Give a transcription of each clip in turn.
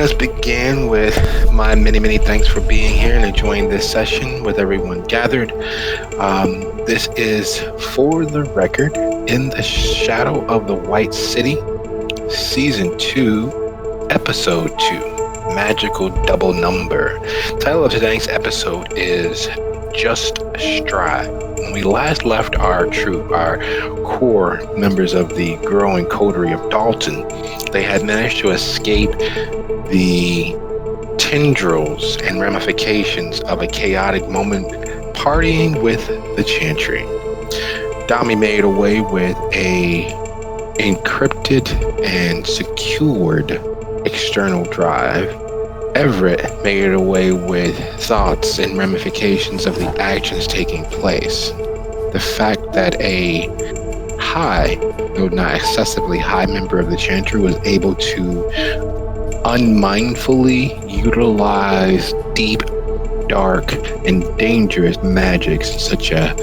us begin with my many thanks for being here and enjoying this session with everyone gathered. This is For the Record, In the Shadow of the White City, Season 2, Episode 2, Magical Double Number. The title of today's episode is Just Strive. When we last left our troupe, our core members of the growing coterie of Dolton, they had managed to escape the tendrils and ramifications of a chaotic moment partying with the Chantry. Dami made away with a encrypted and secured external drive. Everett made away with thoughts and ramifications of the actions taking place. The fact that a high, though not excessively high, member of the Chantry was able to unmindfully utilize deep, dark, and dangerous magics in such a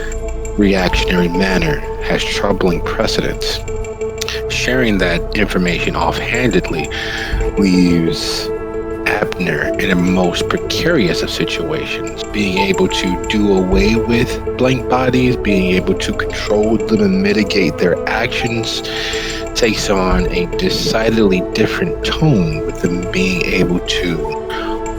reactionary manner has troubling precedents. Sharing that information offhandedly leaves Abner in a most precarious of situations. Being able to do away with blank bodies, being able to control them and mitigate their actions takes on a decidedly different tone, with them being able to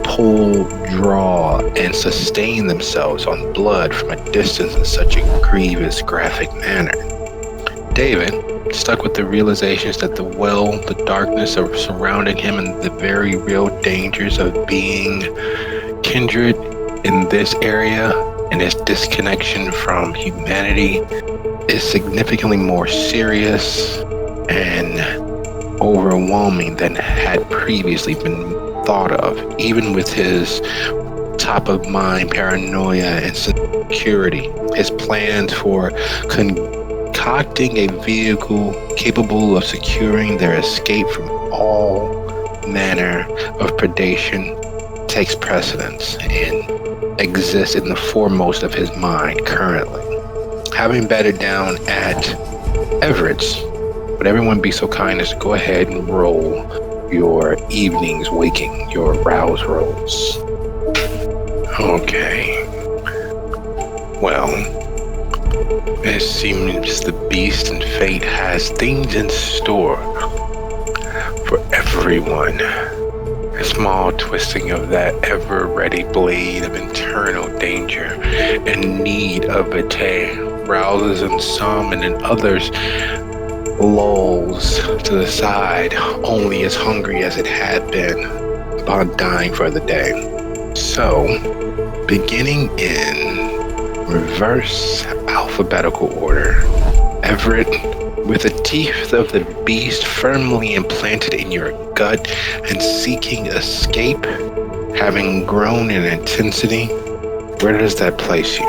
pull, draw, and sustain themselves on blood from a distance in such a grievous, graphic manner. David, stuck with the realizations that the darkness of surrounding him and the very real dangers of being kindred in this area and his disconnection from humanity is significantly more serious and overwhelming than had previously been thought of, even with his top of mind paranoia and security. His plans for concocting a vehicle capable of securing their escape from all manner of predation takes precedence and exists in the foremost of his mind currently. Having bedded down at Everett's, would everyone be so kind as to go ahead and roll your evening's waking, your rouse rolls? Okay. Well, it seems the beast and fate has things in store for everyone. A small twisting of that ever-ready blade of internal danger and need of a rouses in some and in others lulls to the side, only as hungry as it had been upon dying for the day. So, beginning in reverse alphabetical order, Everett, with the teeth of the beast firmly implanted in your gut and seeking escape, having grown in intensity, where does that place you?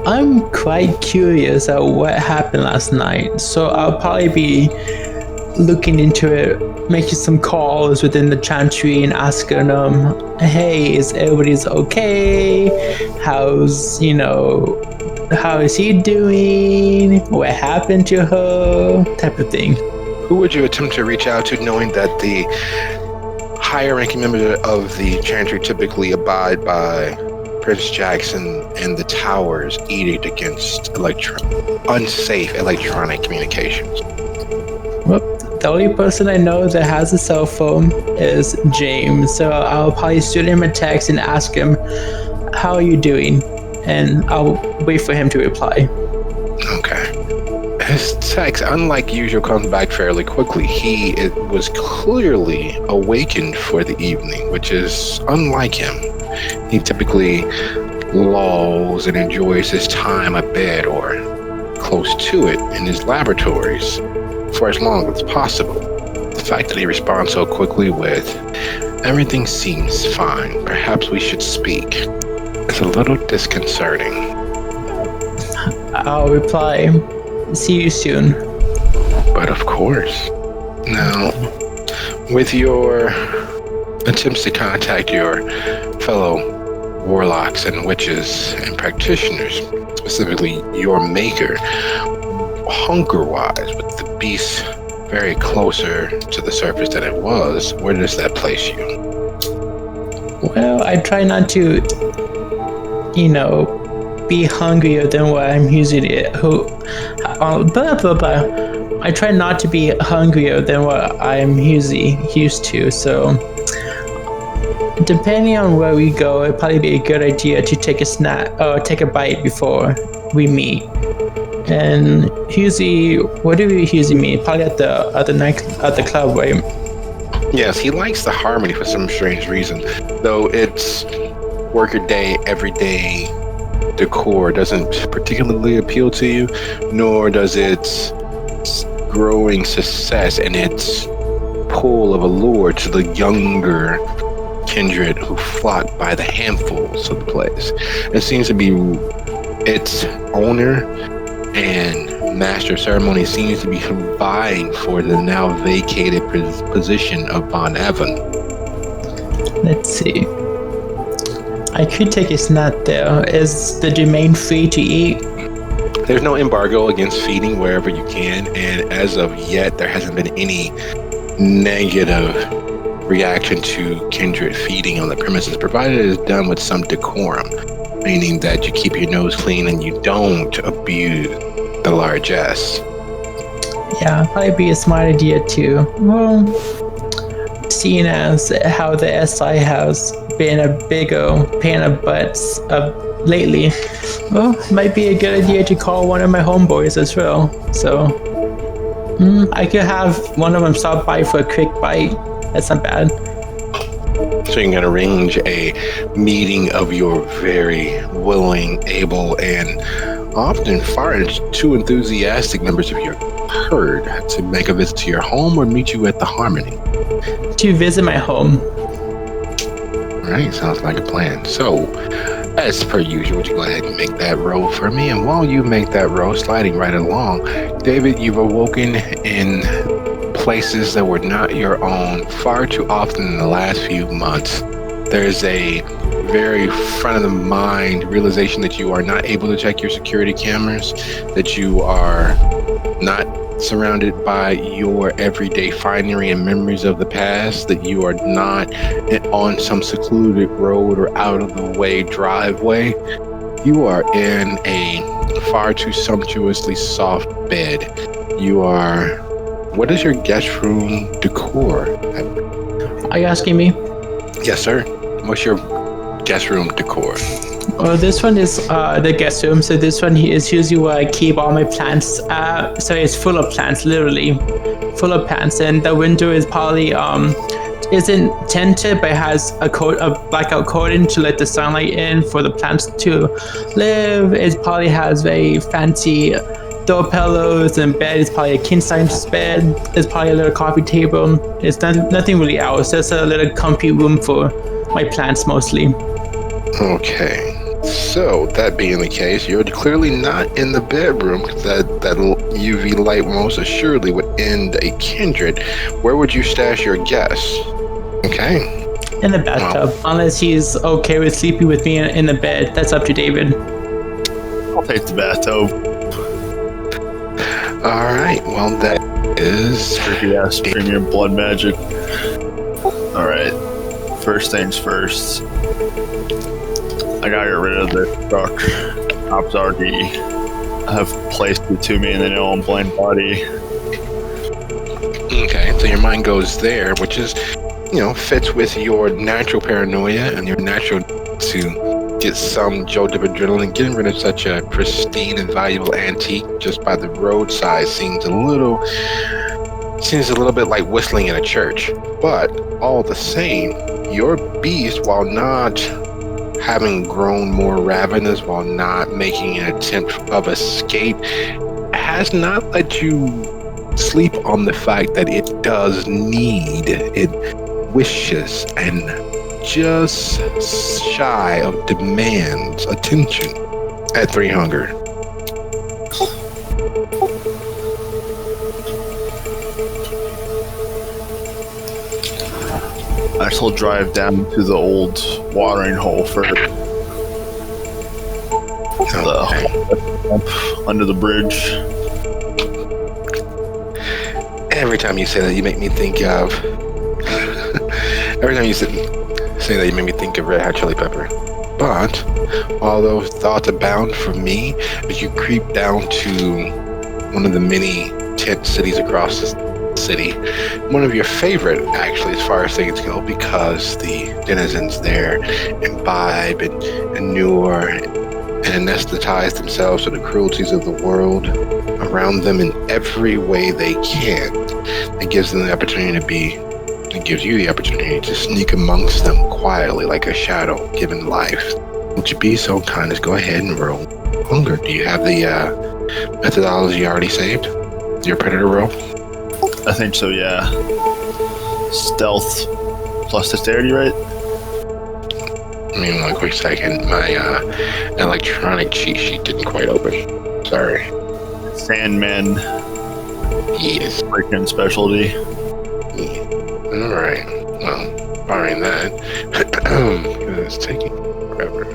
I'm quite curious at what happened last night, so I'll probably be looking into it, making some calls within the Chantry and asking them, hey, is everybody's okay? How is he doing? What happened to her? Type of thing. Who would you attempt to reach out to, knowing that the higher ranking members of the Chantry typically abide by Prince Jackson and the Tower's edict against unsafe electronic communications? Well, the only person I know that has a cell phone is James, so I'll probably shoot him a text and ask him, how are you doing? And I'll wait for him to reply. Okay. His text, unlike usual, comes back fairly quickly. He was clearly awakened for the evening, which is unlike him. He typically lolls and enjoys his time abed or close to it in his laboratories for as long as possible. The fact that he responds so quickly with, everything seems fine, perhaps we should speak, is a little disconcerting. I'll reply, see you soon. But of course. Now, with your attempts to contact your fellow warlocks and witches and practitioners, specifically your maker, hunger-wise, with the beast very closer to the surface than it was, where does that place you? Well, I try not to, be hungrier than what I'm usually. Blah blah blah. I try not to be hungrier than what I'm usually used to. So, depending on where we go, it'd probably be a good idea to take a snack or take a bite before we meet. And usually, what do we usually meet? Probably at the club, right? Yes, he likes the Harmony for some strange reason, though it's worker day, everyday decor doesn't particularly appeal to you, nor does its growing success and its pull of allure to the younger kindred who flock by the handfuls of the place. It seems to be its owner and master of ceremony seems to be vying for the now vacated position of Von Evan. Let's see. I could take a snack there. Is the domain free to eat? There's no embargo against feeding wherever you can, and as of yet, there hasn't been any negative reaction to kindred feeding on the premises, provided it is done with some decorum, meaning that you keep your nose clean and you don't abuse the largesse. Yeah, probably be a smart idea too. Well, seeing as how the SI has been a bigger pain in the butts lately, well, it might be a good idea to call one of my homeboys as well. So, I could have one of them stop by for a quick bite. That's not bad. So you can arrange a meeting of your very willing, able, and often far too enthusiastic members of your herd to make a visit to your home or meet you at the Harmony. To visit my home. All right, sounds like a plan. So, as per usual, would you go ahead and make that roll for me? And while you make that roll, sliding right along, David, you've awoken in places that were not your own far too often in the last few months. There's a very front of the mind realization that you are not able to check your security cameras, that you are not surrounded by your everyday finery and memories of the past, that you are not on some secluded road or out of the way driveway. You are in a far too sumptuously soft bed. You are... What is your guest room decor? Are you asking me? Yes, sir. What's your guest room decor? Well, this one is the guest room. So this one is usually where I keep all my plants. So it's full of plants, literally full of plants. And the window is probably isn't tinted, but it has a blackout coating to let the sunlight in for the plants to live. It probably has very fancy throw pillows and bed. It's probably a king size bed. It's probably a little coffee table. It's nothing really else. Just a little comfy room for my plants mostly. Okay. So that being the case, you're clearly not in the bedroom, because that UV light most assuredly would end a kindred. Where would you stash your guests? Okay. In the bathtub, unless he's okay with sleeping with me in the bed. That's up to David. I'll take the bathtub. All right. Well, that is Freaky ass premium blood magic. All right. First things first. I gotta get rid of the truck. Cops already have placed it to me in the known blind body. Okay, so your mind goes there, which is, fits with your natural paranoia and your natural to get some jolt of adrenaline. Getting rid of such a pristine and valuable antique just by the roadside seems a little bit like whistling in a church. But all the same, your beast, while not having grown more ravenous, while not making an attempt of escape, has not let you sleep on the fact that it does need, it wishes, and just shy of demands attention at 3 hunger. I shall drive down to the old watering hole for the pump under the bridge. Every time you say that, you make me think of. Every time you say that, you make me think of Red Hot Chili Pepper. But all those thoughts abound for me as you creep down to one of the many tent cities across the city. One of your favorite, actually, as far as things go, because the denizens there imbibe and inure and anesthetize themselves to the cruelties of the world around them in every way they can. It gives them the opportunity to be. It gives you the opportunity to sneak amongst them quietly like a shadow given life. Would you be so kind as go ahead and roll hunger? Do you have the methodology already saved? Your predator roll? I think so, yeah. Stealth plus dexterity, right? I mean, one quick second. My electronic cheat sheet didn't quite open. Sorry. Sandman. Yes. Freaking specialty. Yeah. All right. Well, barring that, it's taking forever.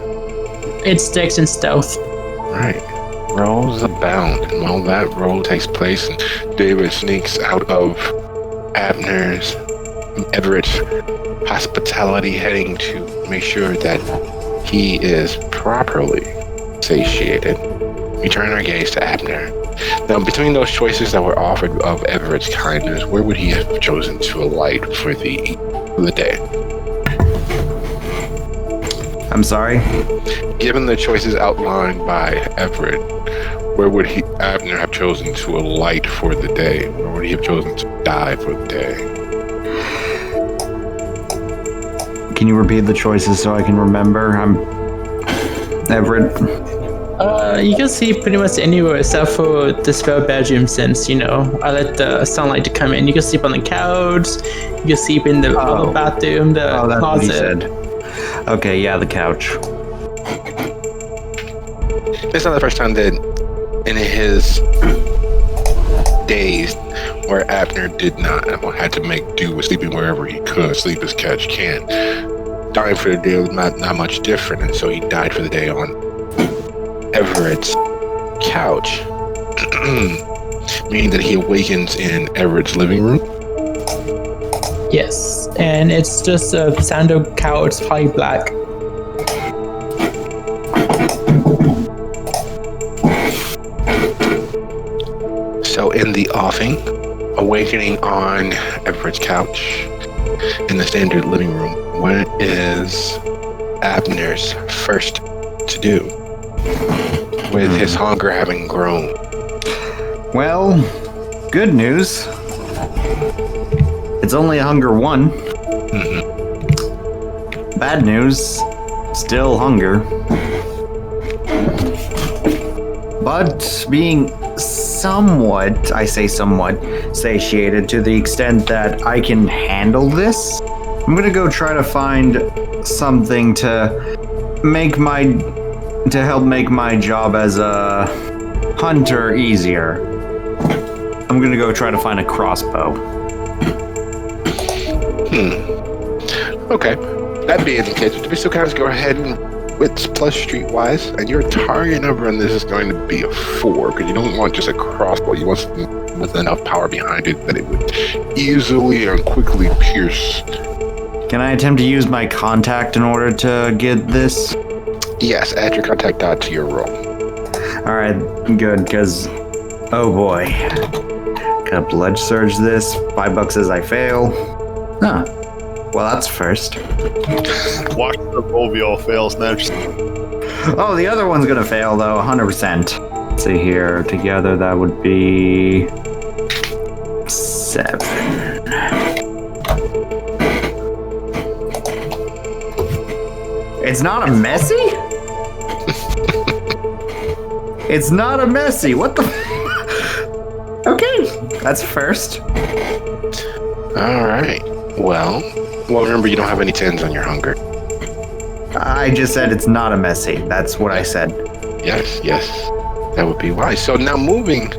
It's dex and stealth. Right. Rolls abound, and while that roll takes place, and David sneaks out of Everett's hospitality, heading to make sure that he is properly satiated. We turn our gaze to Abner. Now, between those choices that were offered of Everett's kindness, where would he have chosen to alight for the day? I'm sorry? Given the choices outlined by Everett, where would Abner have chosen to alight for the day? Where would he have chosen to die for the day? Can you repeat the choices so I can remember? I'm Everett. You can sleep pretty much anywhere except for the spare bedroom, since, I let the sunlight to come in. You can sleep on the couch, you can sleep in the other bathroom, the that's closet. what he said. Okay, yeah, the couch. It's not the first time that in his days where Abner did not had to make do with sleeping wherever he could, sleep as catch can. Dying for the day was not much different, and so he died for the day on Everett's couch, meaning that he awakens in Everett's living room. Yes, and it's just a sandal couch, probably black. So in the offing, awakening on Everett's couch in the standard living room, what is Abner's first to do with his hunger having grown? Well, good news. It's only hunger 1. Mm-hmm. Bad news, still hunger. But being somewhat, I say somewhat, satiated to the extent that I can handle this, I'm gonna go try to find something to help make my job as a hunter easier. I'm gonna go try to find a crossbow. Okay. That being the case, would you still kind of go ahead and wits plus streetwise, and your target number on this is going to be a 4, because you don't want just a crossbow. You want something with enough power behind it that it would easily and quickly pierce. Can I attempt to use my contact in order to get this? Yes, add your contact dot to your roll. Alright, good, because, oh boy. Gotta blood surge this. $5 as I fail. Huh. Well, that's first. Watch the Volvio fails next. Oh, the other one's gonna fail, though, 100%. Let's see here. Together, that would be 7. It's not a messy? It's not a messy. What the? Okay, that's first. All right. Well, remember, you don't have any 10s on your hunger. I just said it's not a messy. That's what I said. Yes, that would be wise. So now moving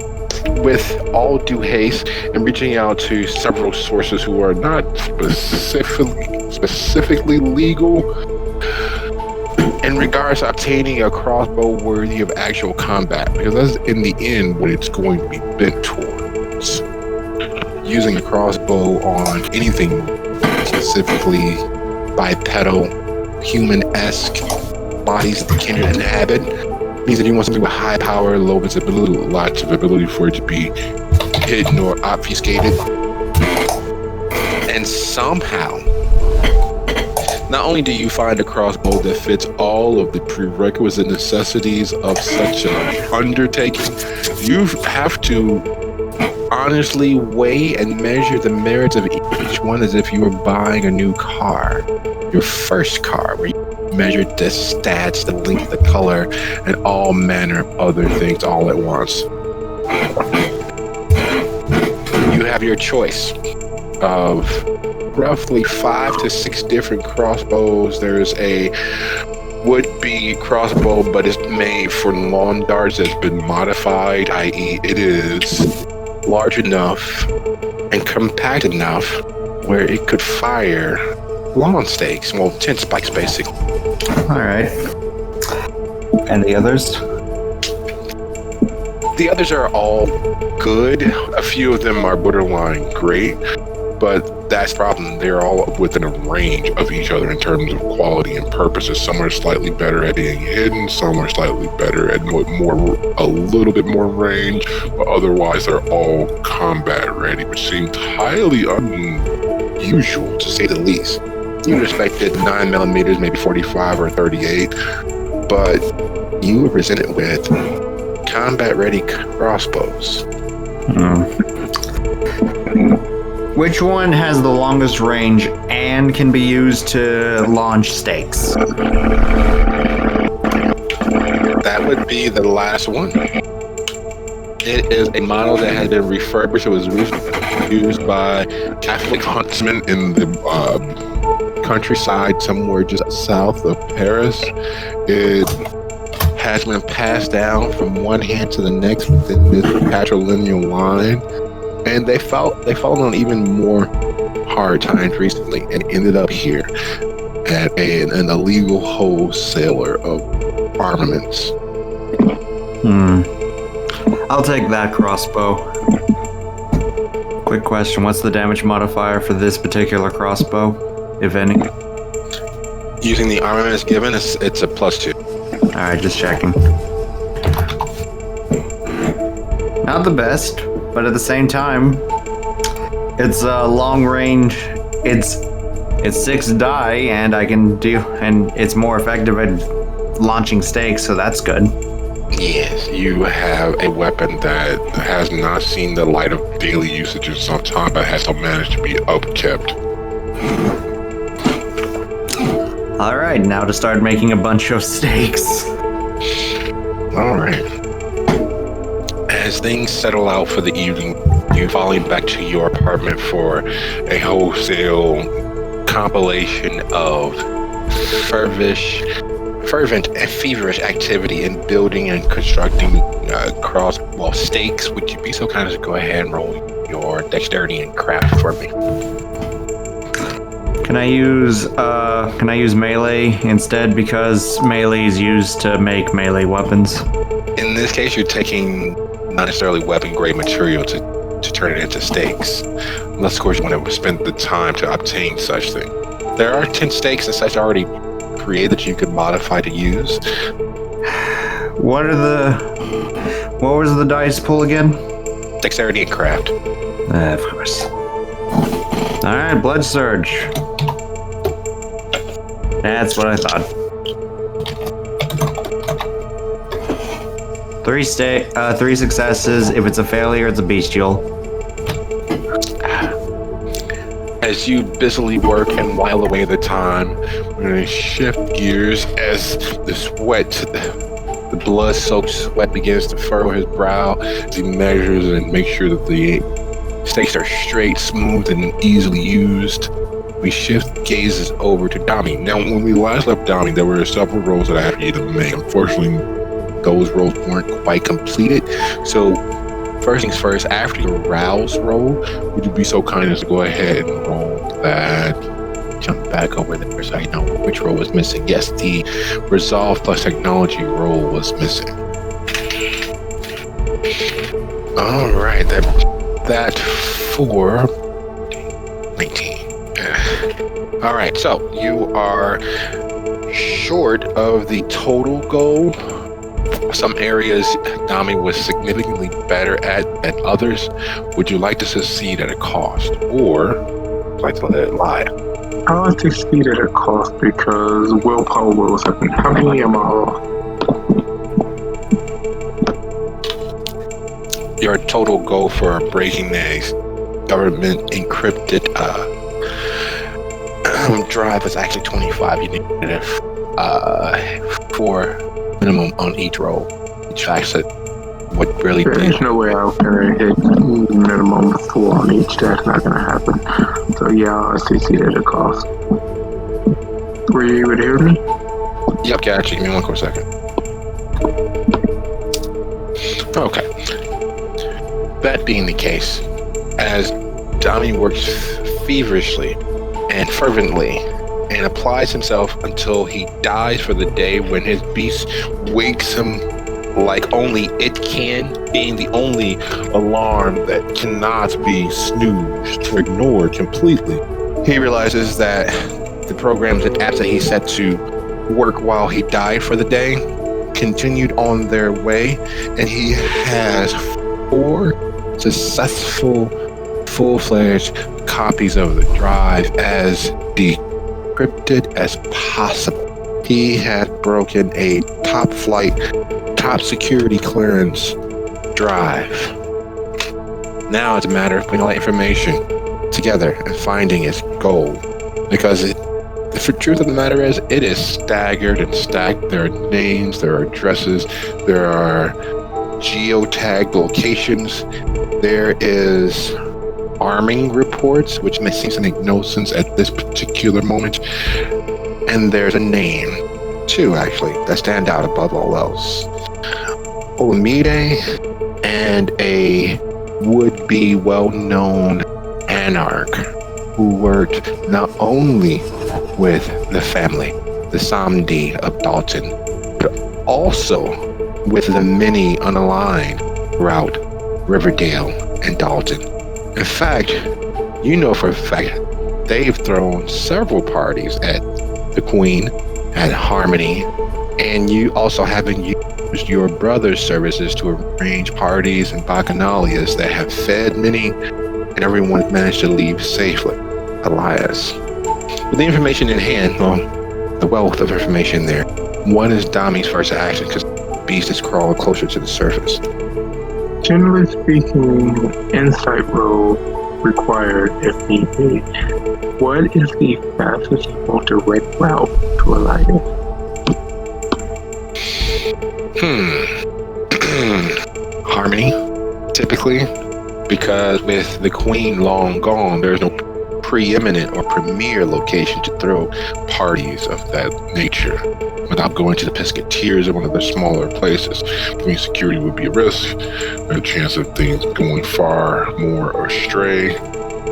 with all due haste and reaching out to several sources who are not specifically legal in regards to obtaining a crossbow worthy of actual combat, because that's in the end what it's going to be bent towards. using a crossbow on anything specifically bipedal, human-esque bodies that can inhabit means that you want something with high power, low visibility, lots of ability for it to be hidden or obfuscated. And somehow, not only do you find a crossbow that fits all of the prerequisite necessities of such an undertaking, you have to honestly weigh and measure the merits of each one as if you were buying a new car, your first car, where you measured the stats, the length, the color, and all manner of other things all at once. You have your choice of roughly 5 to 6 different crossbows. There's a would-be crossbow, but it's made for lawn darts that's been modified, i.e. it is large enough and compact enough where it could fire lawn stakes, well, tent spikes, basically. All right. And the others? The others are all good. A few of them are borderline great, but that's the problem. They're all within a range of each other in terms of quality and purposes. Some are slightly better at being hidden, some are slightly better at a little bit more range, but otherwise they're all combat ready, which seems highly unusual to say the least. You would expect it 9mm, maybe 45 or 38, but you were presented with combat-ready crossbows. Which one has the longest range and can be used to launch stakes? That would be the last one. It is a model that has been refurbished. It was used by Catholic huntsmen in the countryside somewhere just south of Paris. It has been passed down from one hand to the next within this patrilineal line, and they fallen on even more hard times recently and ended up here at an illegal wholesaler of armaments. I'll take that crossbow. Quick question, what's the damage modifier for this particular crossbow, if any? Using the armaments given, it's a +2. Alright, just checking. Not the best, but at the same time, it's long range. It's 6 die, and and it's more effective at launching stakes, so that's good. Yes, you have a weapon that has not seen the light of daily usage in some time, but has managed to be upkept. Alright, now to start making a bunch of stakes. Alright. As things settle out for the evening, you falling back to your apartment for a wholesale compilation of fervent and feverish activity in building and constructing stakes. Would you be so kind as to go ahead and roll your dexterity and craft for me? Can I use melee instead, because melee is used to make melee weapons? In this case, you're taking not necessarily weapon grade material to turn it into stakes, unless of course you want to spend the time to obtain such thing. There are 10 stakes and such already created that you could modify to use. What was the dice pool again? Dexterity and craft. Of course. Alright, blood surge. That's what I thought. 3 successes. If it's a failure, it's a bestial. As you busily work and while away the time, we're going to shift gears as the sweat, the blood-soaked sweat begins to furrow his brow as he measures and makes sure that the stakes are straight, smooth, and easily used. We shift gazes over to Dami. Now, when we last left Dami, there were several rolls that I had you to make. Unfortunately, those rolls weren't quite completed. So, first things first, after your rouse roll, would you be so kind as to go ahead and roll that? Jump back over there so I know which roll was missing. Yes, the Resolve plus Technology roll was missing. All right, that that for 19. All right, so you are short of the total goal. Some areas Dami was significantly better at than others. Would you like to succeed at a cost, or like to let it lie? I like to succeed at a cost because willpower will happen. How many am I off? Your total goal for breaking the government encrypted drive is actually 25. You need 4 minimum on each roll. Which actually would really be. There's no way I'm gonna hit minimum 4 on each. That's not gonna happen. So yeah, I'll succeed at a cost. Were you able to hear me? Yep, gotcha. Give me one quick second. Okay. That being the case, as Dami works feverishly and fervently and applies himself until he dies for the day when his beast wakes him like only it can, being the only alarm that cannot be snoozed or ignored completely. He realizes that the programs and apps that he set to work while he died for the day continued on their way, and he has 4 successful full-fledged copies of the drive as decrypted as possible. He had broken a top flight, top security clearance drive. Now it's a matter of putting all that information together and finding its goal, because the truth of the matter is, it is staggered and stacked. There are names, there are addresses, there are geotagged locations, there is arming reports, which may seem to make no sense at this particular moment, and there's a name, too, actually, that stand out above all else. Olamide, and a would-be well-known anarch who worked not only with the family, the Samdi of Dolton, but also with the many unaligned throughout Riverdale and Dolton. In fact, you know for a fact they've thrown several parties at the Queen, at Harmony, and you also haven't used your brother's services to arrange parties and bacchanalias that have fed many, and everyone managed to leave safely. Elias. With the information in hand, well, the wealth of information there, what is Dami's first action? Because the beast is crawling closer to the surface. Generally speaking, insight roll required if need be. What is the fastest or direct route to Elias? Harmony, typically, because with the Queen long gone, there's no preeminent or premier location to throw parties of that nature without going to the Pesketeers or one of the smaller places. Queen security would be a risk, a chance of things going far more astray.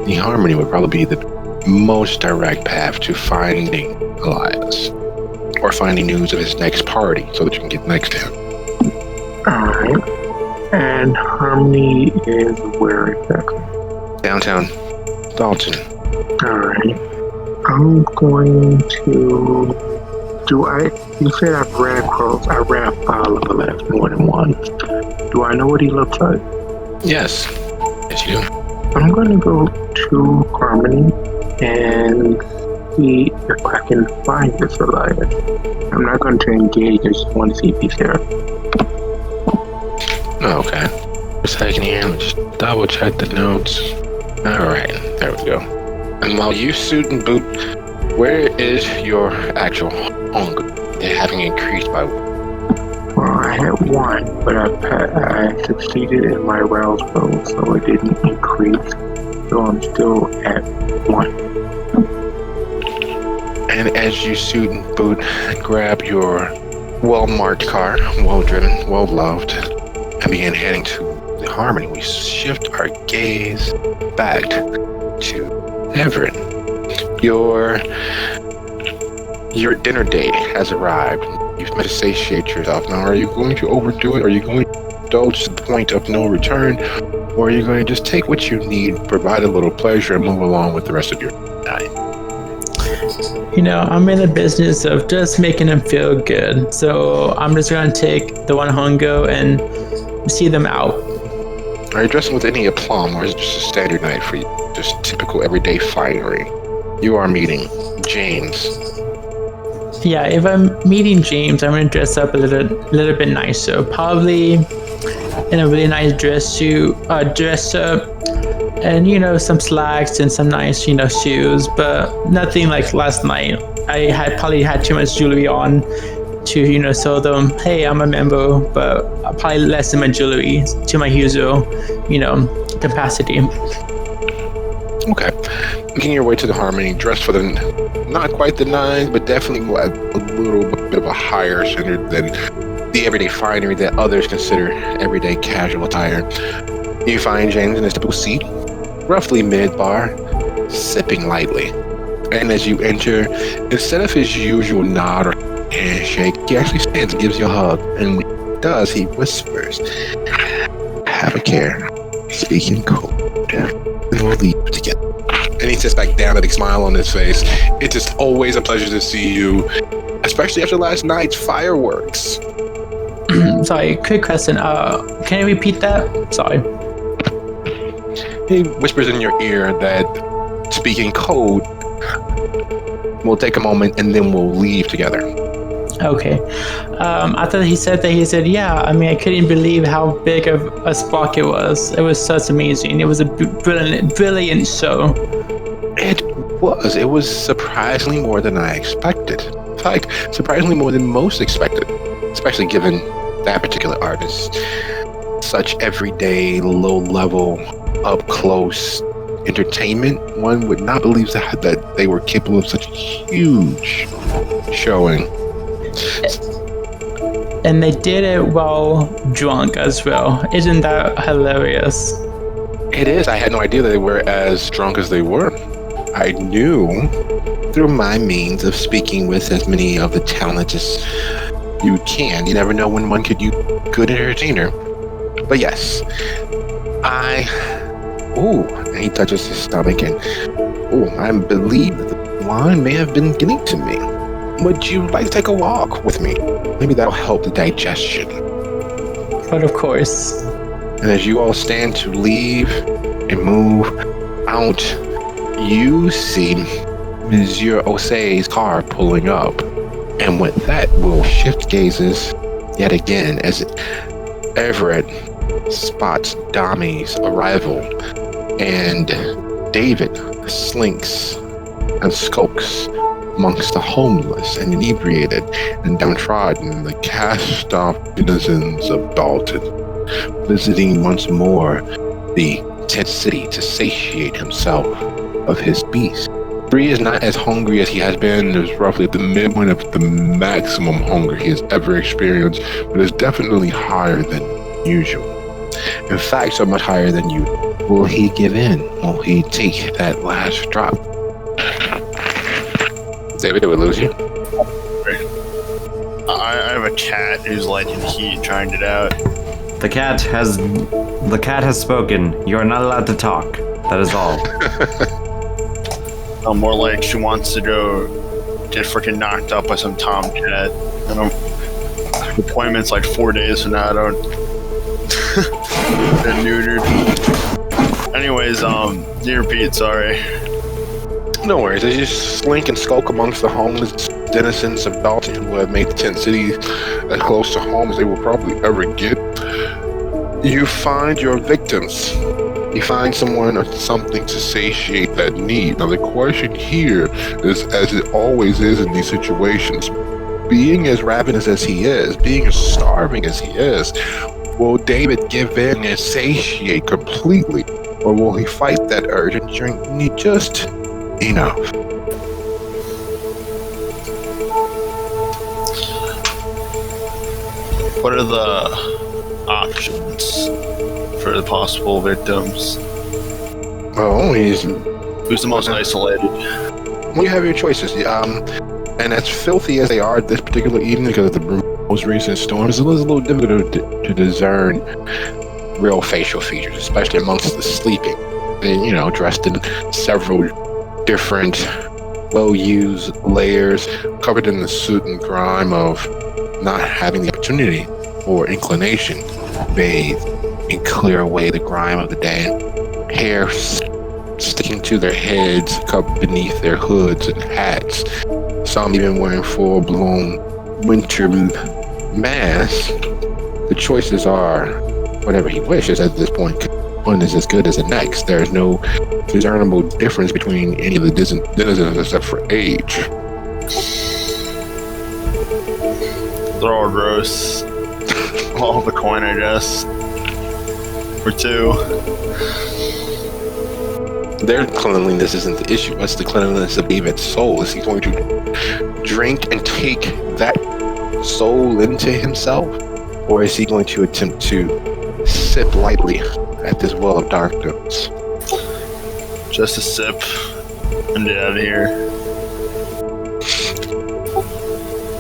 The Harmony would probably be the most direct path to finding Elias or finding news of his next party so that you can get next to him. Alright. And Harmony is where exactly? Downtown Dolton. Alright. I'm going to... You said I ran a file of Elias more than once. Do I know what he looks like? Yes. Yes, you do. I'm going to go to Harmony and see if I can find this Elias. I'm not going to engage, I just want to see if he's here. Okay. For a second here, let me just double check the notes. Alright, there we go. And while you suit and boot, where is your actual hunger? It having increased by... Well, I had 1, but I succeeded in my rouse roll, so it didn't increase. So I'm still at 1. And as you suit and boot and grab your well-marked car, well-driven, well-loved, and begin heading to the Harmony, we shift our gaze back to Everett. Your dinner date has arrived. You've meant to satiate yourself. Now, are you going to overdo it? Are you going to indulge to the point of no return? Or are you going to just take what you need, provide a little pleasure, and move along with the rest of your night? I'm in the business of just making them feel good. So I'm just going to take the one hunger and see them out. Are you dressing with any aplomb, or is it just a standard night for you? Just typical everyday finery? You are meeting James. Yeah, if I'm meeting James, I'm going to dress up a little bit nicer. Probably in a really nice dress up, and some slacks and some nice shoes, but nothing like last night. I probably had too much jewelry on to show them, hey, I'm a member, but probably less than my jewelry to my usual capacity. Okay. Making your way to the Harmony, dressed for the, not quite the 9, but definitely a little bit of a higher standard than the everyday finery that others consider everyday casual attire. You find James in his typical seat, roughly mid-bar, sipping lightly. And as you enter, instead of his usual nod or handshake, he actually stands and gives you a hug. And when he does, he whispers, "Have a care. Speaking code. And we'll leave together." And he sits back down with a smile on his face. It's just always a pleasure to see you, especially after last night's fireworks. Sorry, quick question. Can you repeat that? Sorry. He whispers in your ear that speaking code will take a moment and then we'll leave together. Okay. After he said that, he said, yeah, I couldn't believe how big of a spark it was. It was such amazing. It was a brilliant show. It was surprisingly more than I expected. In fact, surprisingly more than most expected, especially given that particular artist. Such everyday, low-level, up-close entertainment, one would not believe that they were capable of such a huge showing. And they did it while drunk as well. Isn't that hilarious? It is. I had no idea that they were as drunk as they were. I knew through my means of speaking with as many of the talent as you can. You never know when one could use a good entertainer. But yes, and he touches his stomach and, I believe that the wine may have been getting to me. Would you like to take a walk with me? Maybe that'll help the digestion. But of course. And as you all stand to leave and move out, you see Monsieur Osei's car pulling up. And with that, we'll shift gazes yet again as Everett spots Dami's arrival, and David slinks and skulks amongst the homeless and inebriated and downtrodden, the cast-off denizens of Dolton, visiting once more the tent city to satiate himself of his beast. 3 is not as hungry as he has been. It is roughly at the midpoint of the maximum hunger he has ever experienced, but is definitely higher than usual. In fact, so much higher than you. Will he give in? Will he take that last drop? David, did we lose you? I have a cat who's lighting heat, trying it out. The cat has spoken. You are not allowed to talk. That is all. More like she wants to go get freaking knocked up by some tomcat. The appointment's like 4 days from now. I don't. Been neutered. Anyways, you repeat, sorry. No worries. As you slink and skulk amongst the homeless denizens of Dolton who have made the tent city as close to home as they will probably ever get, you find your victims. You find someone or something to satiate that need. Now the question here is, as it always is in these situations, being as ravenous as he is, being as starving as he is, will David give in and satiate completely? Or will he fight that urge and drink just enough? What are the options for the possible victims? Oh, Who's the most isolated? Well, you have your choices. And as filthy as they are this particular evening because of the most recent storms, it was a little difficult to discern real facial features, especially amongst the sleeping. They, dressed in several different well-used layers, covered in the soot and grime of not having the opportunity or inclination to bathe and clear away the grime of the day. Hair sticking to their heads, cupped beneath their hoods and hats. Some even wearing full-blown winter masks. The choices are whatever he wishes at this point. One is as good as the next. There is no discernible difference between any of the denizens except for age. They're all gross. All the coin, I guess. Or two. Their cleanliness isn't the issue. That's the cleanliness of David's soul. Is he going to drink and take that soul into himself? Or is he going to attempt to sip lightly at this well of darkness? Just a sip and get out of here.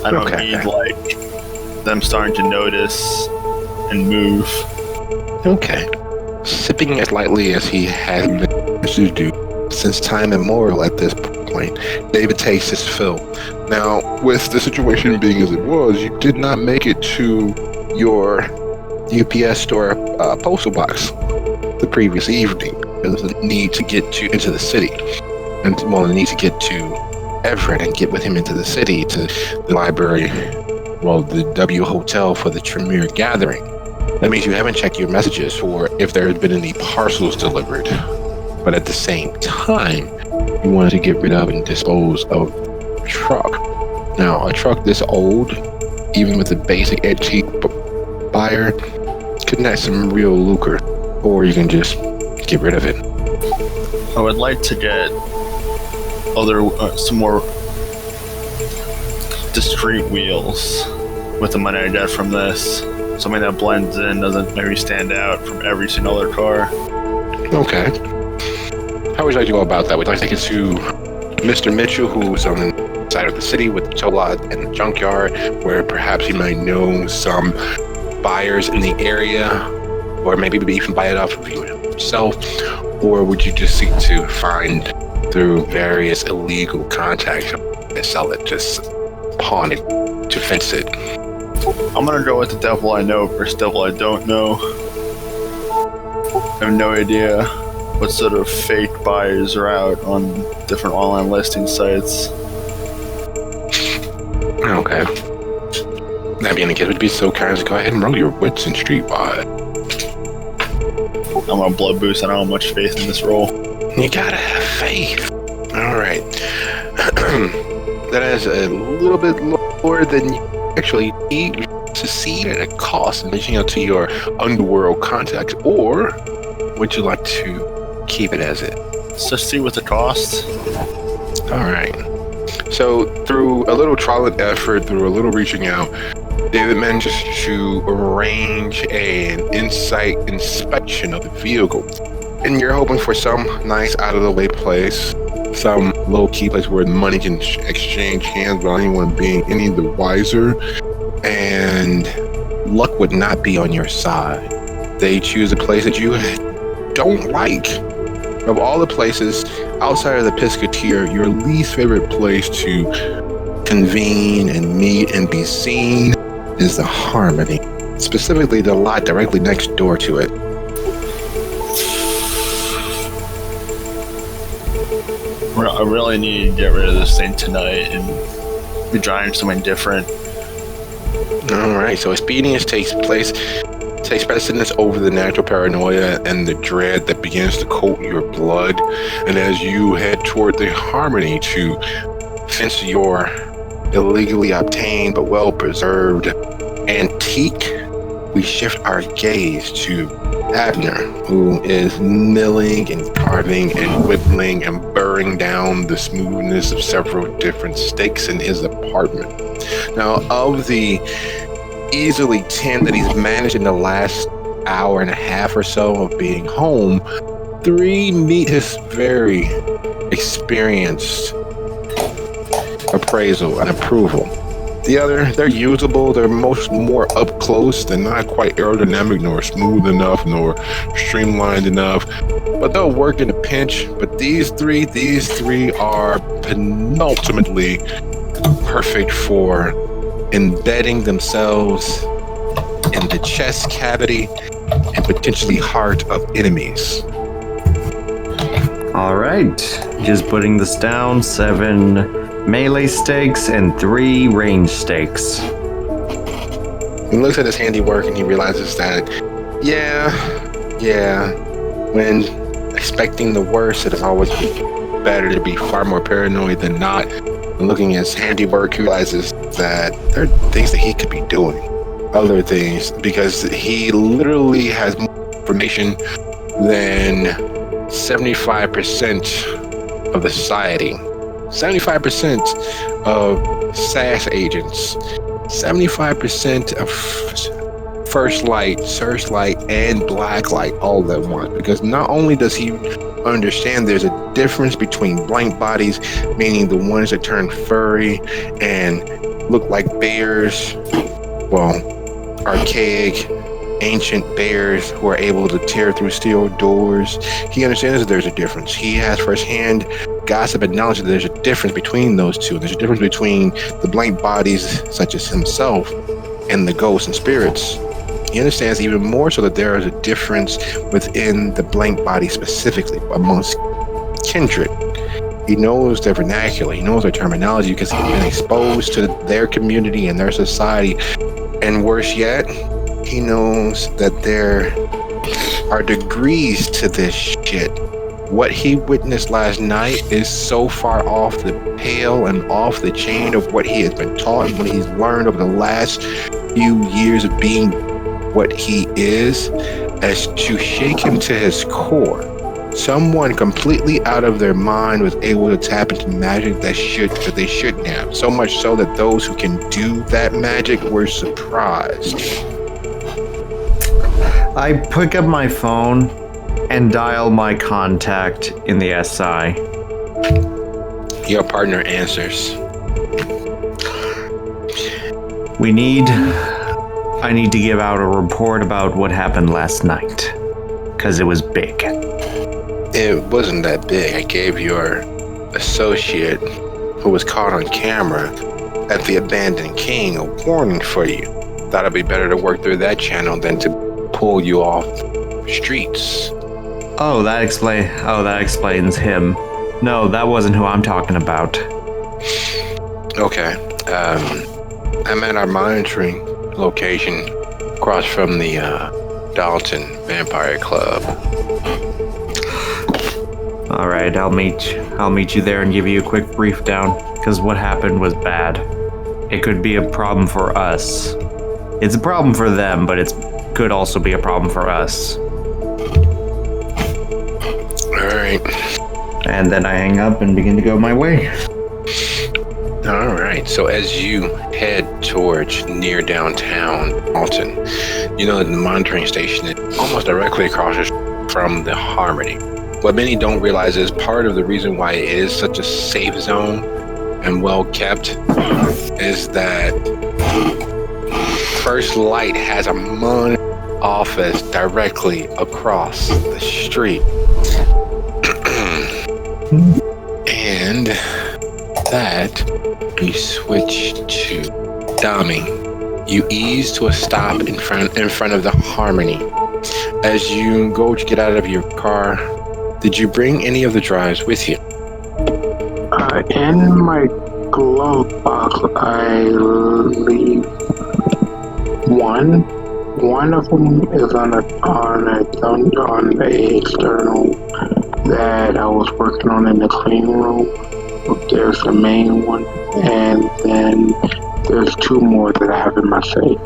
I don't need, them starting to notice and move. Okay. Sipping as lightly as he has been to do since time immemorial at this point, David takes his fill. Now, with the situation being as it was, you did not make it to your UPS store postal box the previous evening. There was a need to get into the city, and the need to get to Everett and get with him into the city to the library, the W Hotel for the Tremere gathering. That means you haven't checked your messages for if there has been any parcels delivered. But at the same time, you wanted to get rid of and dispose of a truck. Now, a truck this old, even with a basic antique buyer, could net some real lucre. Or you can just get rid of it. I would like to get some more discreet wheels with the money I get from this. Something that blends in, doesn't maybe stand out from every single other car. Okay. How would you like to go about that? Would you like to take it to Mr. Mitchell, who's on the side of the city with the tow lot and the junkyard, where perhaps he might know some buyers in the area, or maybe even buy it off of you himself? Or would you just seek to find through various illegal contacts and sell it, just pawn it, to fence it? I'm gonna go with the devil I know versus devil I don't know. I have no idea what sort of fake buyers are out on different online listing sites. Okay. That being the case, would you be so kind as to go ahead and roll your wits and streetwise? I'm gonna blood boost. I don't have much faith in this roll. You gotta have faith. Alright. That is a little bit lower than you actually need to succeed at a cost in reaching out to your underworld contacts, or would you like to keep it as it? Let's just see what the cost. Alright. So, through a little trial and effort, through a little reaching out, David manages to arrange an insight inspection of the vehicle. And you're hoping for some nice out-of-the-way place, some low-key place where money can exchange hands without anyone being any the wiser, and luck would not be on your side. They choose a place that you don't like. Of all the places outside of the Piscator, your least favorite place to convene and meet and be seen is the Harmony, specifically the lot directly next door to it. I really need to get rid of this thing tonight and be trying something different. Alright, so expedience takes precedence over the natural paranoia and the dread that begins to coat your blood. And as you head toward the Harmony to fence your illegally obtained but well-preserved antique, we shift our gaze to Abner, who is milling and carving and whittling and burring down the smoothness of several different sticks in his apartment. Now, of the easily 10 that he's managed in the last hour and a half or so of being home, 3 meet his very experienced appraisal and approval. The other, they're usable. They're more up close. They're not quite aerodynamic, nor smooth enough, nor streamlined enough. But they'll work in a pinch. But these three are penultimately perfect for embedding themselves in the chest cavity and potentially heart of enemies. All right, just putting this down. 7 melee stakes and 3 range stakes. He looks at his handiwork and he realizes that, yeah, when expecting the worst, it is always better to be far more paranoid than not. And looking at his handiwork, he realizes that there are things that he could be doing. Other things, because he literally has more information than 75% of the society. 75% of SAS agents, 75% of First Light, Searchlight, and Blacklight all at once. Because not only does he understand there's a difference between blank bodies, meaning the ones that turn furry and look like bears, well, archaic, ancient bears who are able to tear through steel doors. He understands that there's a difference. He has firsthand gossip and knowledge that there's a difference between those two. There's a difference between the blank bodies, such as himself, and the ghosts and spirits. He understands even more so that there is a difference within the blank body specifically amongst kindred. He knows their vernacular. He knows their terminology because he's been exposed to their community and their society. And worse yet, he knows that there are degrees to this shit. What he witnessed last night is so far off the pale and off the chain of what he has been taught and what he's learned over the last few years of being what he is, as to shake him to his core. Someone completely out of their mind was able to tap into magic that they shouldn't have. So much so that those who can do that magic were surprised. I pick up my phone and dial my contact in the SI. Your partner answers. I need to give out a report about what happened last night, because it was big. It wasn't that big. I gave your associate, who was caught on camera at the Abandoned King, a warning for you. Thought it'd be better to work through that channel than to pull you off streets. Oh, that explains him. No, that wasn't who I'm talking about. Okay. I'm at our monitoring location across from the Dolton Vampire Club. All right, I'll meet you there and give you a quick brief down, because what happened was bad. It could be a problem for us. It's a problem for them, but it could also be a problem for us. All right. And then I hang up and begin to go my way. All right. So as you head towards near downtown Alton, you know that the monitoring station is almost directly across from the Harmony. What many don't realize is part of the reason why it is such a safe zone and well kept is that First Light has a money office directly across the street. And that we switch to Dami. You ease to a stop in front of the Harmony. As you go to get out of your car, did you bring any of the drives with you? In my glove box, I leave one. One of them is on a external that I was working on in the clean room. There's the main one, and then there's 2 more that I have in my safe.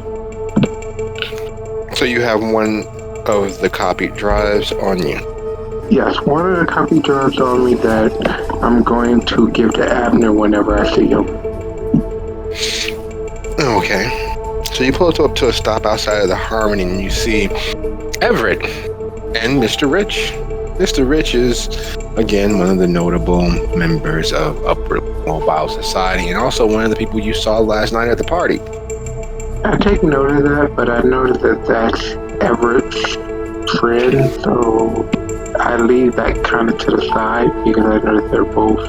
So you have one of the copied drives on you? Yes, one of the copy drives on me that I'm going to give to Abner whenever I see him. Okay. So you pull up to a stop outside of the Harmony and you see Everett and Mr. Rich. Mr. Rich is, again, one of the notable members of Upper mobile society, and also one of the people you saw last night at the party. I take note of that, but I noticed that that's Everett's friend, so I leave that kind of to the side because I know that they're both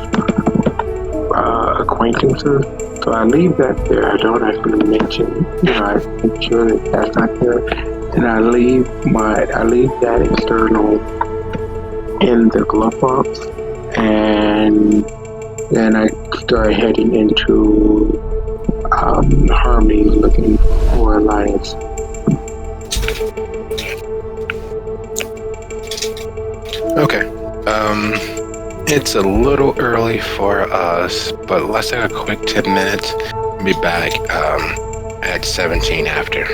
acquaintances. So I leave that there. I don't actually mention, I make sure that that's not there. And I leave that external in the glove box, and then I start heading into Hermes looking for Alliance. Okay. It's a little early for us, but let's take a quick 10 minutes and be back at 17 after.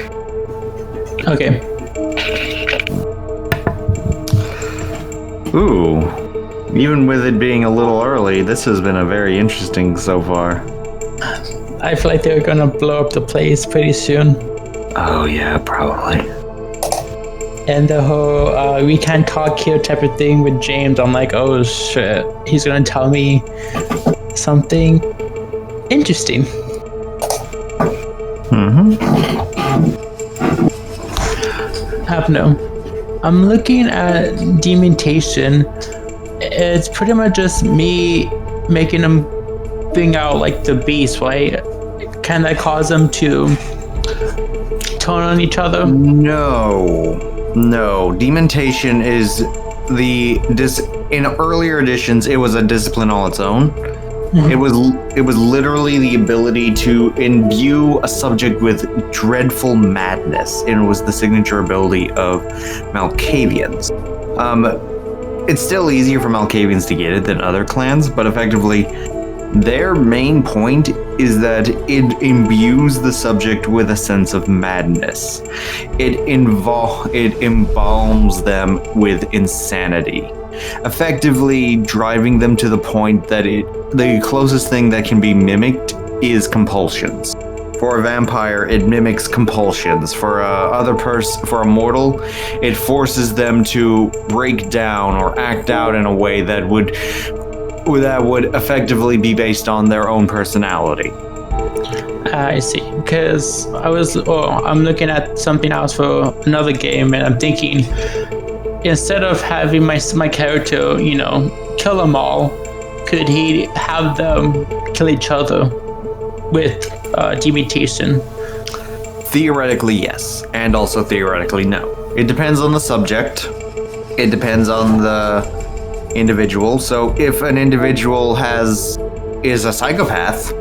Okay. Ooh. Even with it being a little early, this has been a very interesting so far. I feel like they're gonna blow up the place pretty soon. Oh yeah, probably. And the whole we can't talk here type of thing with James, I'm like, oh shit, he's gonna tell me something interesting. Have no. I'm looking at dementation. It's pretty much just me making them bring out like the beast, right? Can that cause them to turn on each other? No. Dementation is in earlier editions, it was a discipline all its own. It was literally the ability to imbue a subject with dreadful madness, and it was the signature ability of Malkavians. It's still easier for Malkavians to get it than other clans, but effectively, their main point is that it imbues the subject with a sense of madness. It embalms them with insanity, effectively driving them to the point that the closest thing that can be mimicked is compulsions. For a vampire, it mimics compulsions. For for a mortal, it forces them to break down or act out in a way that would effectively be based on their own personality. I see. Because I'm looking at something else for another game, and I'm thinking, instead of having my character, kill them all, could he have them kill each other with dementation? Theoretically, yes, and also theoretically, no. It depends on the subject. It depends on the individual. So if an individual is a psychopath,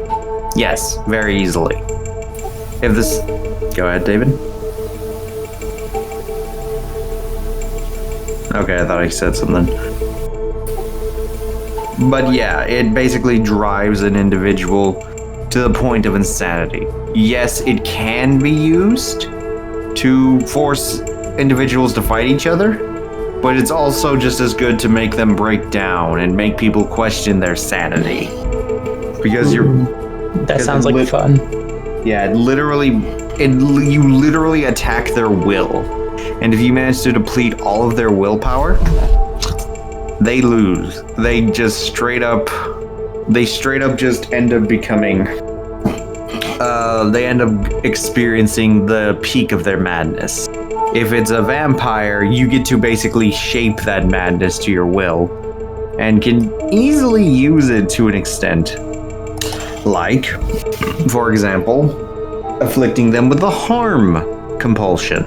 yes, very easily. Go ahead, David. Okay, I thought I said something. But yeah, it basically drives an individual to the point of insanity. Yes, it can be used to force individuals to fight each other, but it's also just as good to make them break down and make people question their sanity. Because that sounds like fun. Yeah, you literally attack their will. And if you manage to deplete all of their willpower, they lose. They straight up just end up becoming they end up experiencing the peak of their madness. If it's a vampire, you get to basically shape that madness to your will and can easily use it to an extent. Like, for example, afflicting them with the harm compulsion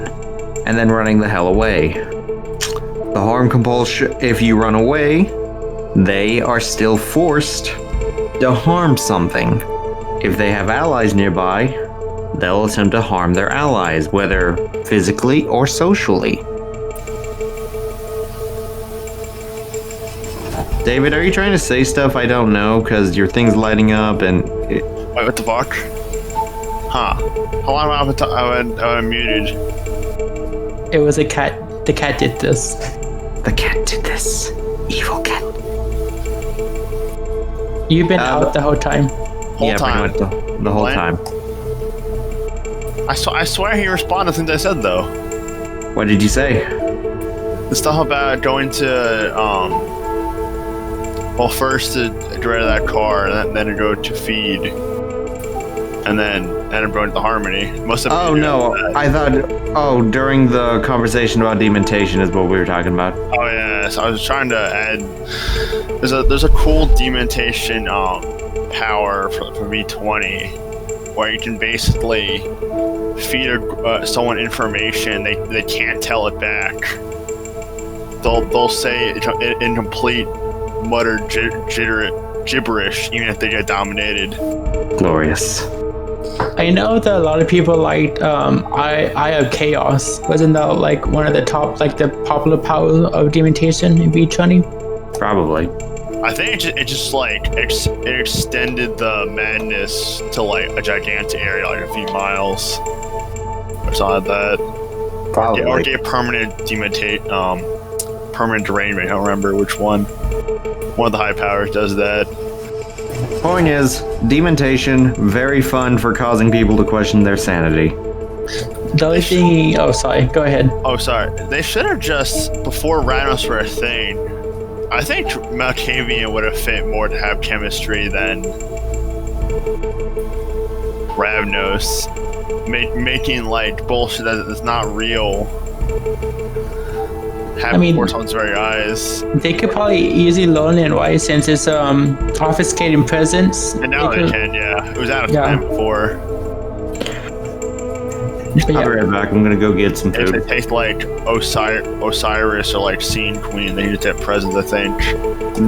and then running the hell away. The harm compulsion, if you run away, they are still forced to harm something. If they have allies nearby, they'll attempt to harm their allies, whether physically or socially. David, are you trying to say stuff I don't know? Because your thing's lighting up and... Wait, what the fuck? Huh. How long am I muted? It was a cat. The cat did this. The cat did this. Evil cat. You've been out the whole time. Time. Pretty much the whole time. I swear he responded to things I said, though. What did you say? The stuff about going to, Well, first to get rid of that car, and then to go to feed, and then end up going to harmony. Oh no, I thought. Oh, during the conversation about demontation is what we were talking about. Oh yeah, so I was trying to add. There's a cool demontation power for V20, where you can basically feed someone information they can't tell it back. They'll say it in complete muttered gibberish, even if they get dominated. Glorious. I know that a lot of people liked Eye of Chaos. Wasn't that like one of the top, like the popular powers of demontation in V20? Probably. I think it just like it extended the madness to like a gigantic area, like a few miles or something like that. Probably. Or get permanent permanent derangement. I don't remember which one. One of the high powers does that. Point is, demontation, very fun for causing people to question their sanity. The only thing... Oh, sorry. Go ahead. Oh, sorry. They should have just, before Rhinos were a thing, I think Malkavian would have fit more to have chemistry than Ravnos. Making, like, bullshit that is not real. Before someone's very eyes. They could probably easily learn it, right? Since it's obfuscating presence. And now they can, yeah. It was out of time before. I'll be right back. I'm gonna go get some food. If they take like Osiris or like Scene Queen, they just have presents, I think.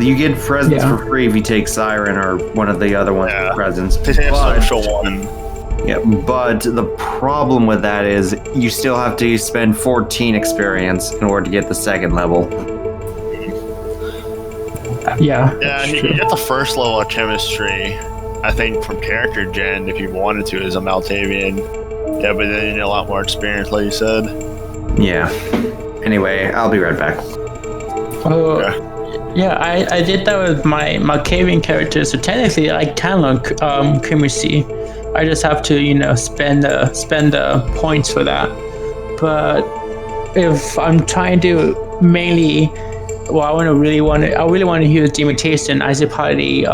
You get presents for free if you take Siren or one of the other ones with presents. They take a social one. Yeah, but the problem with that is you still have to spend 14 experience in order to get the second level. Yeah. Yeah, you can get the first level of chemistry, I think, from character gen if you wanted to as a Maltavian. Yeah, but then you need a lot more experience, like you said. Yeah. Anyway, I'll be right back. Oh, yeah, I did that with my Malkavian character, so technically I can learn chemistry. I just have to, spend the points for that. But if I'm trying to mainly, I really want to use demontation, I should probably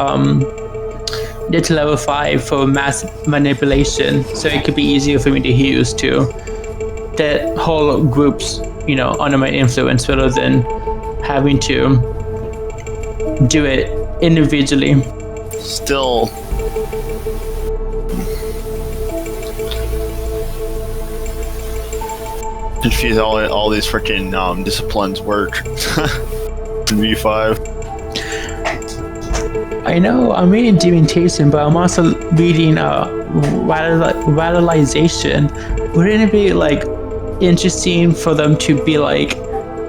get to level 5 for mass manipulation, so it could be easier for me to use to that whole groups, under my influence, rather than having to do it individually. Still. Confuse all these freaking disciplines work in V5. I know I'm reading demontation, but I'm also reading radicalization. Wouldn't it be like interesting for them to be like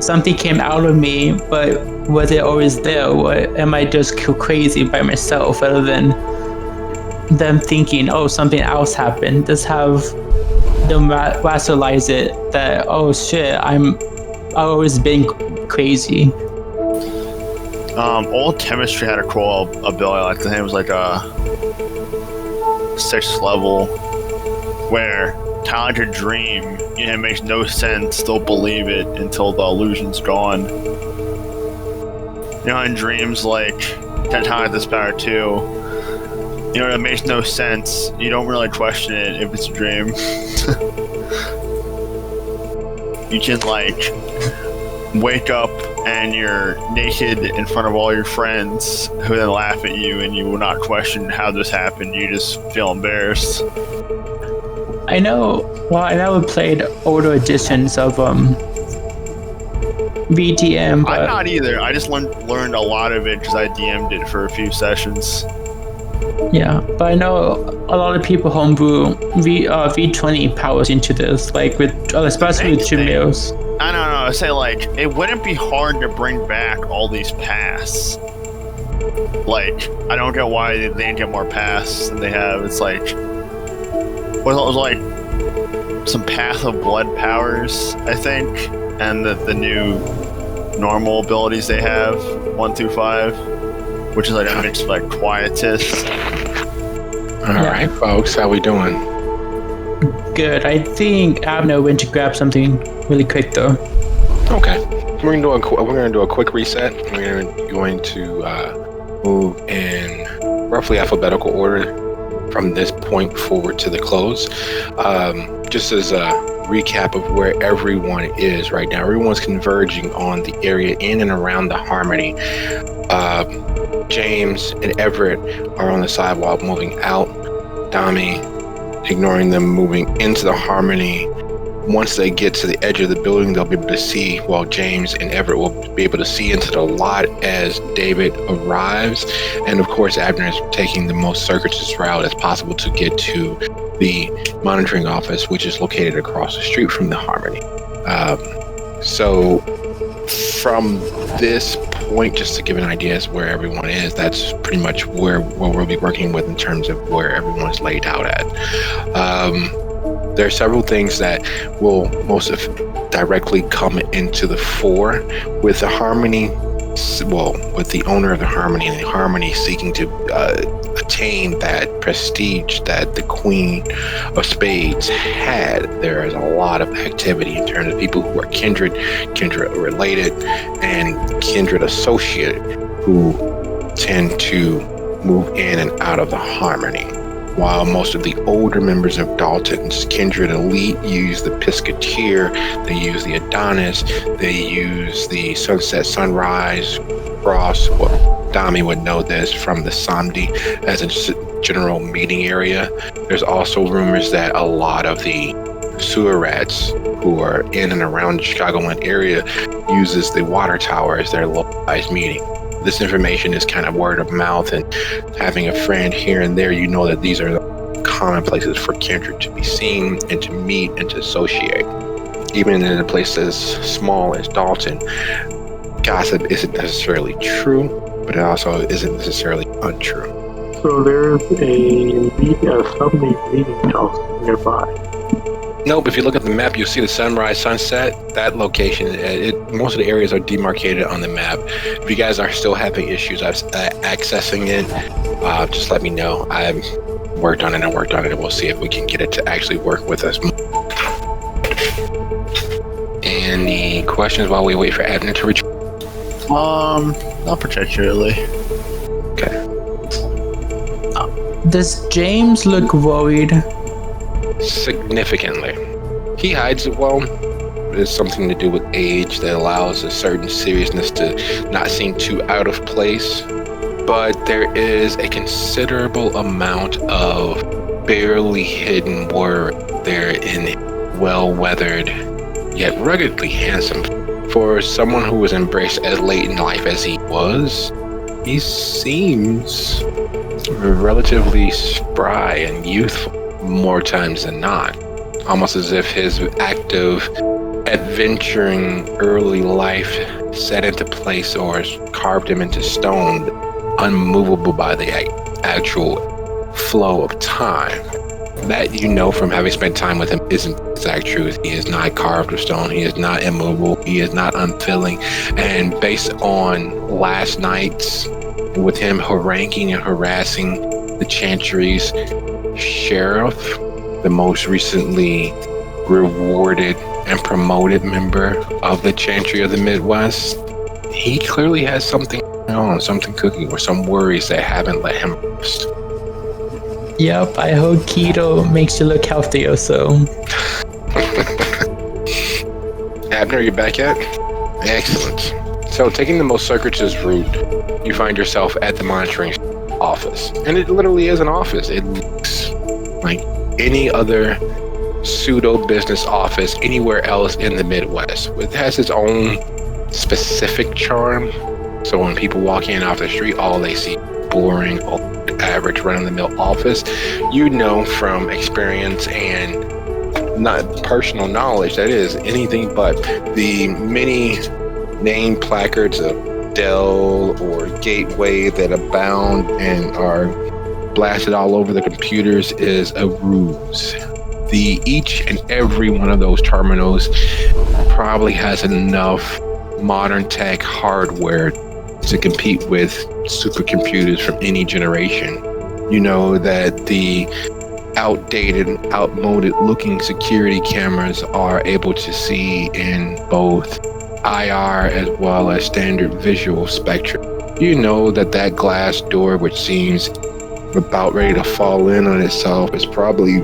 something came out of me, but was it always there, or am I just crazy by myself, rather than them thinking, oh, something else happened? Just have them rationalize it that, oh shit, I've always been crazy. Old chemistry had a cool ability, like I think it was like a 6th level, where kind of like a dream, it makes no sense, don't believe it until the illusion's gone. In dreams, like, kind of like this power too, it makes no sense, you don't really question it if it's a dream. You can, like, wake up and you're naked in front of all your friends who then laugh at you, and you will not question how this happened, you just feel embarrassed. I never played older editions of VTM. I'm not either. I just learned a lot of it because I DM'd it for a few sessions. Yeah, but I know a lot of people homebrew V20 powers into this, like especially with Jamils. I don't know. I say, like, it wouldn't be hard to bring back all these paths. Like, I don't get why they didn't get more paths than they have. It's like, what was like some Path of Blood powers, I think, and the new normal abilities they have, 1 through 5, which is like a mix of like Quietist. All right, folks, how we doing? Good. I think Abner went to grab something really quick though. Okay, we're gonna do a quick reset. We're going to move in roughly alphabetical order from this point forward to the close. Just as a recap of where everyone is right now, everyone's converging on the area in and around the Harmony. James and Everett are on the sidewalk moving out. Dami, ignoring them, moving into the Harmony. Once they get to the edge of the building, they'll be able to see, well, James and Everett will be able to see into the lot as David arrives. And of course, Abner is taking the most circuitous route as possible to get to the monitoring office, which is located across the street from the Harmony. So from this point, just to give an idea as where everyone is, that's pretty much where we'll be working with in terms of where everyone's laid out at. There are several things that will most directly come into the fore with the Harmony, with the owner of the Harmony and the Harmony seeking to attain that prestige that the Queen of Spades had. There is a lot of activity in terms of people who are kindred related, and kindred associated who tend to move in and out of the Harmony. While most of the older members of Dolton's kindred elite use the Piscator, they use the Adonis, they use the Sunset Sunrise Cross. Well, Dami would know this from the Samdi as a general meeting area. There's also rumors that a lot of the sewer rats who are in and around the Chicagoland area uses the water tower as their localized meeting. This information is kind of word of mouth, and having a friend here and there, you know that these are the common places for kindred to be seen and to meet and to associate. Even in a place as small as Dolton, gossip isn't necessarily true, but it also isn't necessarily untrue. So there's some meeting house nearby. Nope, if you look at the map, you'll see the sunrise, sunset, that location. Most of the areas are demarcated on the map. If you guys are still having issues accessing it, just let me know. I've worked on it and we'll see if we can get it to actually work with us. Any questions while we wait for Abner to return? Not particularly. Okay. Does James look worried? Significantly. He hides it well. It's something to do with age that allows a certain seriousness to not seem too out of place. But there is a considerable amount of barely hidden worry there in well-weathered, yet ruggedly handsome. For someone who was embraced as late in life as he was, he seems relatively spry and youthful more times than not. Almost as if his active adventuring early life set into place or carved him into stone, unmovable by the actual flow of time. That you know from having spent time with him isn't the exact truth. He is not carved of stone. He is not immovable. He is not unfilling. And based on last night's, with him haranguing and harassing the Chantry's sheriff, the most recently rewarded and promoted member of the Chantry of the Midwest, he clearly has something on, something cooking, or some worries that haven't let him rest. Yep, I hope keto makes you look healthier, so. Abner, you back yet? Excellent. So, taking the most circuitous route, you find yourself at the monitoring office. And it literally is an office. It looks like any other pseudo-business office anywhere else in the Midwest. It has its own specific charm. So when people walk in off the street, all they see is boring, average run-of-the-mill office. You know from experience and not personal knowledge that is anything but the many name placards of Dell or Gateway that abound and are blasted all over the computers is a ruse. Each and every one of those terminals probably has enough modern tech hardware to compete with supercomputers from any generation. You know that the outdated, outmoded looking security cameras are able to see in both IR as well as standard visual spectrum. You know that glass door, which seems about ready to fall in on itself, is probably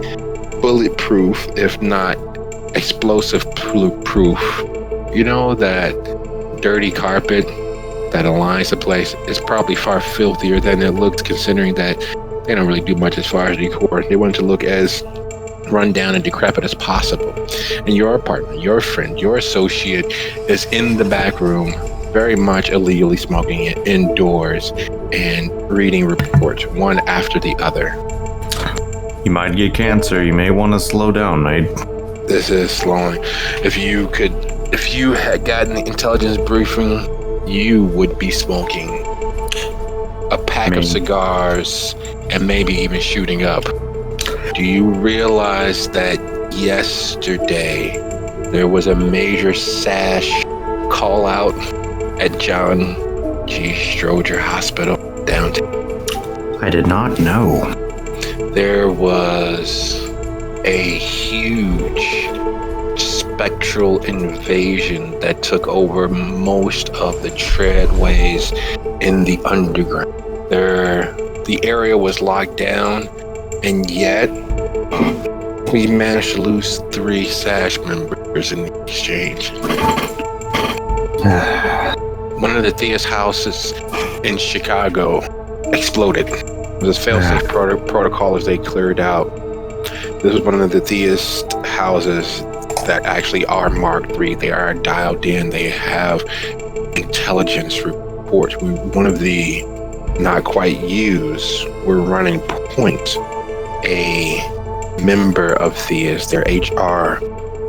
bulletproof, if not explosive proof. You know that dirty carpet that aligns the place is probably far filthier than it looks, considering that they don't really do much as far as decor. They want it to look as run down and decrepit as possible. And your partner, your friend, your associate is in the back room, very much illegally smoking it indoors and reading reports one after the other. You might get cancer. You may want to slow down, mate. This is slowing. If you had gotten the intelligence briefing, you would be smoking a pack of cigars and maybe even shooting up. Do you realize that yesterday there was a major sash call out at John G. Stroger Hospital downtown? I did not know. There was a huge spectral invasion that took over most of the treadways in the underground. The area was locked down, and yet we managed to lose 3 SASH members in the exchange. One of the Thea's houses in Chicago exploded. It was a fail-safe protocol as they cleared out. This was one of the Thea's houses that actually are Mark III. They are dialed in. They have intelligence reports. One of the not quite used, we're running point. A member of Thea's, their HR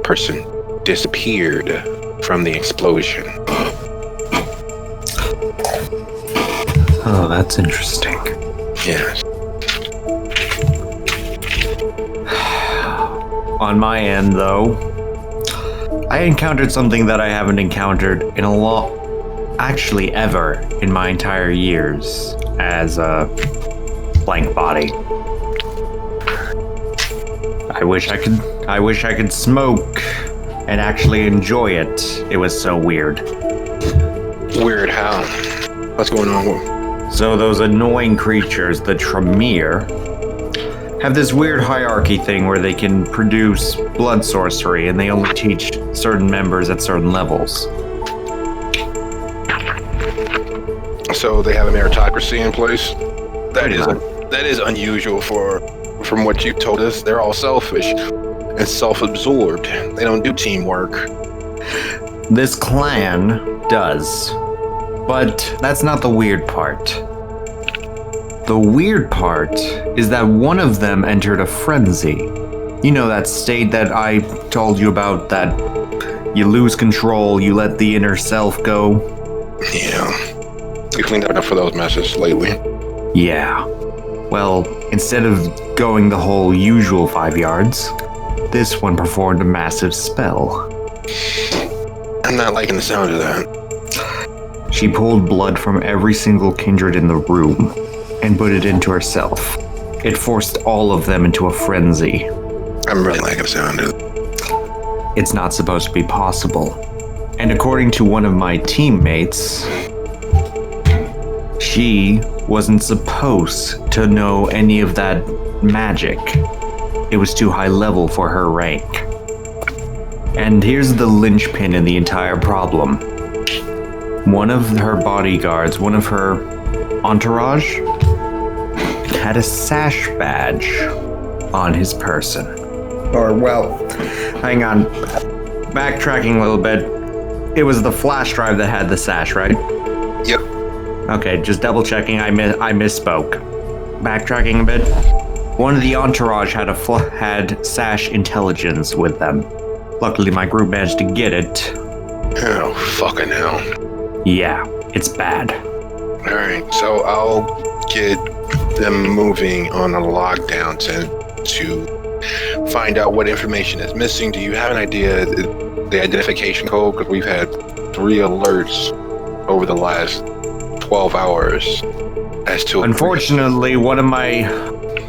person, disappeared from the explosion. Oh, that's interesting. Yes. On my end, though, I encountered something that I haven't encountered in a lot, actually ever, in my entire years as a blank body. I wish I could smoke and actually enjoy it. It was so weird. Weird how? What's going on? So those annoying creatures, the Tremere, have this weird hierarchy thing where they can produce blood sorcery, and they only teach certain members at certain levels. So they have a meritocracy in place? That is unusual from what you told us. They're all selfish and self-absorbed. They don't do teamwork. This clan does. But that's not the weird part. The weird part is that one of them entered a frenzy. You know, that state that I told you about, that you lose control, you let the inner self go? Yeah. We cleaned up enough for those messes lately. Yeah. Well, instead of going the whole usual 5 yards, this one performed a massive spell. I'm not liking the sound of that. She pulled blood from every single kindred in the room and put it into herself. It forced all of them into a frenzy. I'm really liking the sound of it. It's not supposed to be possible. And according to one of my teammates, she wasn't supposed to know any of that magic. It was too high level for her rank. And here's the linchpin in the entire problem. One of her bodyguards, one of her entourage, had a sash badge on his person. Or, well, hang on. Backtracking a little bit. It was the flash drive that had the sash, right? Yep. Okay, just double checking. I misspoke. Backtracking a bit. One of the entourage had sash intelligence with them. Luckily, my group managed to get it. Oh, fucking hell. Yeah, it's bad. Alright, so I'll get them moving on a lockdown to find out what information is missing. Do you have an idea the identification code? Because we've had 3 alerts over the last 12 hours as to... Unfortunately, one of my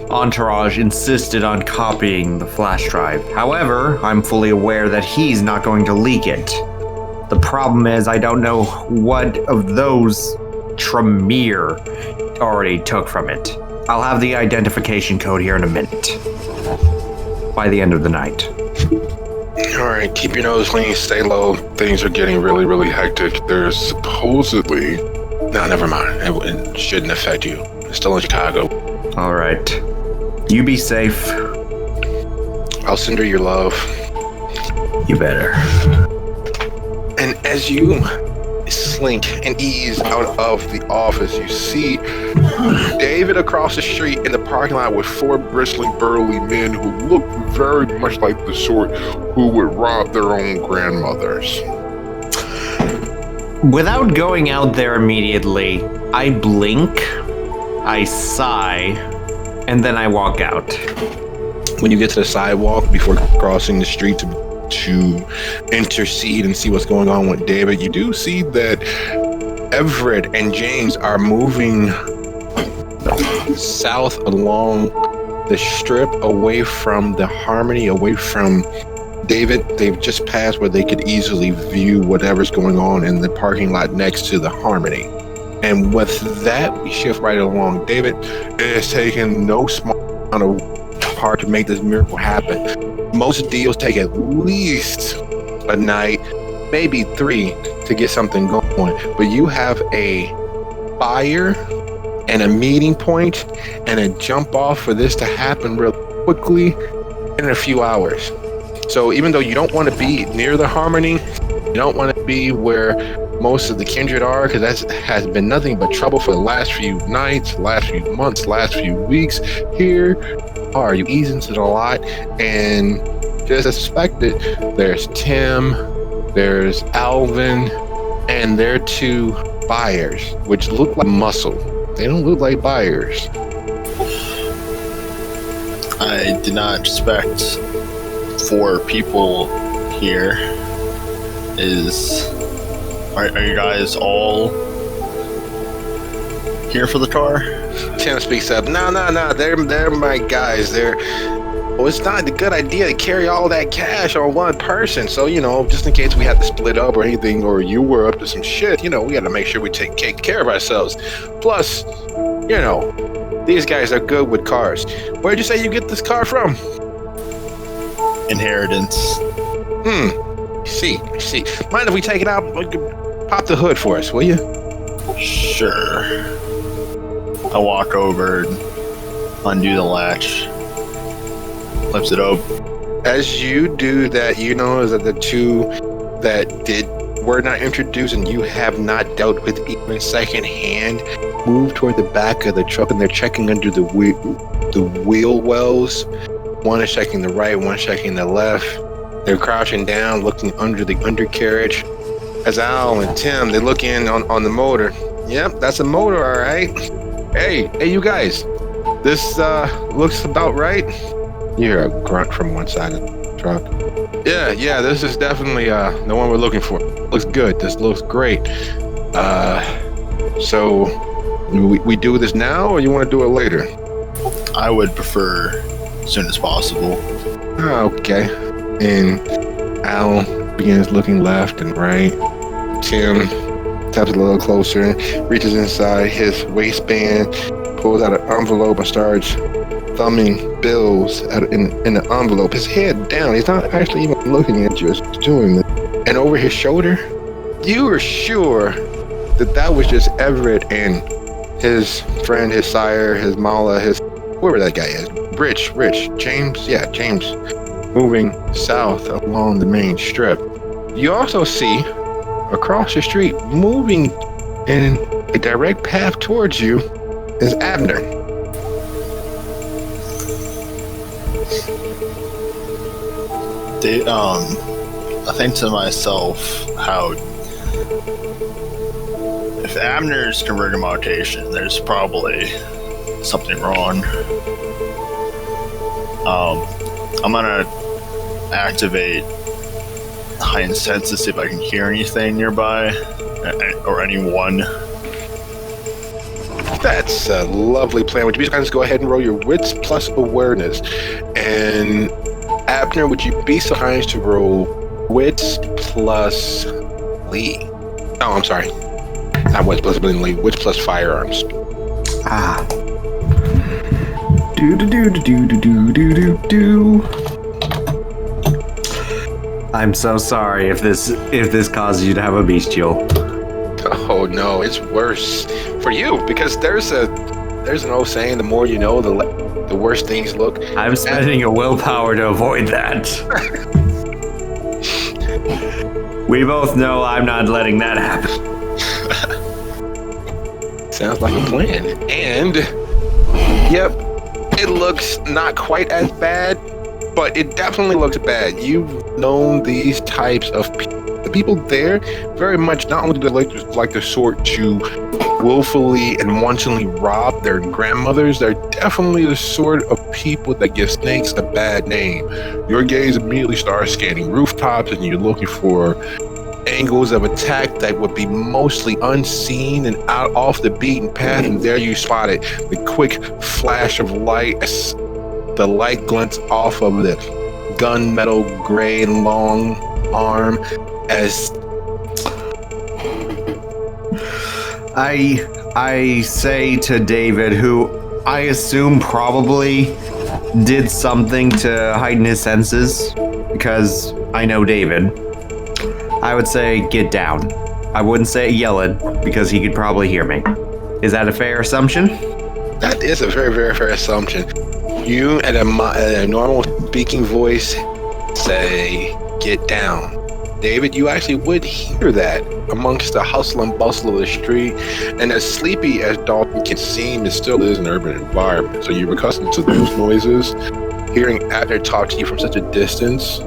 entourage insisted on copying the flash drive. However, I'm fully aware that he's not going to leak it. The problem is I don't know what of those Tremere already took from it. I'll have the identification code here in a minute. By the end of the night. All right, keep your nose clean, stay low. Things are getting really, really hectic. There's supposedly... No, never mind. It shouldn't affect you. It's still in Chicago. All right. You be safe. I'll send her your love. You better. And as you slink and ease out of the office, you see David across the street in the parking lot with 4 bristling, burly men who look very much like the sort who would rob their own grandmothers. Without going out there immediately, I blink, I sigh, and then I walk out. When you get to the sidewalk before crossing the street to intercede and see what's going on with David, you do see that Everett and James are moving south along the strip, away from the Harmony, away from David. They've just passed where they could easily view whatever's going on in the parking lot next to the Harmony. And with that, we shift right along. David, it has taken no small amount of hard to make this miracle happen. Most deals take at least a night, maybe 3 to get something going. But you have a buyer and a meeting point and a jump off for this to happen real quickly in a few hours. So even though you don't want to be near the Harmony, you don't want to be where most of the kindred are, because that has been nothing but trouble for the last few nights, last few months, last few weeks. Here are you ease into the lot, and just suspected there's Tim, there's Alvin, and their 2 buyers, which look like muscle. They don't look like buyers. I did not expect 4 people here. Are you guys all here for the car? Tim speaks up. No, they're my guys. Well, it's not a good idea to carry all that cash on one person. So, just in case we have to split up or anything, or you were up to some shit, we got to make sure we take care of ourselves. Plus, these guys are good with cars. Where'd you say you get this car from? Inheritance. See. Mind if we take it out? Pop the hood for us, will you? Sure. I walk over and undo the latch. Flips it open. As you do that, you know that the 2 that were not introduced and you have not dealt with even secondhand move toward the back of the truck, and they're checking under the wheel wells. One is checking the right, one is checking the left. They're crouching down, looking under the undercarriage. As Al and Tim, they look in on the motor. Yep, that's a motor, all right. Hey, you guys. This looks about right. You hear a grunt from one side of the truck. Yeah, this is definitely the one we're looking for. Looks good. This looks great. So we do this now, or you want to do it later? I would prefer as soon as possible. Okay. And Al begins looking left and right. Tim taps a little closer, reaches inside his waistband, pulls out an envelope and starts thumbing bills in the envelope. His head down. He's not actually even looking at you as he's doing this. And over his shoulder, you are sure that was just Everett and his friend, his sire, his mala, whoever that guy is. Rich, James, moving south along the main strip. You also see across the street, moving in a direct path towards you, is Abner. I think to myself, how if Abner's converting mutation, there's probably something wrong. I'm gonna activate heightened sense to see if I can hear anything nearby or anyone. That's a lovely plan. Would you guys go ahead and roll your wits plus awareness? And Abner, would you be so kind to roll wits plus Lee? Oh, I'm sorry. Not wits plus ability, wits plus firearms. Ah. Do. I'm so sorry if this causes you to have a bestial. Oh no, it's worse for you because there's an old saying: the more you know, the worse things look. I'm spending a willpower to avoid that. We both know I'm not letting that happen. Sounds like a plan. And yep, it looks not quite as bad, but it definitely looks bad. You've known these types of the people there very much. Not only do they like the sort to willfully and wantonly rob their grandmothers, they're definitely the sort of people that give snakes a bad name. Your gaze immediately starts scanning rooftops and you're looking for angles of attack that would be mostly unseen and out off the beaten path, and there you spot it. The quick flash of light as the light glints off of the gunmetal gray long arm as I say to David, who I assume probably did something to heighten his senses, because I know David. I would say, get down. I wouldn't say yell it, because he could probably hear me. Is that a fair assumption? that is a very, very fair assumption. You at a normal speaking voice say, get down. David, you actually would hear that amongst the hustle and bustle of the street. And as sleepy as Dalton can seem, it still is an urban environment. So you're accustomed to those noises. Hearing Abner talk to you from such a distance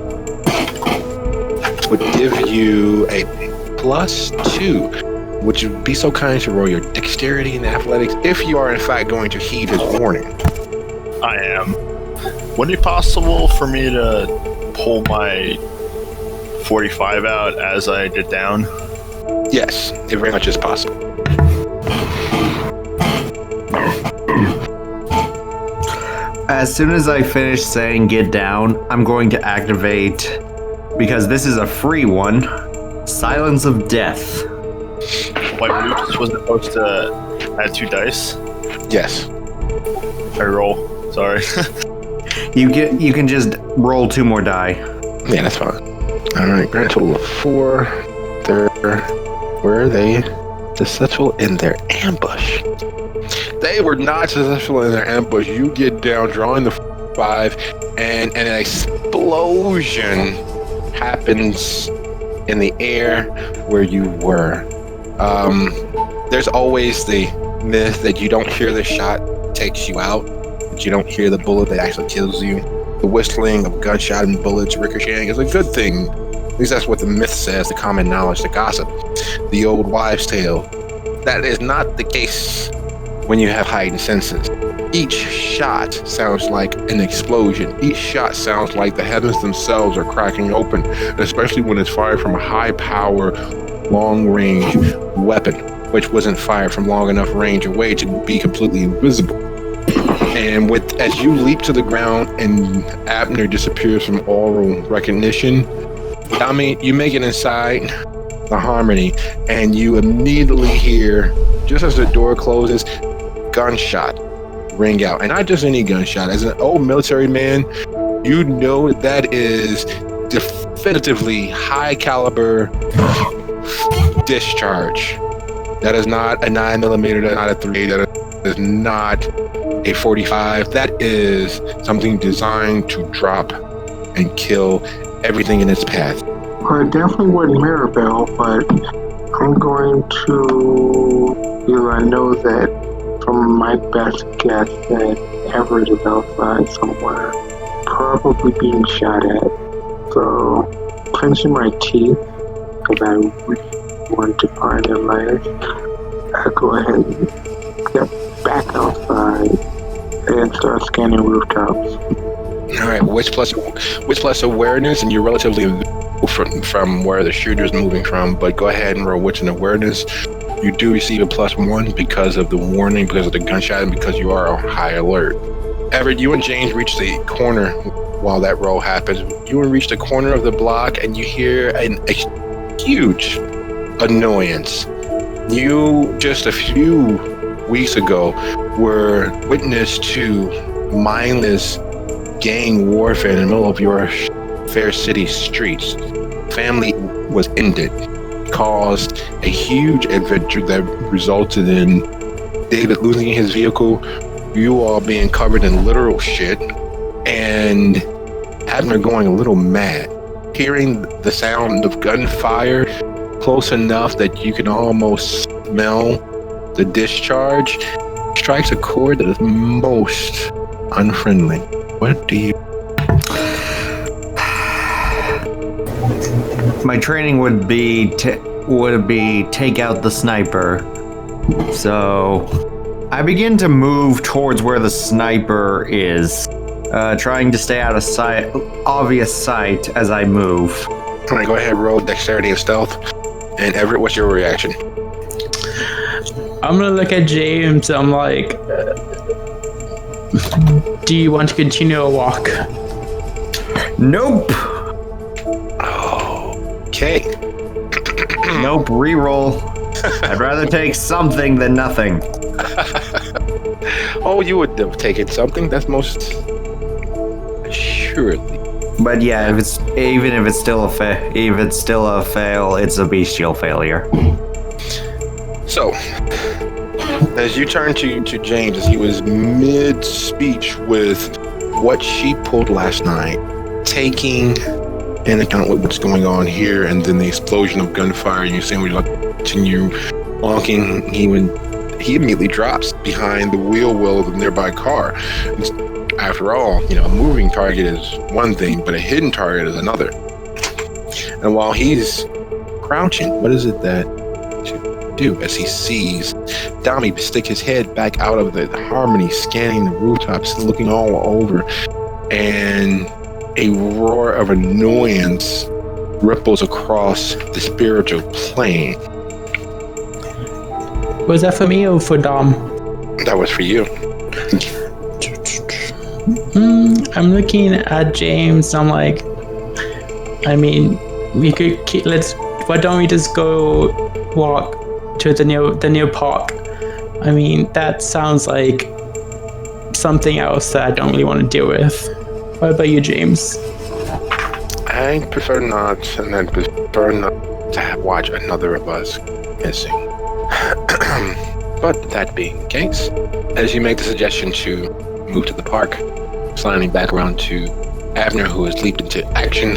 would give you a +2. Would you be so kind to roll your dexterity and athletics if you are in fact going to heed his warning? I am. Would it be possible for me to pull my 45 out as I get down? Yes, it very much is possible. As soon as I finish saying get down, I'm going to activate, because this is a free one, Silence of Death. Wait, Luke was supposed to add 2 dice? Yes. I roll. Sorry. You can just roll 2 more die. Yeah, that's fine. Alright, grand total of 4. Were they successful in their ambush? They were not successful in their ambush. You get down, drawing the 5, and an explosion happens in the air where you were. There's always the myth that you don't hear the shot takes you out, but you don't hear the bullet that actually kills you. The whistling of gunshot and bullets ricocheting is a good thing. At least that's what the myth says, the common knowledge, the gossip, the old wives' tale. That is not the case when you have heightened senses. Each shot sounds like an explosion. Each shot sounds like the heavens themselves are cracking open, especially when it's fired from a high-power, long-range weapon, which wasn't fired from long enough range away to be completely invisible. And as you leap to the ground and Abner disappears from oral recognition, I mean, you make it inside the Harmony, and you immediately hear, just as the door closes, gunshot ring out. And not just any gunshot. As an old military man, you know that is definitively high caliber discharge. That is not a 9mm, that is not a 3, that is not a 45. That is something designed to drop and kill everything in its path. Well, it definitely wasn't Maribel, but I'm going to, I know that from my best guess that Everett is outside somewhere, probably being shot at. So, clenching my teeth, because I really want to find him last, I go ahead and step back outside and start scanning rooftops. All right, which plus awareness, and you're relatively from where the shooter's moving from, but go ahead and roll wits and awareness. You do receive a +1 because of the warning, because of the gunshot, and because you are on high alert. Everett, you and James reach the corner while that roll happens. You reach the corner of the block, and you hear a huge annoyance You, just a few weeks ago, were witness to mindless gang warfare in the middle of your fair city streets. Family was ended, caused a huge adventure that resulted in David losing his vehicle, you all being covered in literal shit, and Abner going a little mad. Hearing the sound of gunfire close enough that you can almost smell the discharge strikes a chord that is most unfriendly. What do you... My training would be take out the sniper. So I begin to move towards where the sniper is, trying to stay out of sight, obvious sight as I move. All right, go ahead, roll dexterity and stealth. And Everett, what's your reaction? I'm gonna look at James. I'm like, do you want to continue a walk? Nope. Okay. Nope. Reroll. I'd rather take something than nothing. Oh, you would have taken something. That's most assuredly. But yeah, if it's still a fail, it's a bestial failure. So, as you turn to James, as he was mid-speech with what she pulled last night, taking into account what's going on here, and then the explosion of gunfire, and you saying we continue walking, he immediately drops behind the wheel well of the nearby car. After all, a moving target is one thing, but a hidden target is another. And while he's crouching, what is it that to do as he sees Dami stick his head back out of the Harmony, scanning the rooftops, looking all over, and a roar of annoyance ripples across the spiritual plane. Was that for me or for Dom? That was for you. I'm looking at James. I'm like, I mean, we could why don't we just go walk to the near park? I mean, that sounds like something else that I don't really want to deal with. What about you, James? I prefer not, and I prefer not to watch another of us missing. But that being the case, as you make the suggestion to move to the park, sliding back around to Abner, who has leaped into action,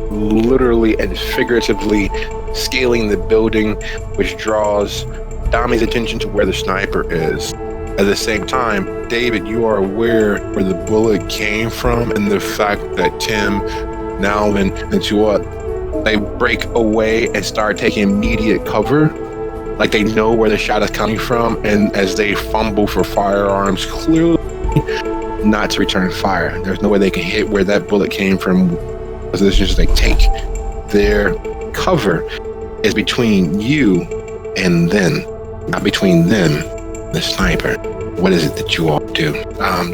literally and figuratively scaling the building, which draws Dami's attention to where the sniper is. At the same time, David, you are aware where the bullet came from, and the fact that Tim, Nalvin, and Tuat, they break away and start taking immediate cover. Like they know where the shot is coming from, and as they fumble for firearms, clearly not to return fire. There's no way they can hit where that bullet came from. So it's just they take their cover is between you and them, not between them, the sniper. What is it that you all do?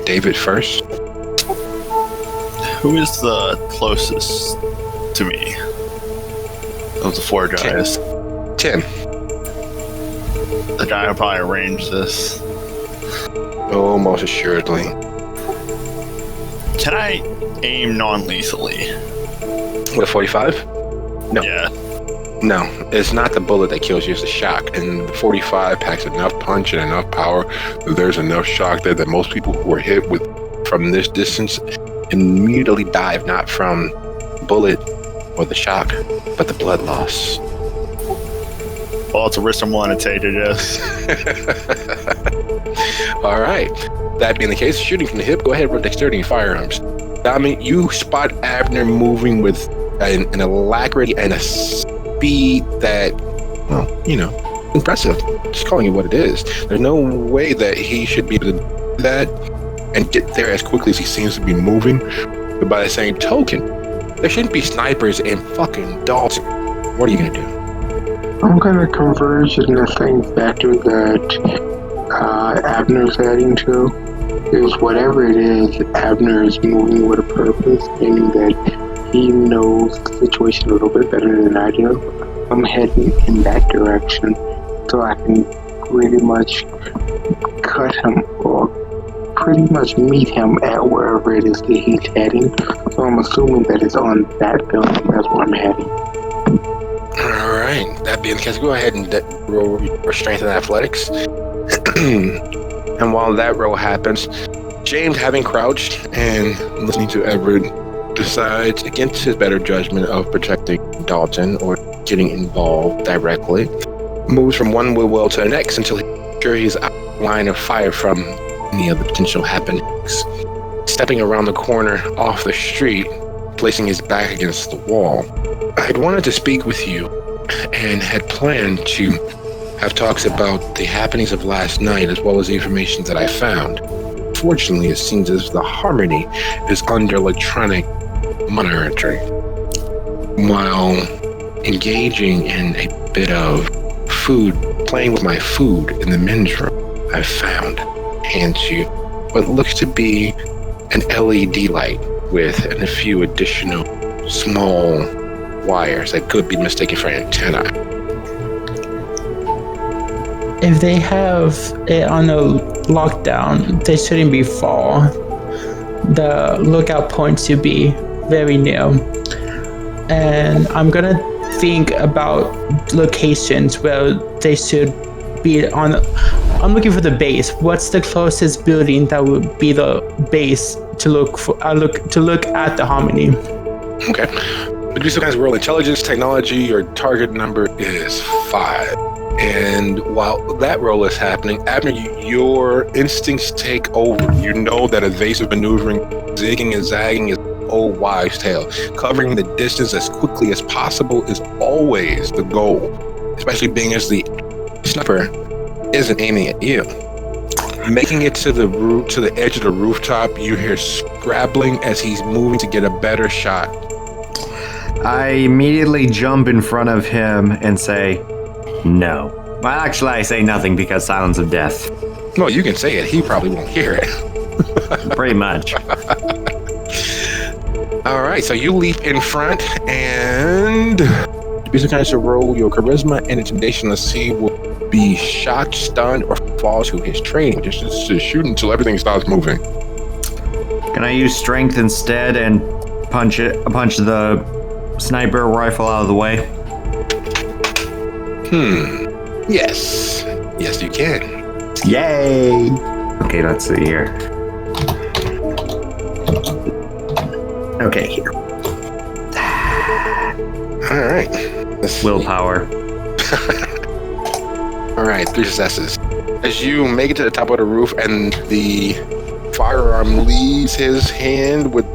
David first. Who is the closest to me of the four guys? Tim. The guy who probably arranged this. Oh, most assuredly. Can I aim non-lethally? With a 45? No. Yeah. No, it's not the bullet that kills you, it's the shock. And the 45 packs enough punch and enough power that there's enough shock there that most people who are hit with from this distance immediately die, if not from bullet or the shock, but the blood loss. Well, it's a risk I'm willing to take, I guess. All right. That being the case, shooting from the hip, go ahead with dexterity and firearms. Dami, you spot Abner moving with an alacrity and a speed that, well, impressive. Just calling it what it is. There's no way that he should be able to do that and get there as quickly as he seems to be moving. But by the same token, there shouldn't be snipers in fucking Dolton. What are you going to do? I'm gonna converge in the same factor that Abner's adding to. Is whatever it is, Abner is moving with a purpose, meaning that he knows the situation a little bit better than I do. I'm heading in that direction, so I can pretty much cut him or pretty much meet him at wherever it is that he's heading. So I'm assuming that it's on that building. That's where I'm heading. All right. That being the case, go ahead and roll your strength and athletics. And while that roll happens, James, having crouched and listening to Everett, decides against his better judgment of protecting Dalton or getting involved directly, moves from one well to the next until he's sure he's out of line of fire from any of the potential happenings. Stepping around the corner off the street, placing his back against the wall. I'd wanted to speak with you and had planned to have talks about the happenings of last night as well as the information that I found. Fortunately, it seems as the Harmony is under electronic monitoring. While engaging in a bit of playing with my food in the men's room, I found, hands you, what looks to be an LED light with a few additional small wires that could be mistaken for antennae. If they have it on a lockdown, they shouldn't be far. The lookout points should be very near. And I'm gonna think about locations where they should be on. I'm looking for the base. What's the closest building that would be the base to look for? To look at the Harmony. Okay. But do some kind of roll intelligence, technology. Your target number is 5. And while that roll is happening, Abner, your instincts take over. You know that evasive maneuvering, zigging and zagging is old wives' tale. Covering the distance as quickly as possible is always the goal, especially being as the sniper isn't aiming at you. Making it to the edge of the rooftop, you hear scrabbling as he's moving to get a better shot. I immediately jump in front of him and say, no. Well, actually, I say nothing because silence of death. No, you can say it. He probably won't hear it. Pretty much. All right, so you leap in front and be some kind of roll your charisma and intimidation. Let's see, will be shocked, stunned, or fall to his training. Just shoot until everything stops moving. Can I use strength instead and punch the sniper rifle out of the way? Yes. Yes, you can. Yay! Okay, let's see here. Okay, here. All right. Willpower. All right, 3 successes. As you make it to the top of the roof and the firearm leaves his hand with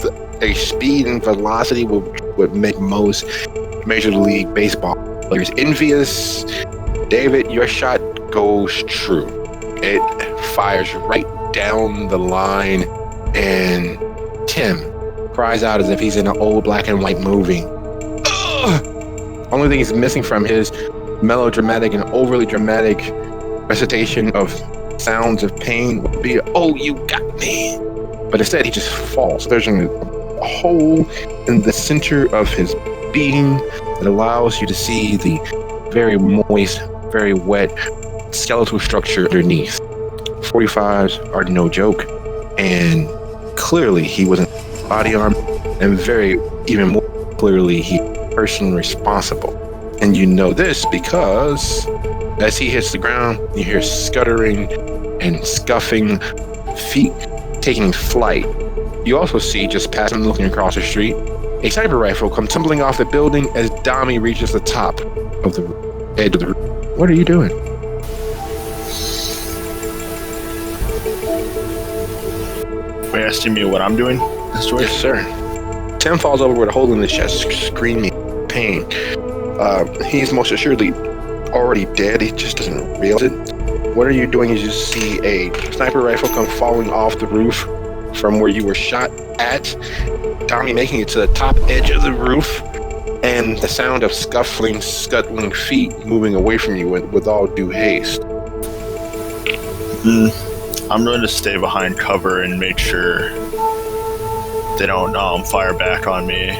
a speed and velocity would make most Major League Baseball players envious, David, your shot goes true. It fires right down the line, and Tim cries out as if he's in an old black and white movie. Ugh! Only thing he's missing from his melodramatic and overly dramatic recitation of sounds of pain would be, "Oh, you got me." But instead, he just falls. There's a hole in the center of his being that allows you to see the very moist, very wet skeletal structure underneath. 45s are no joke, and clearly he was a body armor, and even more clearly he was the person responsible. And you know this because as he hits the ground, you hear scuttering and scuffing feet taking flight. You also see, just past him looking across the street, a sniper rifle come tumbling off the building as Dami reaches the top of the edge of the roof. What are you doing? Are you asking me what I'm doing? Yes, sir. Tim falls over with a hole in his chest, screaming pain. He's most assuredly already dead. He just doesn't realize it. What are you doing? You just see a sniper rifle come falling off the roof from where you were shot at. Tommy making it to the top edge of the roof, and the sound of scuffling, scuttling feet moving away from you with all due haste. I'm going to stay behind cover and make sure they don't fire back on me.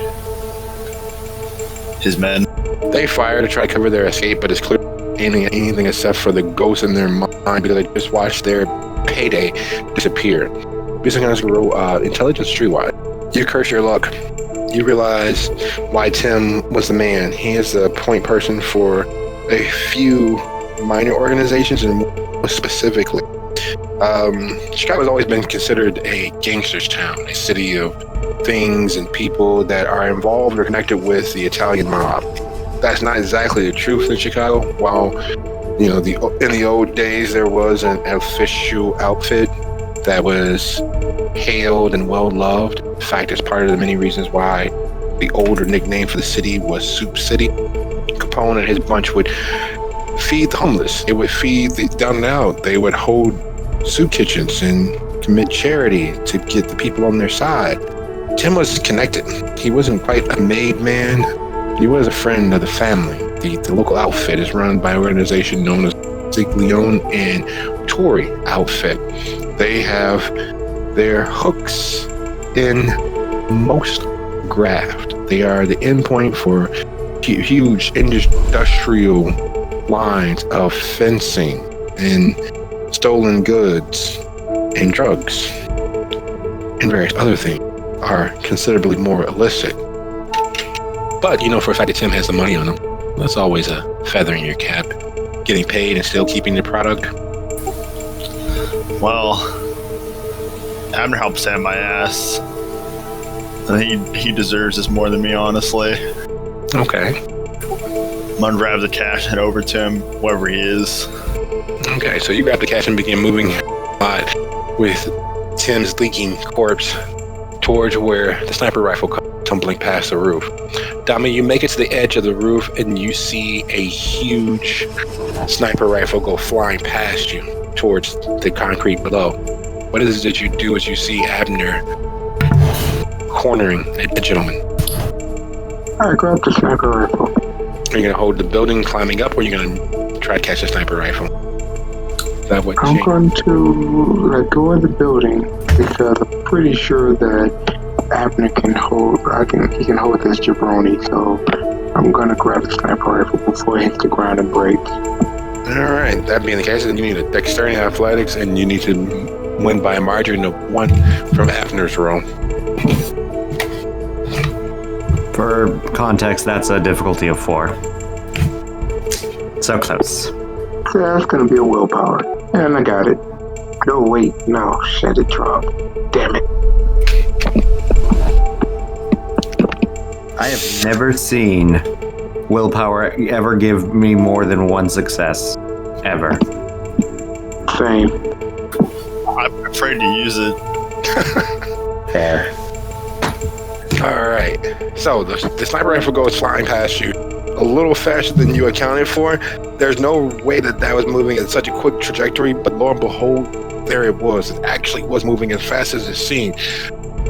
His men. They fire to try to cover their escape, but it's clear gaining anything except for the ghosts in their mind because they just watched their payday disappear. Based on roll intelligence streetwise. You curse your luck. You realize why Tim was the man. He is the point person for a few minor organizations, and more specifically, Chicago has always been considered a gangster's town, a city of things and people that are involved or connected with the Italian mob. That's not exactly the truth in Chicago. While, you know, in the old days there was an official outfit that was hailed and well loved. In fact, it's part of the many reasons why the older nickname for the city was Soup City. Capone and his bunch would feed the homeless. It would feed the down and out. They would hold soup kitchens and commit charity to get the people on their side. Tim was connected. He wasn't quite a made man. He was a friend of the family. The local outfit is run by an organization known as Ziglione and Tory outfit. They have their hooks in most graft. They are the endpoint for huge industrial lines of fencing and stolen goods and drugs and various other things are considerably more illicit. But you know for a fact that Tim has the money on him. That's always a feather in your cap. Getting paid and still keeping the product. Well, Abner helped Sam my ass. I think he deserves this more than me, honestly. Okay. I'm gonna grab the cash and head over to him, wherever he is. Okay, so you grab the cash and begin moving with Tim's leaking corpse towards where the sniper rifle comes tumbling past the roof. Dami, you make it to the edge of the roof and you see a huge sniper rifle go flying past you towards the concrete below. What is it that you do as you see Abner cornering a gentleman? I grab the sniper rifle. Are you going to hold the building climbing up, or are you going to try to catch the sniper rifle? Is that what I'm going to let go of the building because I'm pretty sure that Abner can hold. He can hold this jabroni. So I'm going to grab the sniper rifle before it hits the ground and breaks. All right. That being the case, then you need a dexterity athletics, and you need to win by a margin of 1 from Abner's roll. For context, that's a difficulty of 4. So close. So that's going to be a willpower. And I got it. No, wait. No. Shit, it dropped. Damn it. I have never seen willpower ever give me more than 1 success. Ever. Same. I'm afraid to use it. Fair. All right. So the sniper rifle goes flying past you a little faster than you accounted for. There's no way that was moving at such a quick trajectory, but lo and behold, there it was. It actually was moving as fast as it seemed,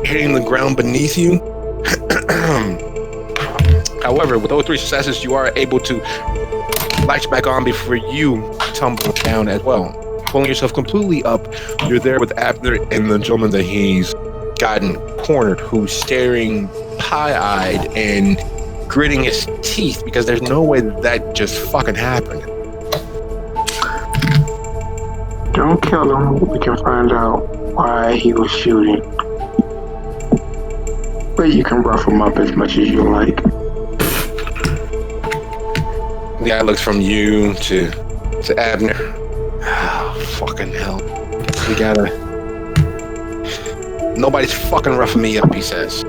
hitting the ground beneath you. However, with those 3 successes, you are able to latch back on before you tumble down as well. Pulling yourself completely up, you're there with Abner and the gentleman that he's gotten cornered, who's staring pie-eyed and gritting his teeth because there's no way that just fucking happened. Don't kill him. We can find out why he was shooting. But you can rough him up as much as you like. The guy looks from you to Abner. Oh, fucking hell. We gotta... Nobody's fucking roughing me up, he says.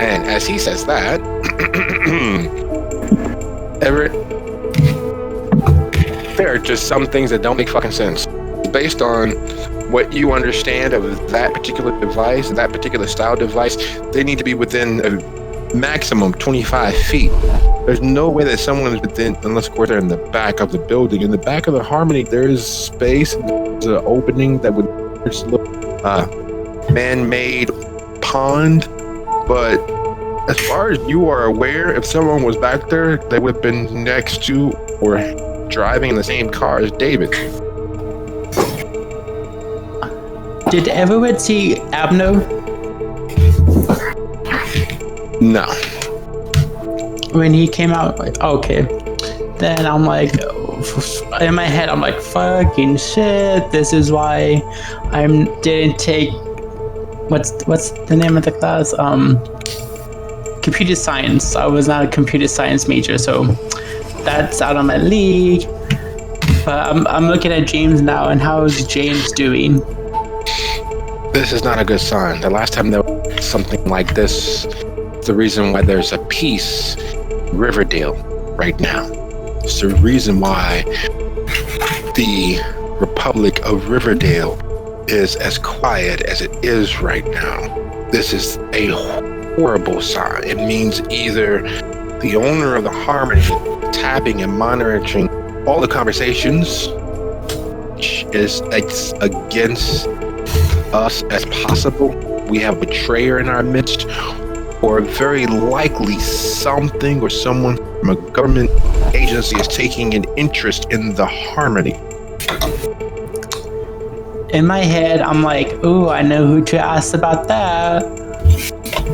And as he says that, Everett, there are just some things that don't make fucking sense. Based on what you understand of that particular device, that particular style device, they need to be within a maximum 25 feet. There's no way that someone is within, unless of course they're in the back of the building. In the back of the Harmony, there is space, there's an opening that would look man-made pond, but as far as you are aware, if someone was back there, they would have been next to or driving in the same car as David. Did Everett see Abner? No. When he came out, like, okay. Then I'm like, in my head, I'm like, fucking shit. This is why I didn't take what's the name of the class? Computer science. I was not a computer science major, so that's out of my league. But I'm looking at James now, and how is James doing? This is not a good sign. The last time there was something like this, the reason why there's a peace in Riverdale right now. It's the reason why the Republic of Riverdale is as quiet as it is right now. This is a horrible sign. It means either the owner of the Harmony tapping and monitoring all the conversations is against us as possible. We have a betrayer in our midst, or very likely something or someone from a government agency is taking an interest in the Harmony. In my head, I'm like, ooh, I know who to ask about that.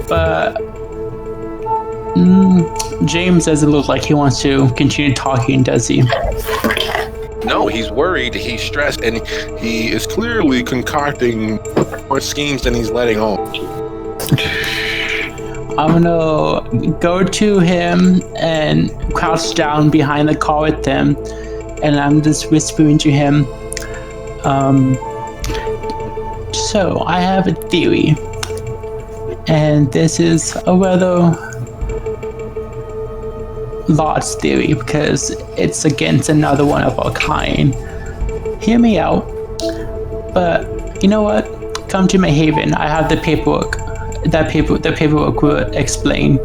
But James doesn't look like he wants to continue talking, does he? No, he's worried, he's stressed, and he is clearly concocting more schemes than he's letting on. I'm gonna go to him and crouch down behind the car with him, and I'm just whispering to him, so I have a theory, and this is a rather large theory because it's against another one of our kind. Hear me out, but you know what? Come to my haven. I have the paperwork. The paperwork will explain.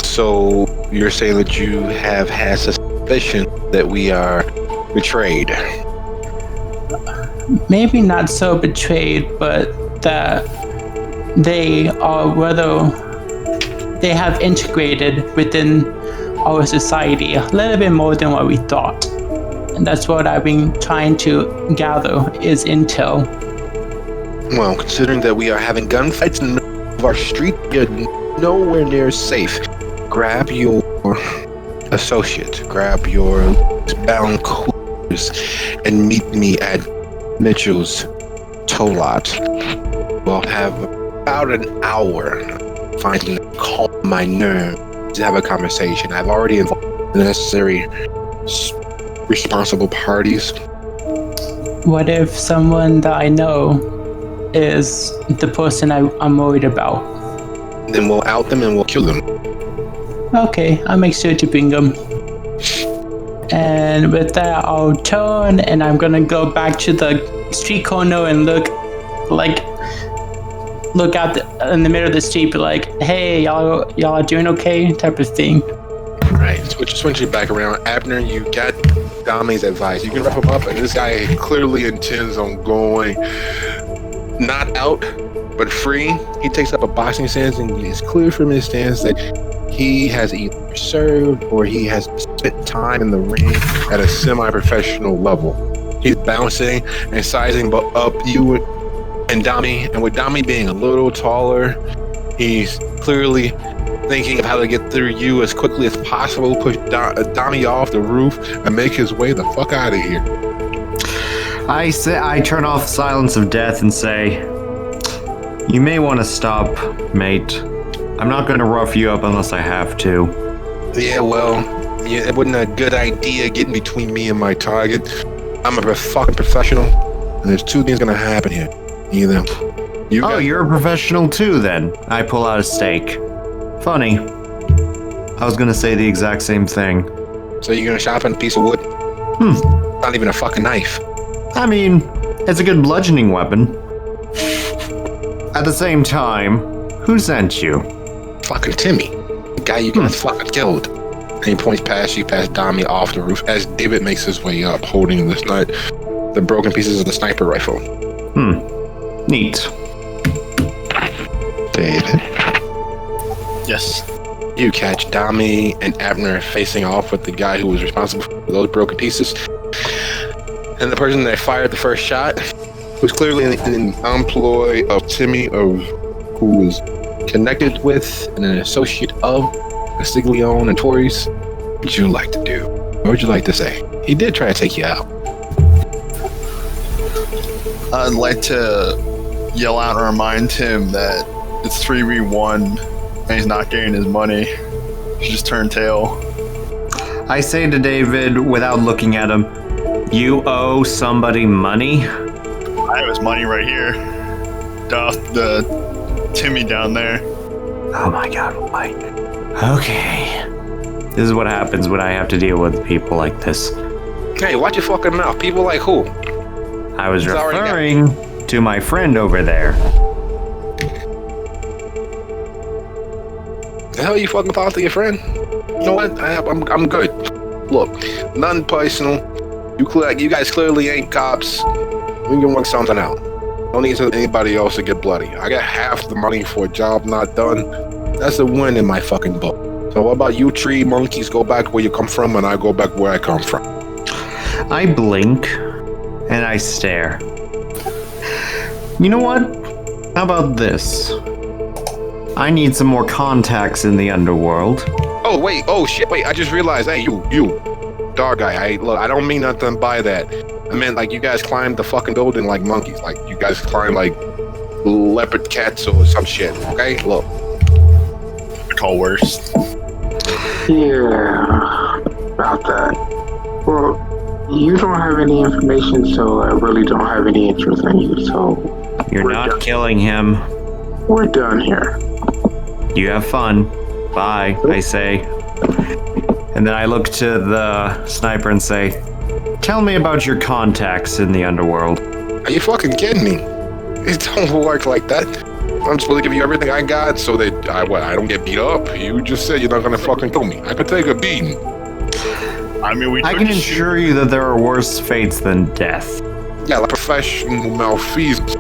So you're saying that you have had suspicion that we are betrayed? Maybe not so betrayed, but that they are rather. They have integrated within our society a little bit more than what we thought. And that's what I've been trying to gather is intel. Well, considering that we are having gunfights in the middle of our street, you're nowhere near safe. Grab your associate, grab your bound coolers, and meet me at Mitchell's tow lot. We'll have about an hour finding to calm my nerves to have a conversation. I've already involved the necessary responsible parties. What if someone that I know is the person I'm worried about? Then we'll out them and we'll kill them. Okay, I'll make sure to bring them. And with that, I'll turn and I'm gonna go back to the street corner and look out in the middle of the street, be like, hey, y'all are doing okay? Type of thing. Right, so just switch it back around. Abner, you got Dami's advice. You can wrap him up, and this guy clearly intends on going not out, but free. He takes up a boxing stance, and it's clear from his stance that he has either served or he has spent time in the ring at a semi-professional level. He's bouncing and sizing up you and Dami, and with Dami being a little taller, he's clearly thinking of how to get through you as quickly as possible, push Dami off the roof, and make his way the fuck out of here. I turn off Silence of Death and say, you may want to stop, mate. I'm not going to rough you up unless I have to. Yeah, well, it wasn't a good idea getting between me and my target. I'm a fucking professional, and there's two things going to happen here. Either you're a professional too, then. I pull out a steak. Funny. I was going to say the exact same thing. So you're going to sharpen a piece of wood? Not even a fucking knife. I mean, it's a good bludgeoning weapon. At the same time, who sent you? Fucking Timmy. The guy you got fucking killed. And he points past you, past Dami off the roof, as David makes his way up, holding the broken pieces of the sniper rifle. Neat. David? Yes. You catch Dami and Abner facing off with the guy who was responsible for those broken pieces. And the person that fired the first shot was clearly in the employ of Timmy, who was connected with and an associate of Castiglione and Torres. would you like to do? What would you like to say? He did try to take you out. I'd like to yell out and remind him that it's 3v1 and he's not getting his money. He just turned tail. I say to David without looking at him, you owe somebody money? I have his money right here. The Timmy down there. Oh my god, why? Okay. This is what happens when I have to deal with people like this. Hey, watch your fucking mouth. People like who? I was He's already referring to my friend over there. The hell you fucking talk to your friend? You know what? I'm good. Look, nothing personal. You guys clearly ain't cops. We can work something out. Don't need anybody else to get bloody. I got half the money for a job not done. That's a win in my fucking book. So what about you three monkeys go back where you come from and I go back where I come from? I blink and I stare. You know what? How about this? I need some more contacts in the underworld. Oh, wait. Oh, shit. Wait, I just realized. Hey, you. Dog guy. Look, I don't mean nothing by that. I meant like you guys climbed the fucking building like monkeys. Like you guys climbed like leopard cats or some shit. Okay? Look. I call worse. Yeah, about that. Well, you don't have any information, so I really don't have any interest in you, so... You're not done. killing him. We're done here. You have fun. Bye, I say. And then I look to the sniper and say, tell me about your contacts in the underworld. Are you fucking kidding me? It don't work like that. I'm supposed to give you everything I got so that I don't get beat up. You just said you're not gonna fucking kill me. I could take a beating. I mean, I can assure you that there are worse fates than death. Yeah, like professional malfeasance.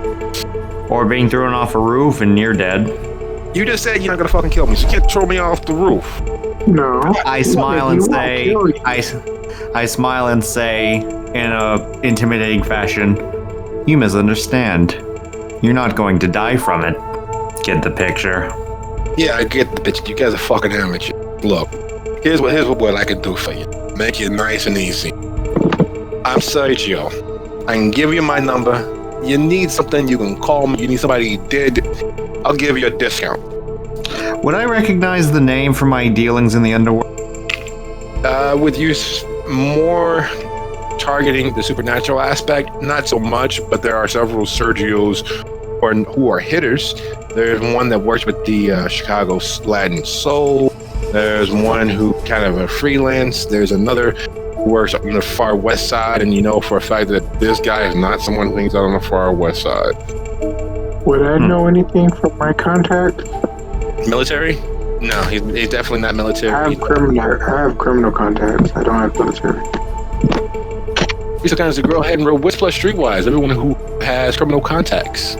Or being thrown off a roof and near dead. You just said you're not gonna fucking kill me, so you can't throw me off the roof. No. I smile and You won't say, kill you. I smile and say in a intimidating fashion, you misunderstand. You're not going to die from it. Get the picture. Yeah, I get the picture. You guys are fucking amateurs. Look, here's what I can do for you. Make it nice and easy. I'm Sergio. I can give you my number. You need something, you can call me. You need somebody dead, I'll give you a discount. Would I recognize the name from my dealings in the underworld? With you more targeting the supernatural aspect, not so much, but there are several Sergios who are hitters. There's one that works with the Chicago Latin Soul. There's one who kind of a freelance. There's another who works on the far west side, and you know for a fact that this guy is not someone who hangs out on the far west side. Would I know anything from my contact? Military? No, he's definitely not military. I have criminal contacts. I don't have military. We sometimes go ahead and roll West Plus Streetwise. Everyone who has criminal contacts.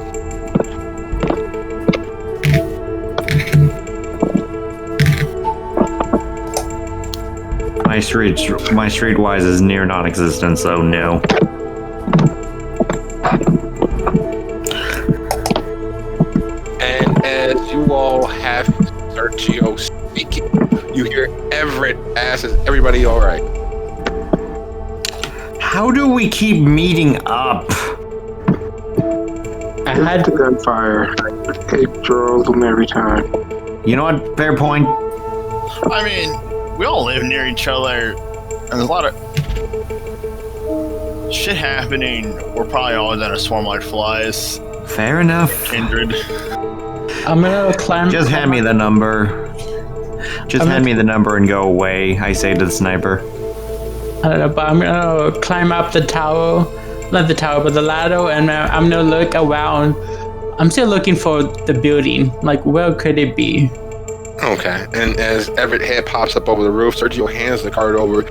My streetwise is near non-existent, so no. And as you all have Sergio speaking, you hear Everett asks, "Is everybody all right?" How do we keep meeting up? I had The gunfire. It draws them every time. You know what? Fair point. I mean, we all live near each other, and there's a lot of shit happening. We're probably always in a swarm like flies. Fair enough. Kindred. I'm gonna climb. Just hand me the number. Just hand me the number and go away, I say to the sniper. I don't know, but I'm gonna climb up the tower, not the tower, but the ladder, and I'm gonna look around. I'm still looking for the building. Like, where could it be? Okay. And as Everett's head pops up over the roof, Sergio hands the card over,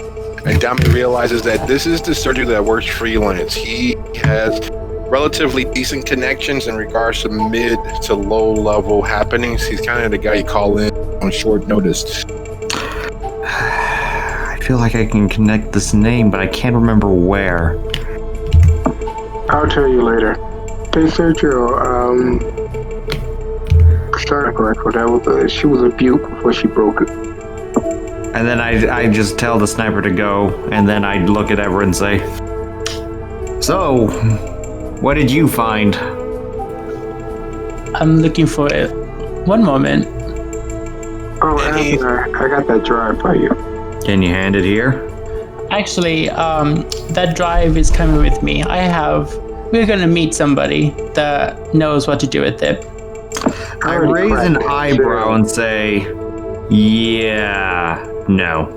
and Dominic realizes that this is the Sergio that works freelance. He has relatively decent connections in regards to mid to low level happenings. He's kind of the guy you call in on short notice. I feel like I can connect this name, but I can't remember where. I'll tell you later. Hey Sergio, sorry, correct. That was she was a beaut before she broke it. And then I just tell the sniper to go, and then I look at Everett and say, "So, what did you find?" I'm looking for it. One moment. Oh, Abner, I got that drive for you. Can you hand it here? Actually, that drive is coming with me. We're gonna meet somebody that knows what to do with it. I raise an eyebrow and say, "Yeah, no."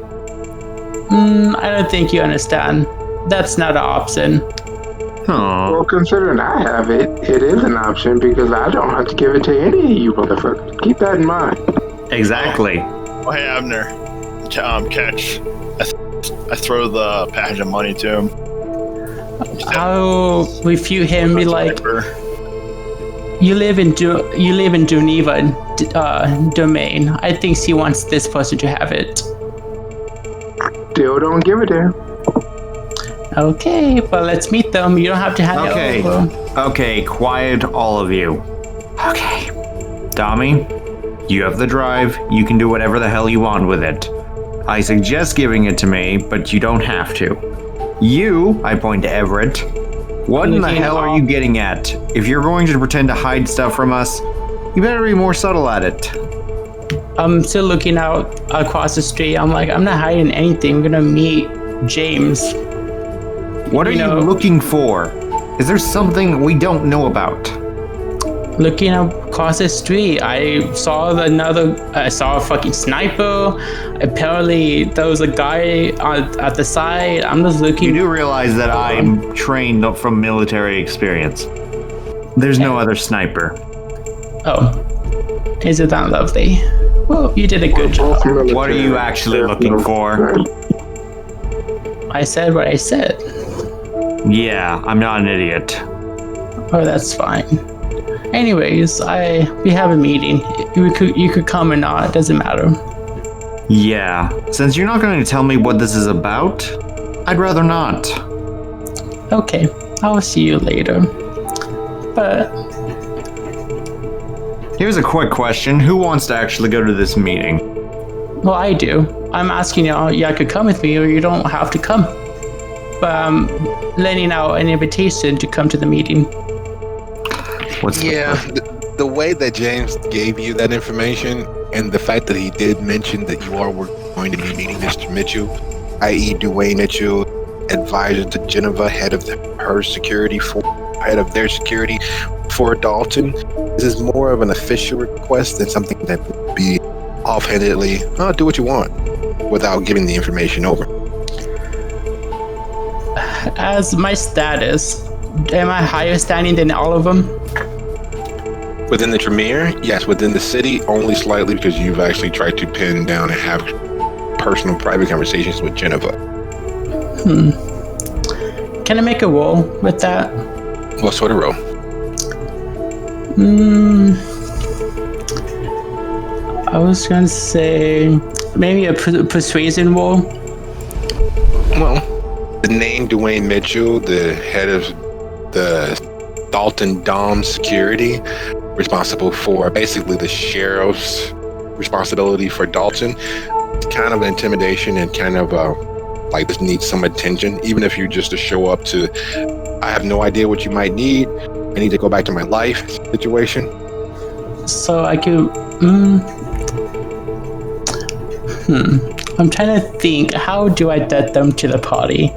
I don't think you understand. That's not an option. Oh, Well, considering I have it, it is an option because I don't have to give it to any of you motherfuckers. Keep that in mind. exactly. Oh, hey, Abner. Catch. I throw the package of money to him. I'll refute him. Be like, Sniper. you live in Geneva domain. I think she wants this person to have it. Still don't give it to him. Okay, but let's meet them. You don't have to hand Okay. it over. Okay, quiet, all of you. Okay. Dami, you have the drive. You can do whatever the hell you want with it. I suggest giving it to me, but you don't have to. You, I point to Everett, what in the Looking hell are off. you getting at? If you're going to pretend to hide stuff from us, you better be more subtle at it. I'm still looking out across the street. I'm like, I'm not hiding anything. We're gonna meet James. What are You you know- looking for? Is there something we don't know about? Looking across the street, I saw a fucking sniper. Apparently, there was a guy at the side. I'm just You looking. do realize that I'm trained from military experience. There's no other sniper. Oh, is it that lovely? Well, you did a good job. What are you actually looking for? I said what I said. Yeah, I'm not an idiot. Oh, that's fine. Anyways, we have a meeting. You could come or not. It doesn't matter. Yeah, since you're not going to tell me what this is about, I'd rather not. Okay, I'll see you later. But Here's a quick question. Who wants to actually go to this meeting? well, I do. I'm asking y'all. You could come with me, or you don't have to come. But I'm letting out an invitation to come to the meeting. What's the- Yeah, the way that James gave you that information, and the fact that he did mention that you all were going to be meeting Mr. Mitchell, i.e. Dwayne Mitchell, advisor to Geneva, head of their security for Dalton. This is more of an official request than something that would be offhandedly, oh, do what you want, without giving the information over. As my status, am I higher standing than all of them? Within the Tremere, yes. Within the city, only slightly, because you've actually tried to pin down and have personal, private conversations with Geneva. Can I make a roll with that? What sort of role? I was gonna say maybe a persuasion roll. Well, the name Dwayne Mitchell, the head of the Dalton Dom Security, responsible for basically the sheriff's responsibility for Dalton. It's kind of an intimidation and kind of like this needs some attention, even if you just to show up to, I have no idea what you might need. I need to go back to my life situation. So I could. I'm trying to think. How do I get them to the party?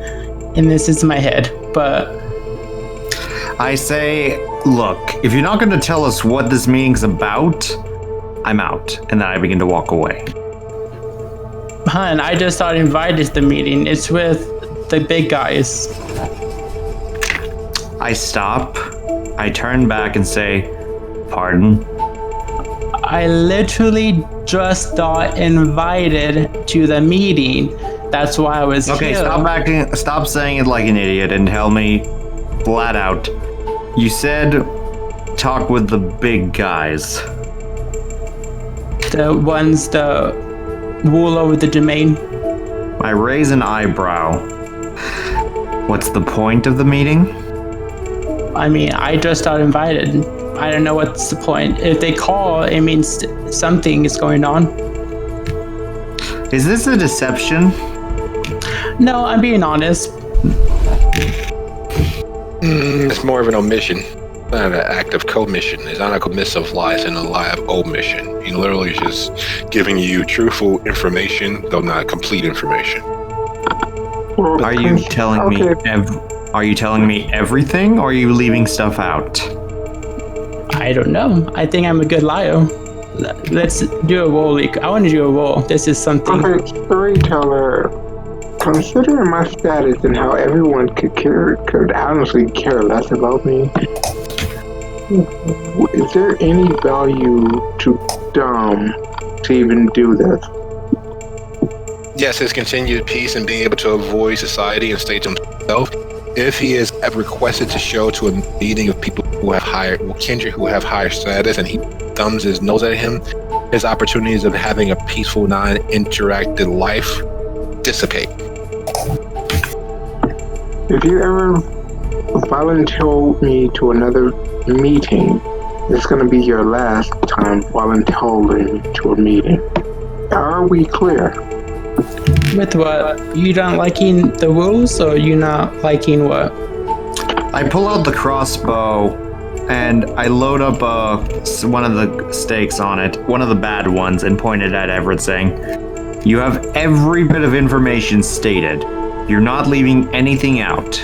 And this is my head, but I say, look, if you're not going to tell us what this meeting's about, I'm out. And then I begin to walk away. hun, I just got invited to the meeting. It's with the big guys. I stop. I turn back and say, pardon? I literally just got invited to the meeting. That's why I was Okay, here. stop saying it like an idiot and tell me flat out. You said talk with the big guys. The ones that rule over the domain. I raise an eyebrow. What's the point of the meeting? I mean, I just got invited. I don't know what's the point. If they call, it means something is going on. Is this a deception? No, I'm being honest. It's more of an omission. Not an act of commission. It's not a commissive lies and a lie of omission. He literally is just giving you truthful information, though not complete information. Well, Are you telling me? Are you telling me everything, or are you leaving stuff out? I don't know. I think I'm a good liar. Let's do a roll. I want to do a roll. This is something. Okay, storyteller. Considering my status and how everyone could honestly care less about me, is there any value to Dom to even do this? Yes, his continued peace and being able to avoid society and stay to himself. If he is ever requested to show to a meeting of people who have kindred who have higher status, and he thumbs his nose at him, his opportunities of having a peaceful, non-interacted life dissipate. If you ever volunteer me to another meeting, it's going to be your last time volunteering to a meeting. Are we clear? With what? You not liking the rules, or you not liking what? I pull out the crossbow and I load up one of the stakes on it, one of the bad ones, and point it at Everett, saying, "You have every bit of information stated. You're not leaving anything out.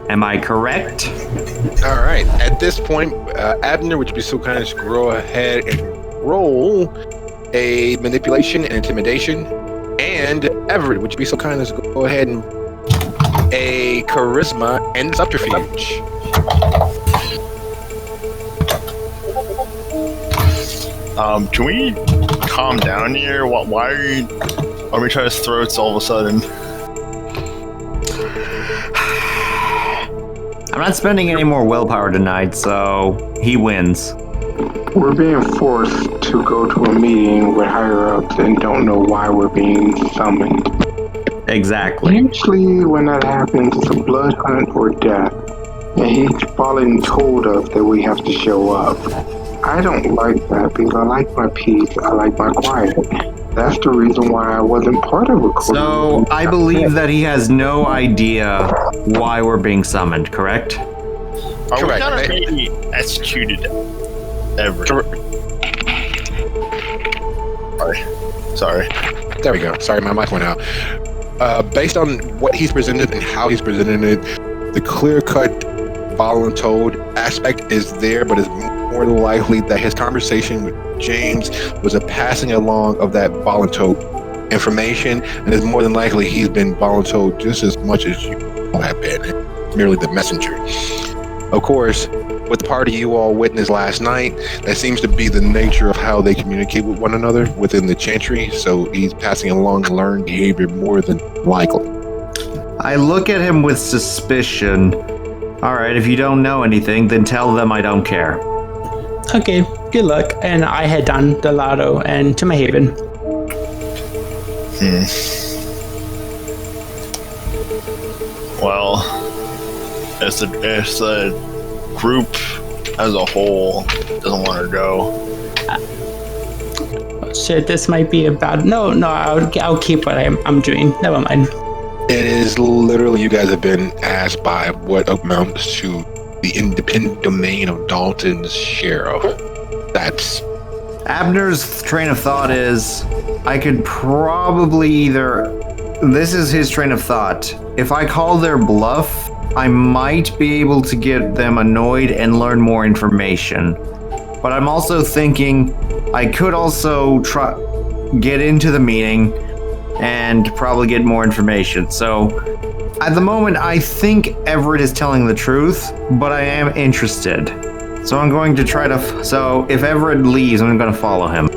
Am I correct?" All right. At this point, Abner, would you be so kind as to go ahead and roll a manipulation and intimidation? And Everett, would you be so kind as to go ahead and a charisma and subterfuge? Can we calm down here? Why are we trying to throats all of a sudden? I'm not spending any more willpower tonight, so he wins. We're being forced to go to a meeting with higher-ups and don't know why we're being summoned. Exactly. Usually when that happens, it's a blood hunt or death. And he's fallen told us that we have to show up. I don't like that because I like my peace, I like my quiet. That's the reason why I wasn't part of it. So I believe that he has no idea why we're being summoned, correct? Are Correct, we gonna right? be executed ever? Sorry. There we go. Sorry, my mic went out. Based on what he's presented and how he's presented it, the clear-cut voluntold aspect is there, but it's more likely that his conversation with James was a passing along of that voluntold information, and it's more than likely he's been voluntold just as much as you have been, merely the messenger. Of course, with the party you all witnessed last night, that seems to be the nature of how they communicate with one another within the Chantry, so he's passing along learned behavior more than likely. I look at him with suspicion. All right, if you don't know anything, then tell them I don't care. Okay, good luck. And I head down the ladder and to my haven. Well, it's a group as a whole doesn't want to go. Oh, shit, this might be a bad. No, I'll keep what I'm doing. Never mind. It is literally, you guys have been asked by what amounts to the independent domain of Dalton's sheriff. That's Abner's train of thought is, I could probably either... This is his train of thought. If I call their bluff, I might be able to get them annoyed and learn more information. But I'm also thinking I could also get into the meeting and probably get more information. So at the moment, I think Everett is telling the truth, but I am interested. So I'm going to try to... So if Everett leaves, I'm going to follow him.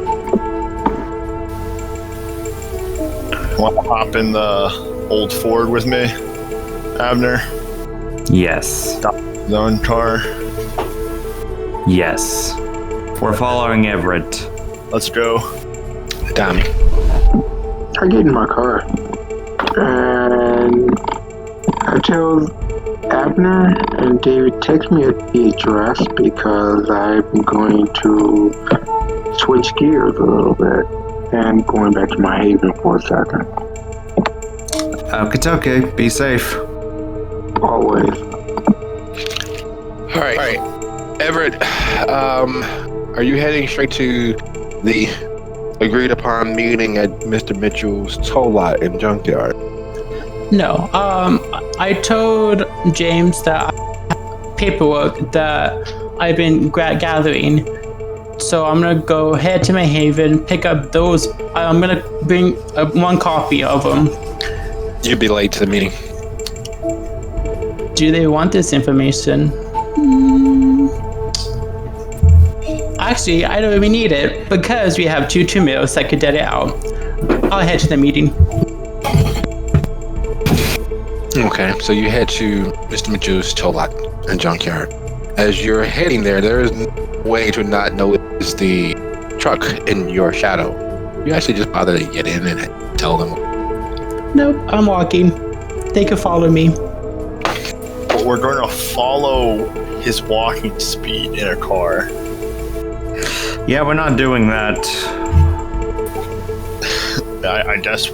Want to hop in the old Ford with me, Abner? Yes. Zone car. Yes. We're following Everett. Let's go. Tommy. I get in my car and I tell Abner and David, text me the address because I'm going to switch gears a little bit. and going back to my haven for a second. Okay, be safe. Always. All right. Everett, are you heading straight to the agreed upon meeting at Mr. Mitchell's toll lot in Junkyard? No. I told James that paperwork that I've been gathering. So I'm gonna go head to my haven, pick up those. I'm gonna bring one copy of them. You'd be late to the meeting. Do they want this information? Actually, I don't even need it because we have two meals that could dead it out. I'll head to the meeting. Okay, so you head to Mr. Mitchell's toll lot and Junkyard. As you're heading there, there is no way to not notice the truck in your shadow. You actually just bother to get in and tell them. Nope, I'm walking. They can follow me. But we're going to follow his walking speed in a car. Yeah, we're not doing that. I guess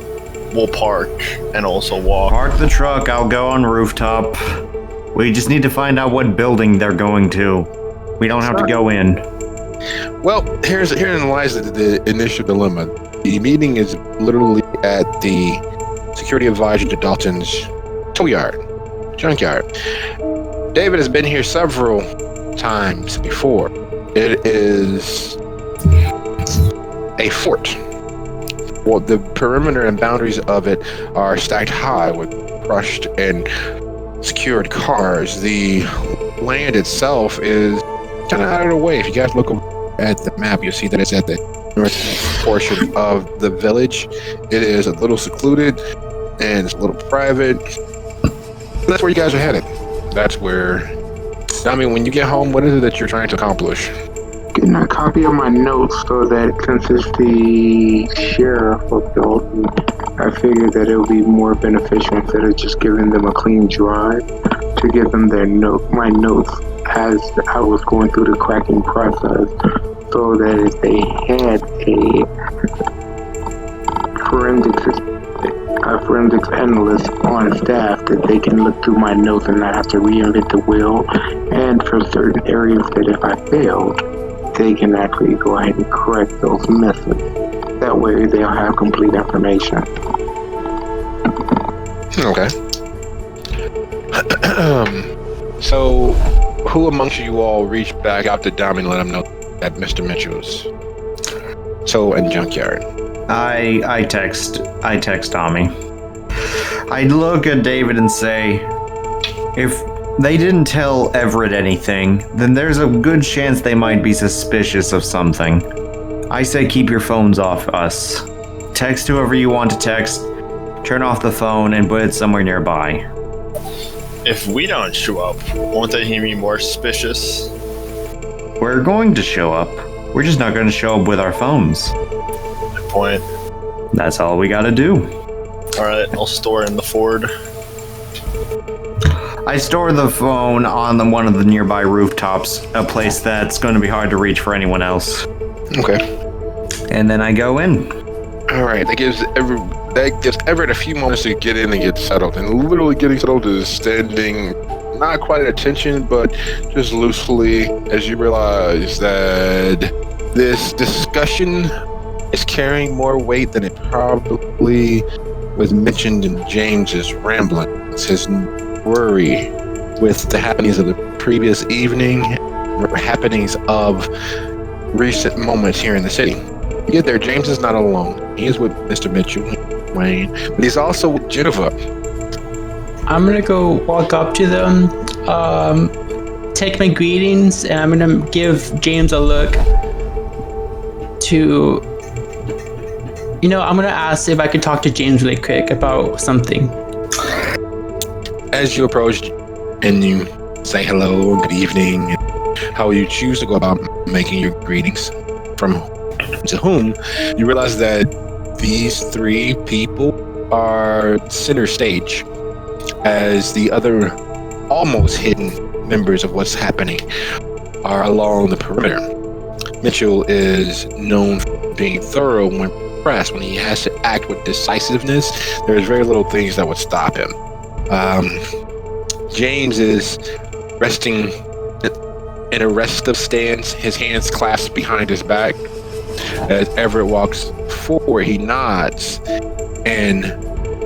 we'll park and also walk. Park the truck, I'll go on rooftop. We just need to find out what building they're going to. We don't have to go in. Well, herein lies the initial dilemma. The meeting is literally at the security advisor to Dalton's junkyard. David has been here several times before. It is a fort. Well, the perimeter and boundaries of it are stacked high with crushed and secured cars. The land itself is kind of out of the way. If you guys look at the map, you'll see that it's at the north portion of the village. It is a little secluded and it's a little private. That's where you guys are headed. That's where, I mean, when you get home, what is it that you're trying to accomplish? Getting a copy of my notes so that since it's the sheriff of Dolton, I figured that it would be more beneficial instead of just giving them a clean drive to give them my notes as I was going through the cracking process, so that if they had a forensics analyst on staff, that they can look through my notes and not have to reinvent the wheel, and for certain areas that if I failed, they can actually go ahead and correct those misses. That way they'll have complete information. Okay. So, who amongst you all reached back out to Dami and let him know at Mr. Mitchell's and Junkyard? I text Tommy. I look at David and say, if they didn't tell Everett anything, then there's a good chance they might be suspicious of something. I say keep your phones off us. Text whoever you want to text, turn off the phone, and put it somewhere nearby. If we don't show up, won't they be more suspicious? We're going to show up. We're just not going to show up with our phones. Good point. That's all we gotta do. Alright, I'll store it in the Ford. I store the phone on one of the nearby rooftops, a place that's going to be hard to reach for anyone else. Okay. And then I go in. All right. That gives Everett a few moments to get in and get settled. And literally getting settled is standing not quite at attention, but just loosely as you realize that this discussion is carrying more weight than it probably was mentioned in James's ramblings. His worry with the happenings of the previous evening, happenings of recent moments here in the city. You get there, James is not alone. He is with Mr. Mitchell, Wayne, but he's also with Jennifer. I'm gonna go walk up to them, take my greetings, and I'm gonna give James a look to, I'm gonna ask if I could talk to James really quick about something. As you approach and you say hello, good evening, and how you choose to go about making your greetings from to whom, you realize that these three people are center stage as the other almost hidden members of what's happening are along the perimeter. Mitchell is known for being thorough when pressed, when he has to act with decisiveness, there's very little things that would stop him. James is resting in a restive stance, his hands clasped behind his back. As Everett walks forward, he nods and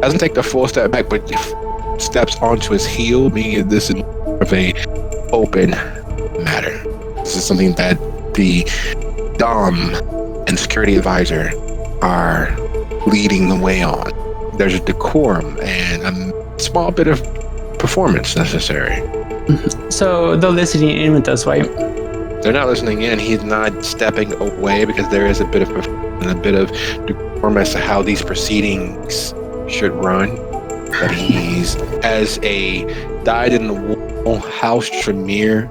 doesn't take the full step back, but steps onto his heel, meaning this is more of a open matter. This is something that the Dom and security advisor are leading the way on. There's a decorum and a small bit of performance necessary. So they're listening in with us, right? They're not listening in. He's not stepping away because there is a bit of decorum as to how these proceedings should run. But he's, as a dyed-in-the-wool house Tremere,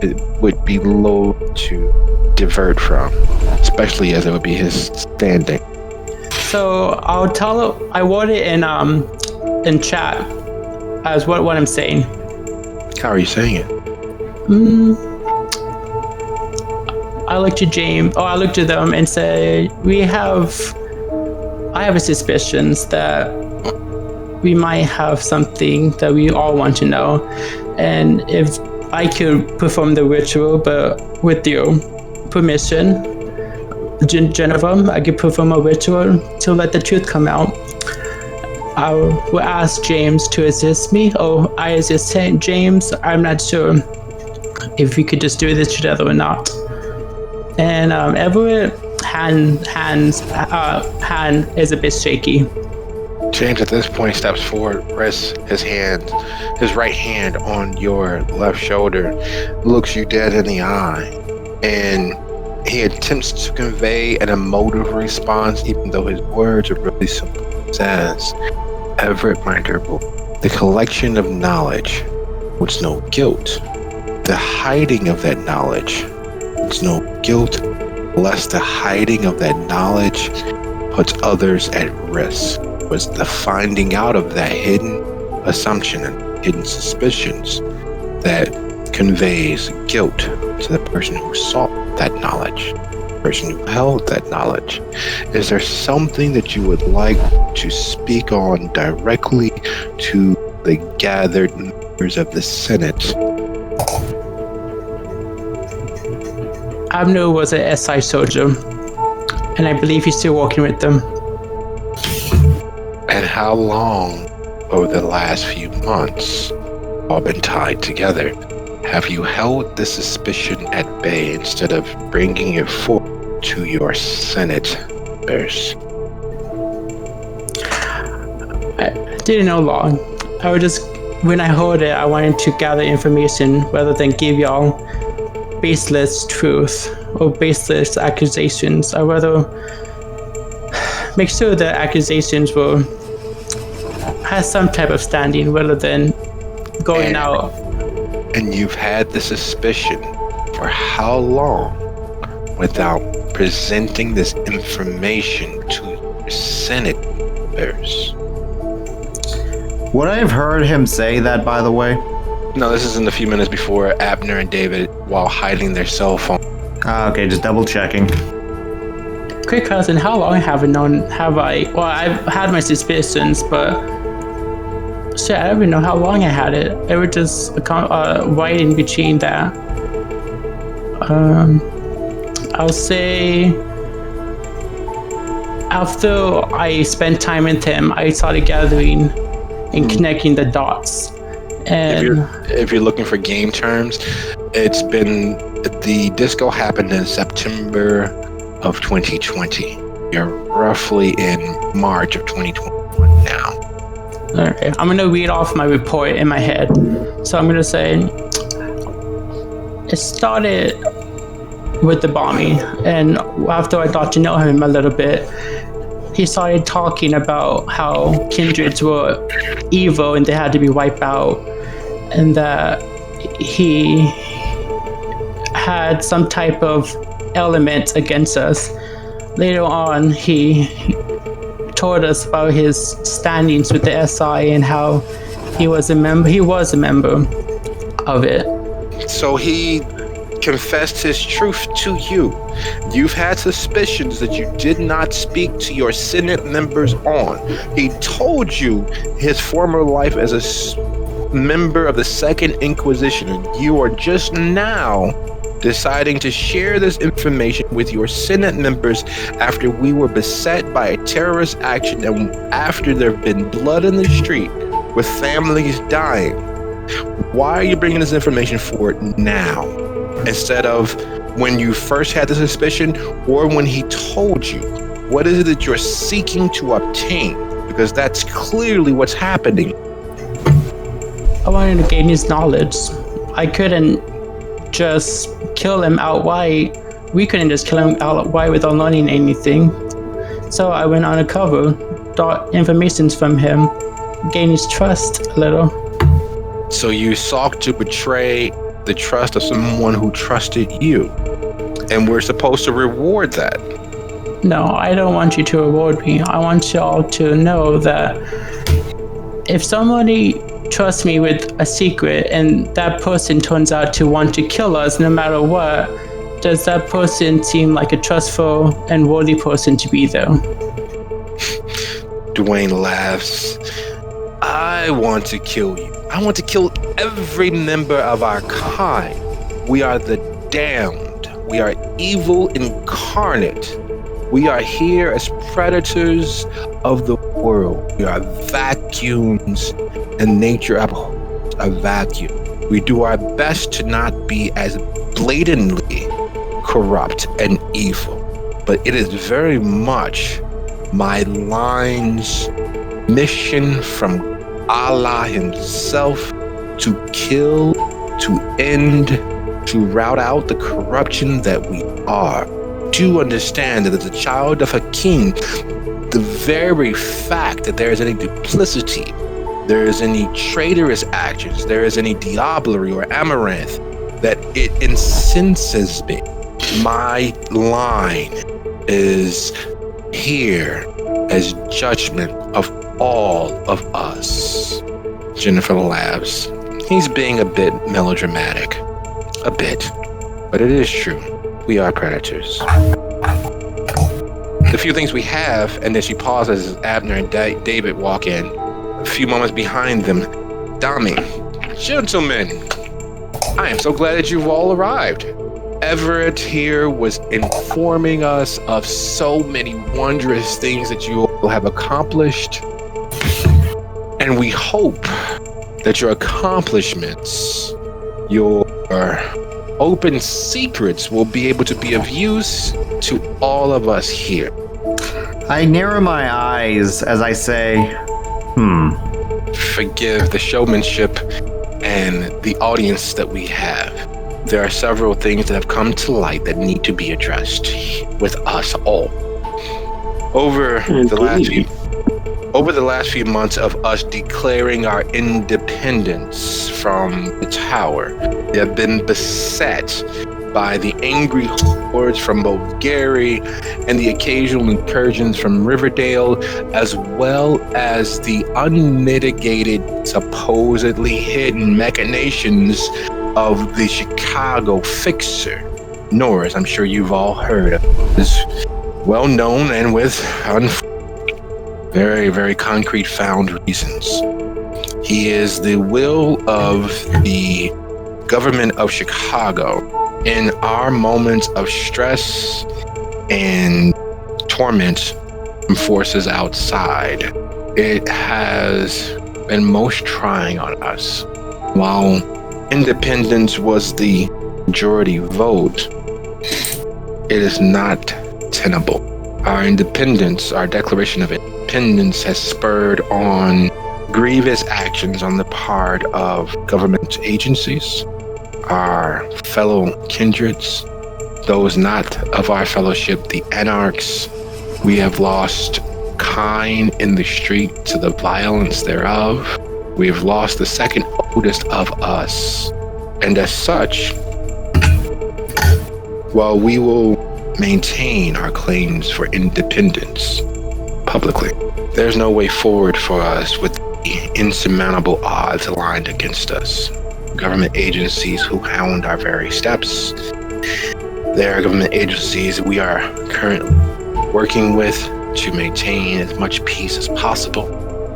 it would be low to divert from, especially as it would be his standing. So I'll tell. I wrote it in chat as what I'm saying. How are you saying it? I look to James. I look to them and say, I have a suspicions that we might have something that we all want to know, and if I could perform the ritual, but with your permission, Jennifer, I could perform a ritual to let the truth come out. I will ask James to assist me, or I assist James. I'm not sure if we could just do this together or not. And Everett hand is a bit shaky. James at this point steps forward, rests his right hand on your left shoulder, looks you dead in the eye, and he attempts to convey an emotive response, even though his words are really simple. He says, Everett, my dear boy, the collection of knowledge was no guilt. The hiding of that knowledge was no guilt, lest the hiding of that knowledge puts others at risk. Was the finding out of that hidden assumption and hidden suspicions that conveys guilt to the person who sought that knowledge, the person who held that knowledge. Is there something that you would like to speak on directly to the gathered members of the Senate? Abner was an SI soldier, and I believe he's still working with them. And how long over the last few months, all been tied together, have you held the suspicion at bay instead of bringing it forward to your Senate members? I didn't know long. When I heard it, I wanted to gather information rather than give y'all baseless truth or baseless accusations. I'd rather make sure the accusations has some type of standing rather than going out. And you've had the suspicion for how long without presenting this information to your Senate members? Would I have heard him say that, by the way? No, this is in the few minutes before Abner and David, while hiding their cell phone. Okay, just double checking. Quick cousin, how long have I? Well, I've had my suspicions, but shit, I don't even know how long I had it. It was just right in between that. I'll say after I spent time with him, I started gathering and connecting the dots. And if you're looking for game terms, it's been the disco happened in September of 2020. You're roughly in March of 2021 now. Okay, I'm gonna read off my report in my head. So I'm gonna say it started with the bombing, and after I got to know him a little bit, he started talking about how kindreds were evil and they had to be wiped out, and that he had some type of element against us. Later on, he told us about his standings with the SI and how he was a member of it. So he confessed his truth to you. You've had suspicions that you did not speak to your Senate members on. He told you his former life as a member of the Second Inquisition, and you are just now deciding to share this information with your Senate members after we were beset by a terrorist action and after there have been blood in the street with families dying. Why are you bringing this information forward now instead of when you first had the suspicion or when he told you? What is it that you're seeking to obtain? Because that's clearly what's happening. I wanted to gain his knowledge. I couldn't just kill him outright. We couldn't just kill him outright without learning anything. So I went undercover, got information from him, gained his trust a little. So you sought to betray the trust of someone who trusted you. And we're supposed to reward that. No, I don't want you to reward me. I want y'all to know that if somebody trusts me with a secret and that person turns out to want to kill us no matter what, does that person seem like a trustful and worthy person to be there? Dwayne laughs. I want to kill you. I want to kill every member of our kind. We are the damned. We are evil incarnate. We are here as predators of the world. We are vacuums, and nature abhors a vacuum. We do our best to not be as blatantly corrupt and evil, but it is very much my line's mission from Allah himself to kill, to end, to rout out the corruption that we are. Do understand that as a child of a king, the very fact that there is any duplicity, there is any traitorous actions, there is any diablerie or amaranth, that it incenses me. My line is here as judgment of all of us. Jennifer laughs. He's being a bit melodramatic. A bit. But it is true. We are predators. The few things we have, and then she pauses as Abner and David walk in. A few moments behind them, Dami. Gentlemen, I am so glad that you've all arrived. Everett here was informing us of so many wondrous things that you all have accomplished. And we hope that your accomplishments, your open secrets will be able to be of use to all of us here. I narrow my eyes as I say, Forgive the showmanship and the audience that we have. There are several things that have come to light that need to be addressed with us all. Over the last few months of us declaring our independence from the tower, we have been beset by the angry hordes from both Gary and the occasional incursions from Riverdale, as well as the unmitigated, supposedly hidden machinations of the Chicago fixer, Norris. I'm sure you've all heard of this, well known and with very, very concrete found reasons. He is the will of the government of Chicago in our moments of stress and torment from forces outside. It has been most trying on us. While independence was the majority vote, it is not tenable. Our independence, our declaration of independence, has spurred on grievous actions on the part of government agencies, our fellow kindreds, those not of our fellowship, the anarchs. We have lost kind in the street to the violence thereof. We have lost the second oldest of us. And as such, while we will maintain our claims for independence publicly, there's no way forward for us with the insurmountable odds aligned against us. government agencies who hound our very steps. There are government agencies we are currently working with to maintain as much peace as possible.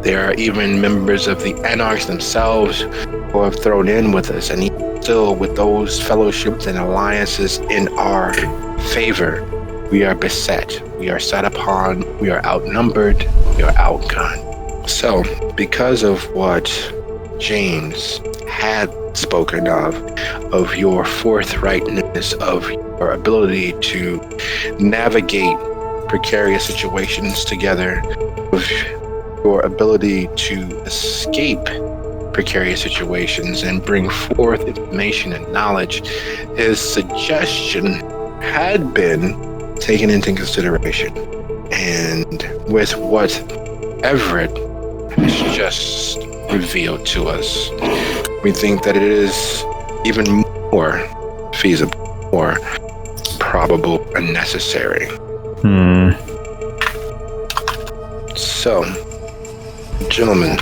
There are even members of the Anarchs themselves who have thrown in with us, and still with those fellowships and alliances in our favor, we are beset, we are set upon, we are outnumbered, we are outgunned. So, because of what James had spoken of your forthrightness, of your ability to navigate precarious situations together, of your ability to escape precarious situations and bring forth information and knowledge, his suggestion had been taken into consideration. And with what Everett has just revealed to us, we think that it is even more feasible, more probable and necessary. So, gentlemen,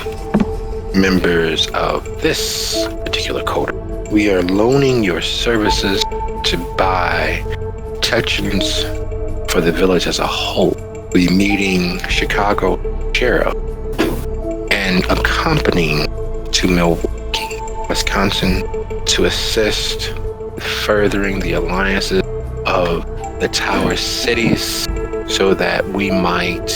members of this particular code, we are loaning your services to buy protections for the village as a whole. We'll be meeting Chicago Sheriff and accompanying to Milwaukee, Wisconsin, to assist with furthering the alliances of the Tower cities so that we might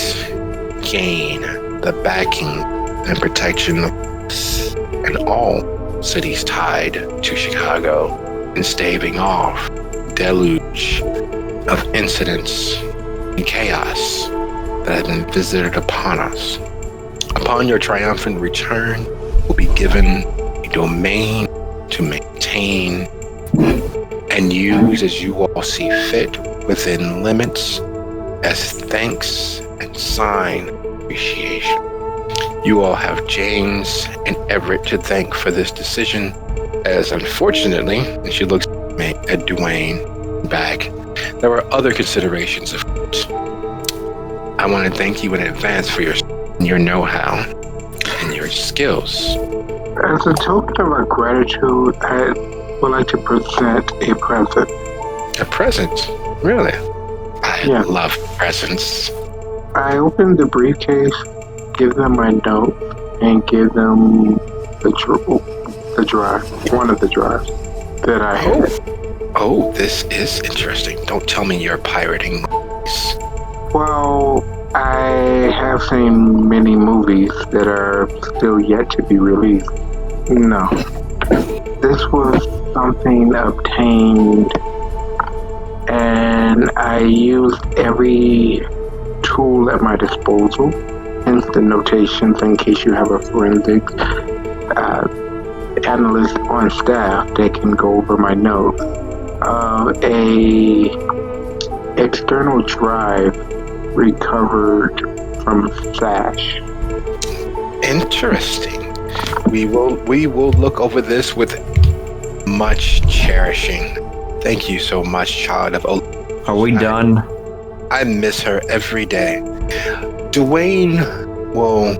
gain the backing and protection of us and all cities tied to Chicago, and staving off deluge of incidents and chaos that have been visited upon us. Upon your triumphant return, you will be given a domain to maintain and use as you all see fit within limits as thanks and sign appreciation. You all have James and Everett to thank for this decision, as unfortunately, and she looks at Dwayne back, there were other considerations of course. I want to thank you in advance for your know-how and your skills. As a token of our gratitude, I would like to present a present. A present? Really? I love presents. I opened the briefcase, give them my note, and give them the drive, one of the drives that I had. Oh, this is interesting. Don't tell me you're pirating movies. Well, I have seen many movies that are still yet to be released. No. This was something obtained, and I used every tool at my disposal, hence the notations in case you have a forensic analyst on staff that can go over my notes. A external drive recovered from Flash. Interesting. We will look over this with much cherishing. Thank you so much, child of Are we done? I miss her every day. Dwayne will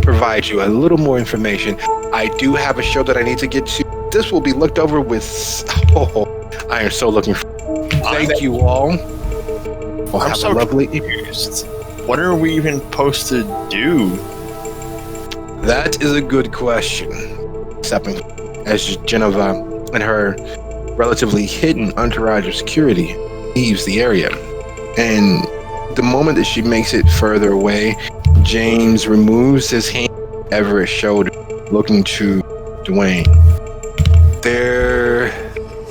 provide you a little more information. I do have a show that I need to get to. This will be looked over with. Oh, I am so looking for. Thank you all. We'll I'm have so a lovely. confused. What are we even supposed to do? That is a good question. Stepping as Geneva and her relatively hidden entourage of security leaves the area. And the moment that she makes it further away, James removes his hand from Everett's shoulder, looking to Dwayne.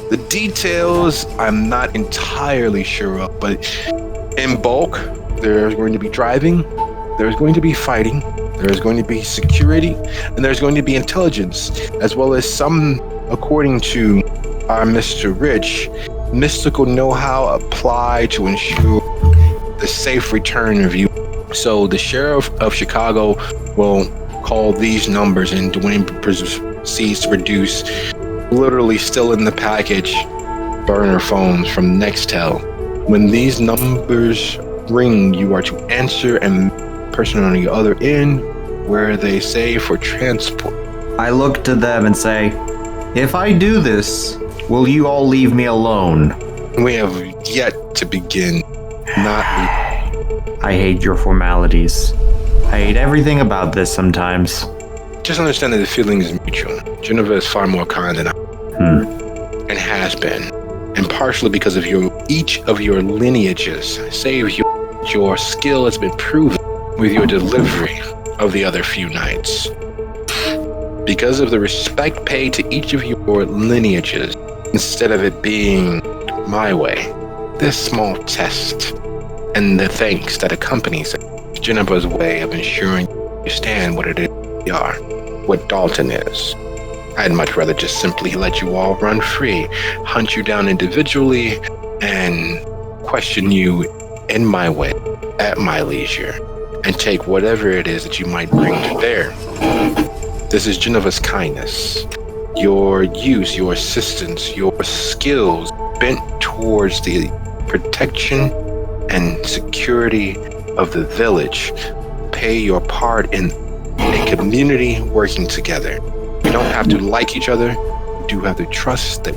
The details I'm not entirely sure of, but in bulk, there's going to be driving, there's going to be fighting, there's going to be security, and there's going to be intelligence, as well as some, according to our Mr. Rich, mystical know-how applied to ensure the safe return of you. So the sheriff of Chicago will call these numbers, and Dwayne proceeds to produce, literally still in the package, burner phones from Nextel. When these numbers ring, you are to answer, and person on the other end where they say for transport. I look to them and say, if I do this, will you all leave me alone? We have yet to begin. I hate your formalities. I hate everything about this sometimes. Just understand that the feeling is mutual. Geneva is far more kind than I and has been. And partially because of each of your lineages, save your skill has been proven with your delivery of the other few nights. Because of the respect paid to each of your lineages, instead of it being my way, this small test and the thanks that accompanies it, Geneva's way of ensuring you understand what it is we are, what Dolton is. I'd much rather just simply let you all run free, hunt you down individually, and question you in my way, at my leisure, and take whatever it is that you might bring to bear. This is Geneva's kindness, your use, your assistance, your skills bent towards the protection and security of the village. Pay your part in a community working together. You don't have to like each other. You do have to trust that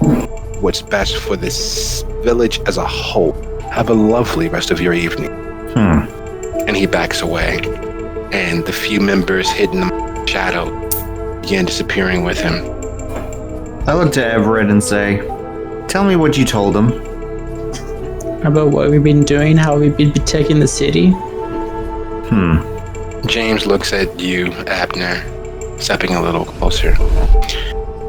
what's best for this village as a whole. Have a lovely rest of your evening. And he backs away, and the few members hidden in the shadow begin disappearing with him. I look to Everett and say, tell me what you told him. About what we've been doing, how we've been protecting the city. James looks at you, Abner, stepping a little closer.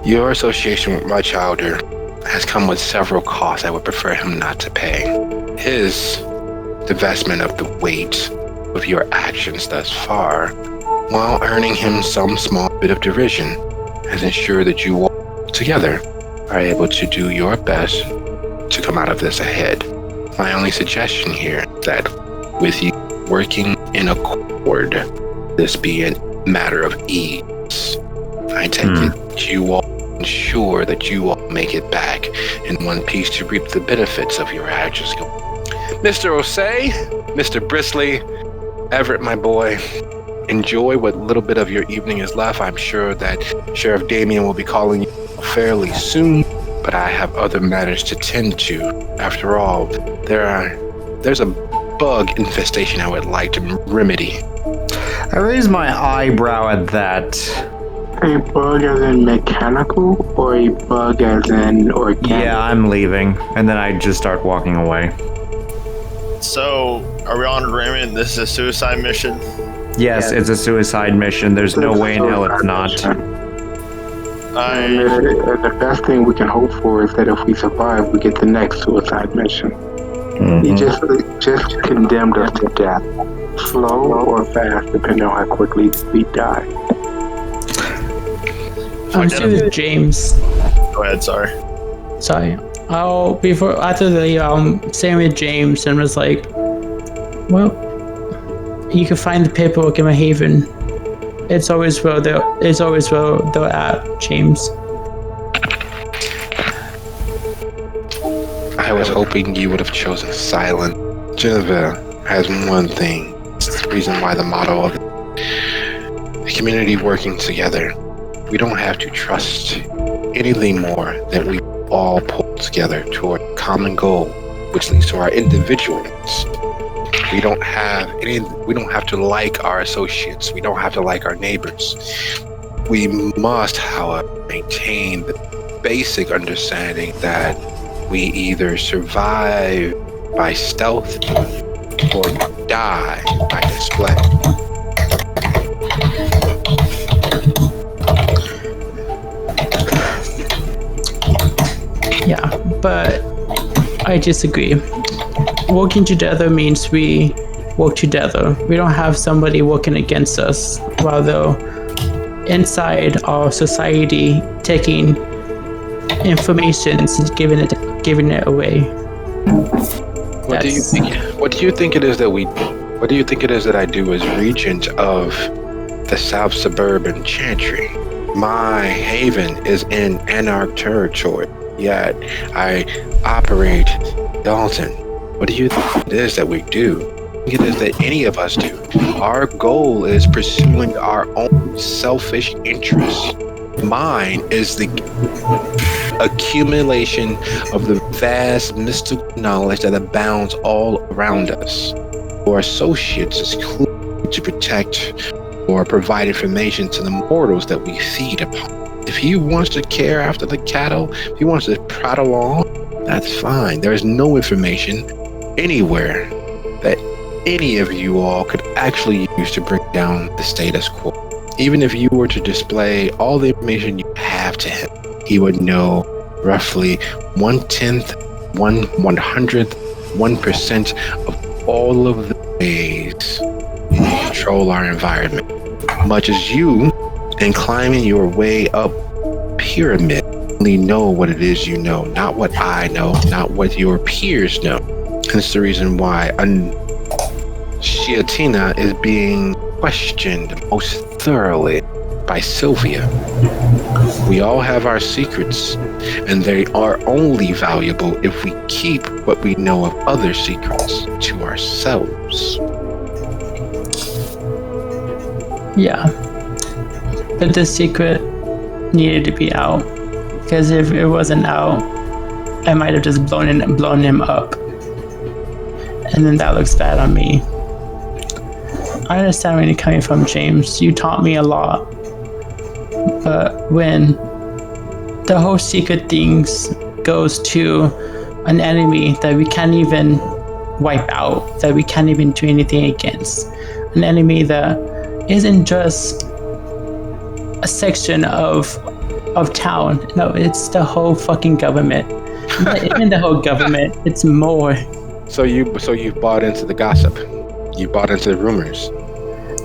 Your association with my childer has come with several costs I would prefer him not to pay. His divestment of the weight of your actions thus far, while earning him some small bit of derision, has ensured that you all together are able to do your best to come out of this ahead. My only suggestion here is that with you working in accord, this be a matter of ease. I take it you all ensure that you all make it back in one piece to reap the benefits of your actions. Mr. Osei, Mr. Brisley, Everett, my boy, enjoy what little bit of your evening is left. I'm sure that Sheriff Damien will be calling you fairly soon, but I have other matters to tend to. After all, there's a bug infestation I would like to remedy. I raise my eyebrow at that. A bug as in mechanical, or a bug as in organic? Yeah, I'm leaving. And then I just start walking away. So, are we on agreement? This is a suicide mission? Yes, it's a suicide mission. There's no way in hell it's not. And the best thing we can hope for is that if we survive, we get the next suicide mission. He just condemned us to death, slow or fast, depending on how quickly we die. I'm still with James. Go ahead, sorry. Sorry. After the staying with James and was like, well, you can find the paperwork in my haven. It's always where they're at, James. I was hoping you would have chosen silent. Geneva has one thing. It's the reason why the motto of the community working together. We don't have to trust anything more than we all pull together toward a common goal, which leads to our individuals. We don't have to like our associates. We don't have to like our neighbors. We must, however, maintain the basic understanding that we either survive by stealth or die by display. Yeah, but I disagree. Working together means we work together. We don't have somebody working against us, rather inside our society taking information and giving it away. What do you think it is that I do as regent of the South Suburban Chantry? My haven is in Anarch territory, yet I operate Dolton. What do you think it is that we do? I think it is that any of us do. Our goal is pursuing our own selfish interests. Mine is the accumulation of the vast mystical knowledge that abounds all around us. For associates is clearly to protect or provide information to the mortals that we feed upon. If he wants to care after the cattle, if he wants to prattle on, that's fine. There is no information anywhere that any of you all could actually use to bring down the status quo. Even if you were to display all the information you have to him, he would know roughly 1/10, 1/100th, 1% of all of the ways we control our environment. Much as you, in climbing your way up pyramid, only know what it is you know, not what I know, not what your peers know. Hence the reason why Shiatina is being questioned most thoroughly by Sylvia. We all have our secrets, and they are only valuable if we keep what we know of other secrets to ourselves. Yeah. But the secret needed to be out. Because if it wasn't out, I might have just blown him up. And then that looks bad on me. I understand where you're coming from, James. You taught me a lot. But when the whole secret things goes to an enemy that we can't even wipe out, that we can't even do anything against, an enemy that isn't just a section of town. No, it's the whole fucking government. Not even the whole government. It's more. So you bought into the gossip. You bought into the rumors.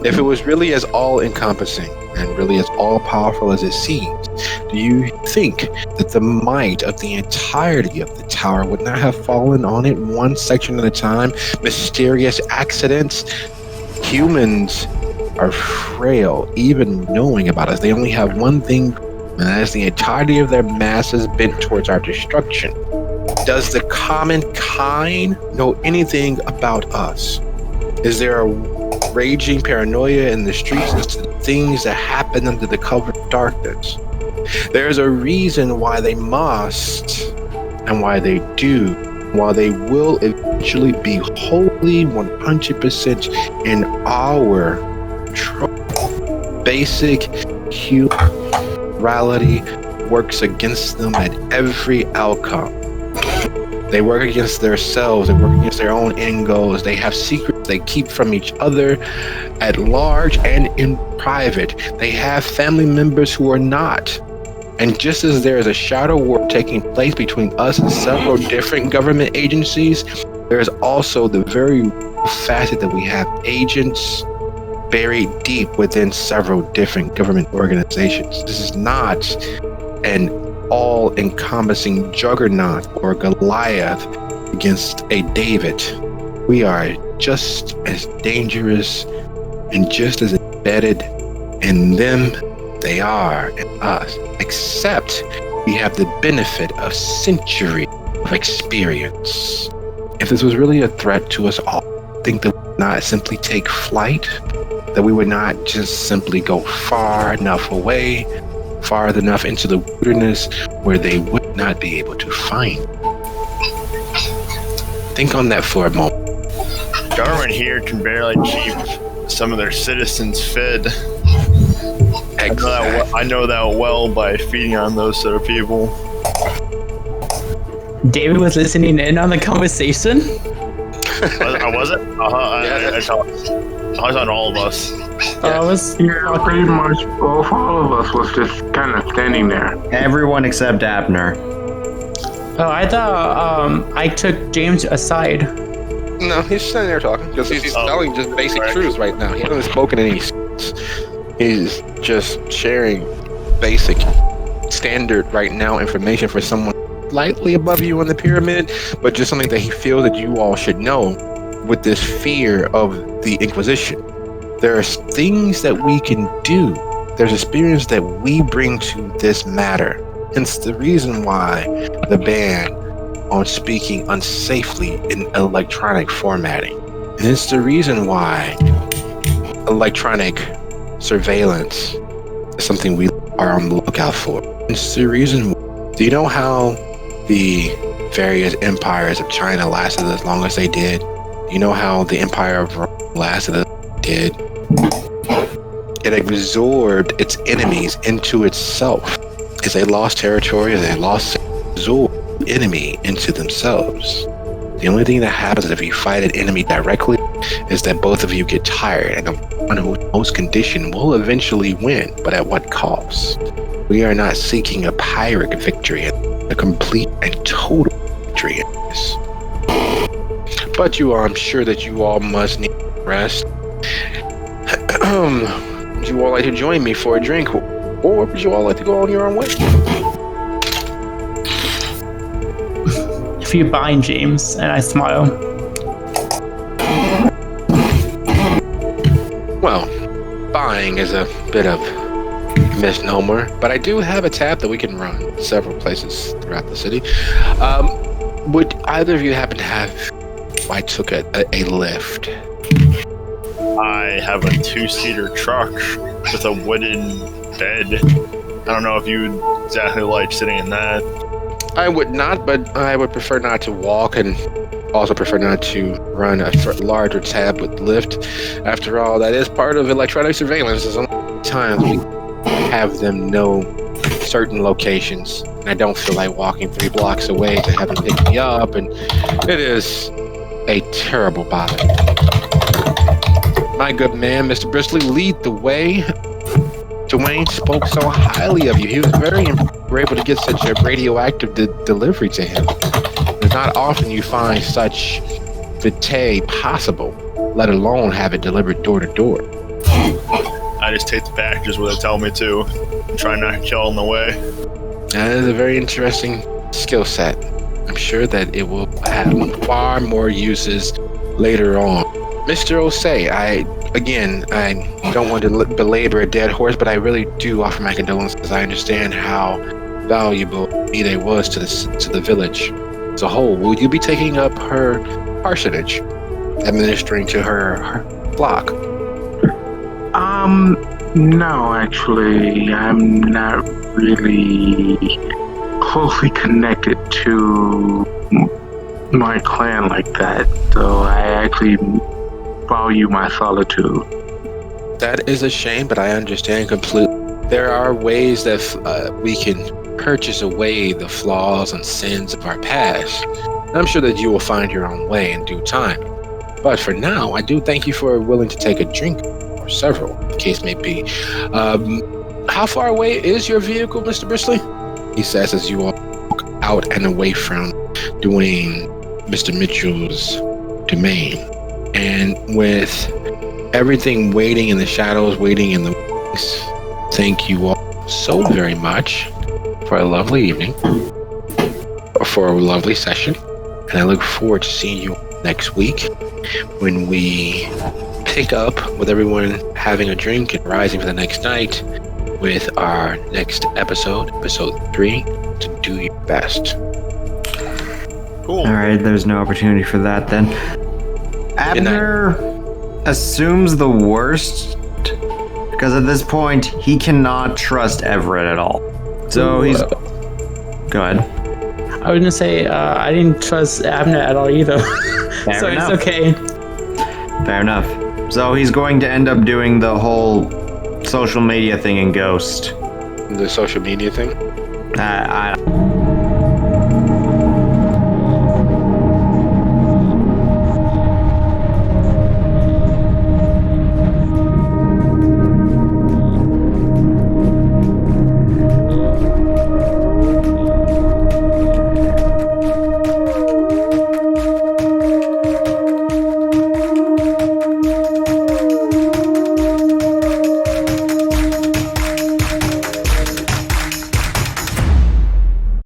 If it was really as all-encompassing and really as all-powerful as it seems, do you think that the might of the entirety of the tower would not have fallen on it one section at a time? Mysterious accidents? Humans are frail, even knowing about us. They only have one thing, and that is the entirety of their masses bent towards our destruction. Does the common kind know anything about us? Is there a raging paranoia in the streets as to the things that happen under the cover of darkness? There's a reason why they must, and why they do, why they will eventually be wholly 100% in our control. Basic human morality works against them at every outcome. They work against themselves. They work against their own end goals. They have secrets they keep from each other at large and in private. They have family members who are not. And just as there is a shadow war taking place between us and several different government agencies, there is also the very facet that we have agents buried deep within several different government organizations. This is not an all-encompassing juggernaut or Goliath against a David. We are just as dangerous and just as embedded in them they are in us, except we have the benefit of centuries of experience. If this was really a threat to us all, I think that we would not simply take flight, that we would not just simply go far enough away, far enough into the wilderness where they would not be able to find. Think on that for a moment. Government here can barely keep some of their citizens fed. Exactly. I know that well by feeding on those sort of people. David was listening in on the conversation. I wasn't? I was on all of us. I was Yeah, pretty much all of us was just kind of standing there. Everyone except Abner. Oh, I thought I took James aside. No, he's sitting there talking because he's telling just basic truths right now. He hasn't spoken any. He's just sharing basic, standard right now information for someone slightly above you on the pyramid, but just something that he feels that you all should know with this fear of the Inquisition. There are things that we can do. There's experience that we bring to this matter. Hence the reason why the ban on speaking unsafely in electronic formatting. And it's the reason why electronic surveillance is something we are on the lookout for. It's the reason. Do you know how the various empires of China lasted as long as they did? Do you know how the Empire of Rome lasted as it did? It absorbed its enemies into itself. As they lost territory, as they absorbed the enemy into themselves. The only thing that happens if you fight an enemy directly is that both of you get tired, and the one who's most conditioned will eventually win, but at what cost? We are not seeking a Pyrrhic victory, a complete and total victory in this. But I'm sure that you all must need rest. Would you all like to join me for a drink, or would you all like to go on your own way? If you bind, James, and I smile. Well, buying is a bit of misnomer, but I do have a tab that we can run several places throughout the city. Would either of you happen to have? I took a lift. I have a 2-seater truck with a wooden bed. I don't know if you would exactly like sitting in that. I would not, but I would prefer not to walk, and also prefer not to run a larger tab with lift. After all, that is part of electronic surveillance. Sometimes we have them know certain locations, and I don't feel like walking 3 blocks away to have them pick me up, and it is a terrible bother. My good man, Mr. Bristly, lead the way. Dwayne spoke so highly of you. He was were able to get such a radioactive delivery to him. It's not often you find such vitae possible, let alone have it delivered door to door. I just take the packages where they tell me to, and try not to kill on the way. That is a very interesting skill set. I'm sure that it will have far more uses later on. Mr. Osei, I don't want to belabor a dead horse, but I really do offer my condolences. I understand how valuable Ide was to the village as a whole. Will you be taking up her parsonage, administering to her flock? No, actually, I'm not really closely connected to my clan like that, so I actually value my solitude. That is a shame, but I understand completely. There are ways that we can purchase away the flaws and sins of our past. And I'm sure that you will find your own way in due time. But for now, I do thank you for willing to take a drink, or several, the case may be. How far away is your vehicle, Mr. Brisley? He says as you walk out and away from Dwayne, Mr. Mitchell's domain. And with everything waiting in the shadows, waiting in the wings, thank you all so very much for a lovely evening, for a lovely session. And I look forward to seeing you next week when we pick up with everyone having a drink and rising for the next night with our next episode 3, to do your best. Cool. All right, there's no opportunity for that then. Abner assumes the worst because at this point he cannot trust Everett at all. So he's. Go ahead. I was gonna say I didn't trust Abner at all either. So enough. It's okay. Fair enough. So he's going to end up doing the whole social media thing in Ghost. The social media thing? I